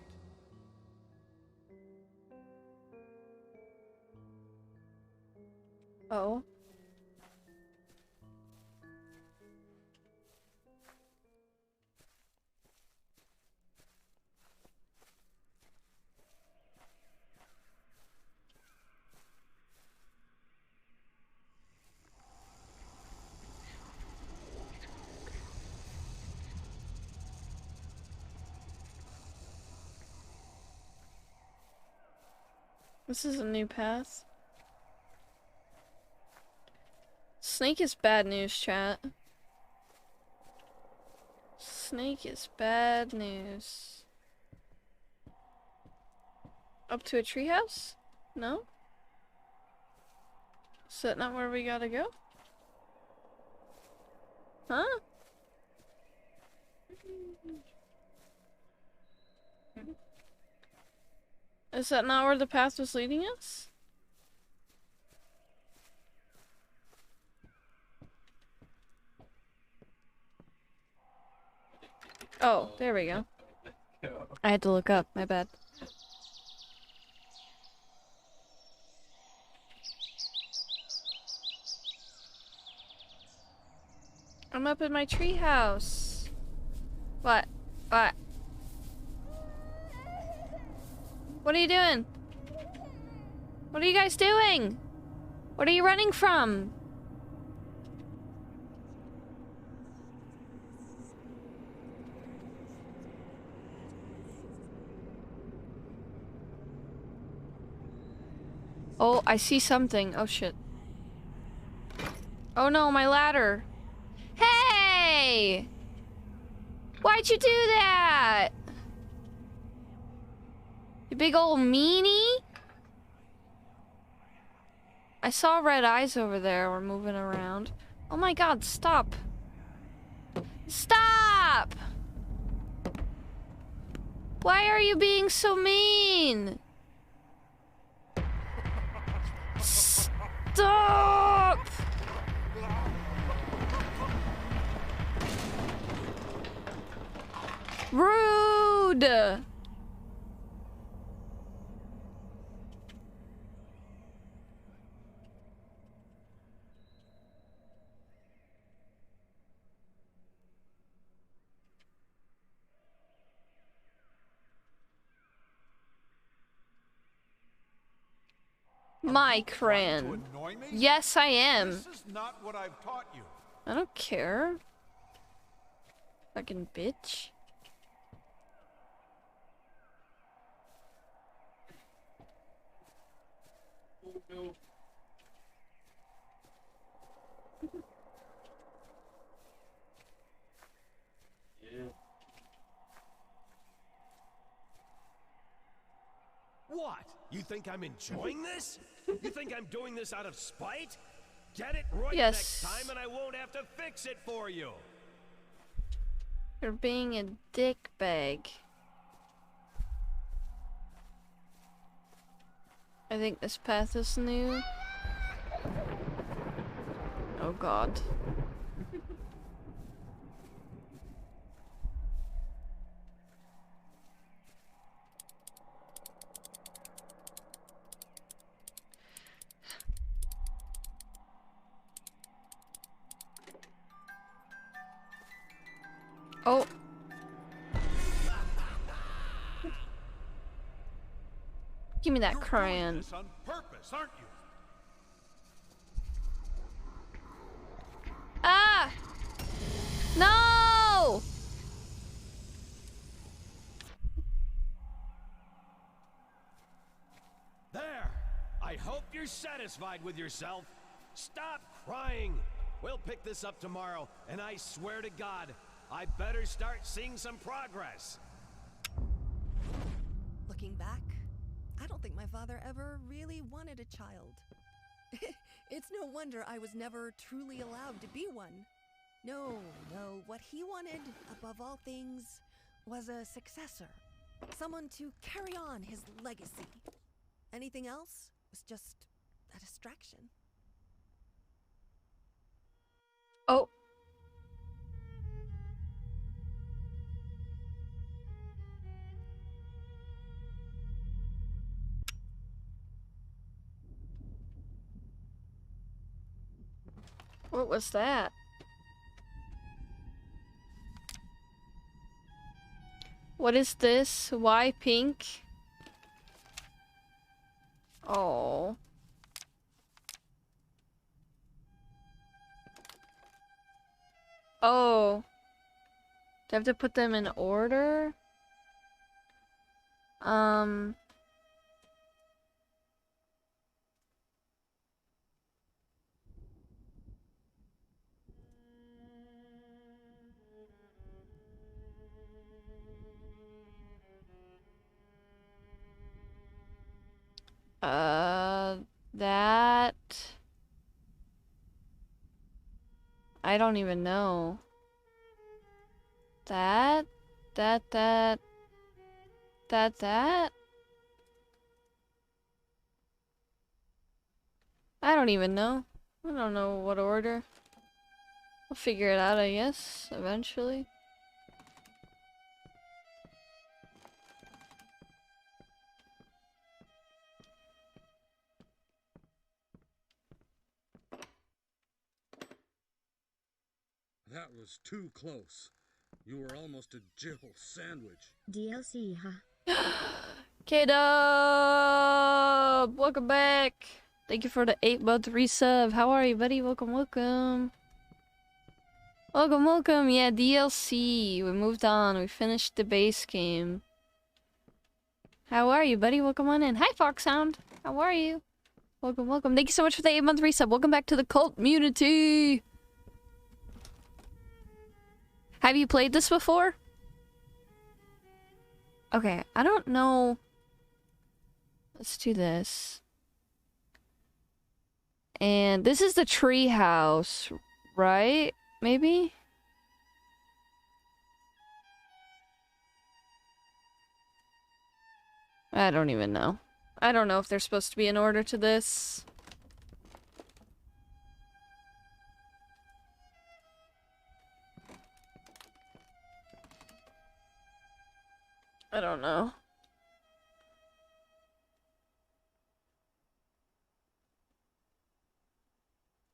S1: Oh. This is a new path. Snake is bad news, chat. Snake is bad news. Up to a treehouse? No? Is that not where we gotta go? Huh? Is that not where the path was leading us? Oh, there we go. I had to look up, my bad. I'm up in my treehouse. What? What? What are you doing? What are you guys doing? What are you running from? Oh, I see something. Oh shit. Oh no, my ladder. Hey! Why'd you do that? You big old meanie? I saw red eyes over there. We're moving around. Oh my god, stop. Stop! Why are you being so mean? Stop! Rude! My Cran. Yes, I am.
S7: This is not what I've taught you.
S1: I don't care. Fucking bitch.
S3: Oh no. Yeah.
S11: What? You think I'm enjoying this? You think I'm doing this out of spite? Get it right
S1: Yes.
S11: next time and I won't have to fix it for you.
S1: You're being a dick bag. I think this path is new. Oh god. Oh. Give me that
S7: You're
S1: crayon.
S7: doing this on purpose, aren't you?
S1: Ah! No!
S11: There! I hope you're satisfied with yourself. Stop crying! We'll pick this up tomorrow, and I swear to God, I better start seeing some progress.
S5: Looking back, I don't think my father ever really wanted a child. It's no wonder I was never truly allowed to be one. No, what he wanted, above all things, was a successor. Someone to carry on his legacy. Anything else was just a distraction.
S1: Oh. What was that? What is this? Why pink? Oh. Oh. Do I have to put them in order? That... I don't even know. That? I don't even know. I don't know what order. I'll figure it out, I guess, eventually.
S12: That was too close. You were almost a Jill sandwich.
S13: DLC, huh?
S1: K-Dub! Welcome back. Thank you for the 8-month resub. How are you, buddy? Welcome, welcome. Welcome, welcome. Yeah, DLC. We moved on. We finished the base game. How are you, buddy? Welcome on in. Hi, Foxann. How are you? Welcome, welcome. Thank you so much for the 8-month resub. Welcome back to the cult community. Have you played this before? Okay, I don't know. Let's do this. And this is the tree house, right? Maybe? I don't even know. I don't know if there's supposed to be an order to this. I don't know.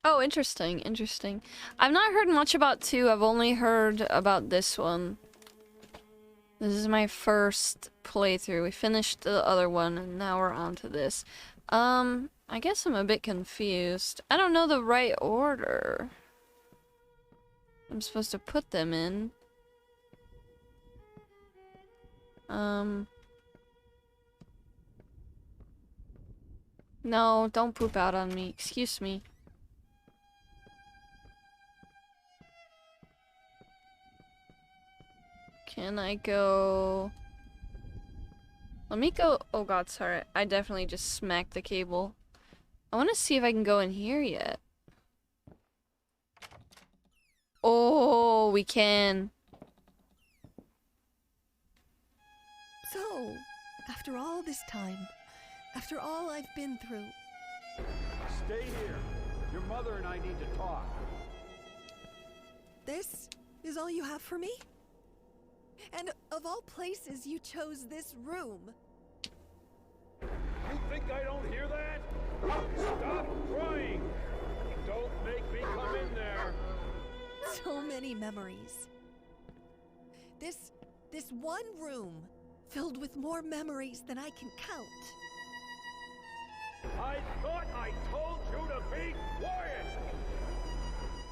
S1: Oh, interesting, interesting. I've not heard much about 2. I've only heard about this one. This is my first playthrough. We finished the other one, and now we're on to this. I guess I'm a bit confused. I don't know the right order I'm supposed to put them in. No, don't poop out on me. Excuse me. Can I go... Let me go... Oh god, sorry. I definitely just smacked the cable. I want to see if I can go in here yet. Oh, we can.
S5: So, after all this time, after all I've been through...
S11: Stay here. Your mother and I need to talk.
S5: This is all you have for me? And of all places, you chose this room.
S11: You think I don't hear that? Stop crying! Don't make me come in there.
S5: So many memories. This one room filled with more memories than I can count.
S11: I thought I told you to be quiet!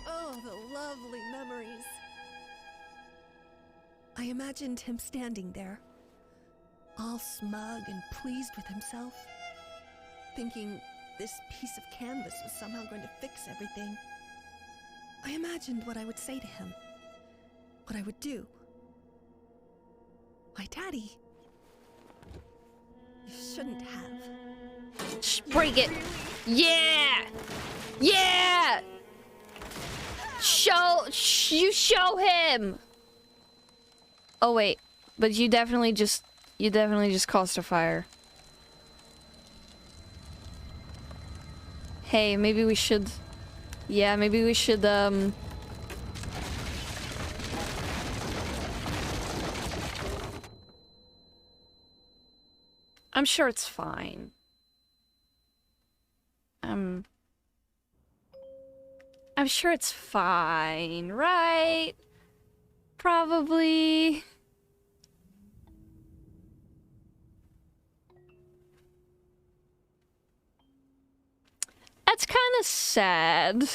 S5: Oh, the lovely memories. I imagined him standing there, all smug and pleased with himself, thinking this piece of canvas was somehow going to fix everything. I imagined what I would say to him, what I would do. My daddy. You shouldn't have.
S1: Break it! Yeah! Yeah! You show him! Oh wait, but you definitely just caused a fire. Hey, maybe we should... Yeah, maybe we should, I'm sure it's fine. I'm sure it's fine, right? Probably. That's kind of sad.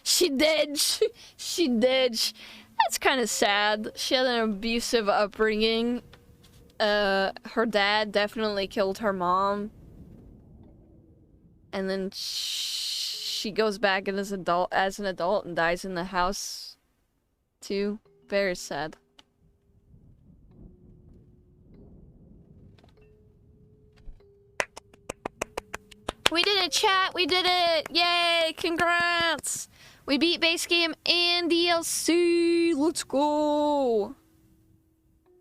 S1: She did. She did. That's kind of sad. She had an abusive upbringing. Her dad definitely killed her mom. And then she goes back and as an adult and dies in the house too. Very sad. We did it, chat! We did it! Yay! Congrats! We beat base game and DLC! Let's go!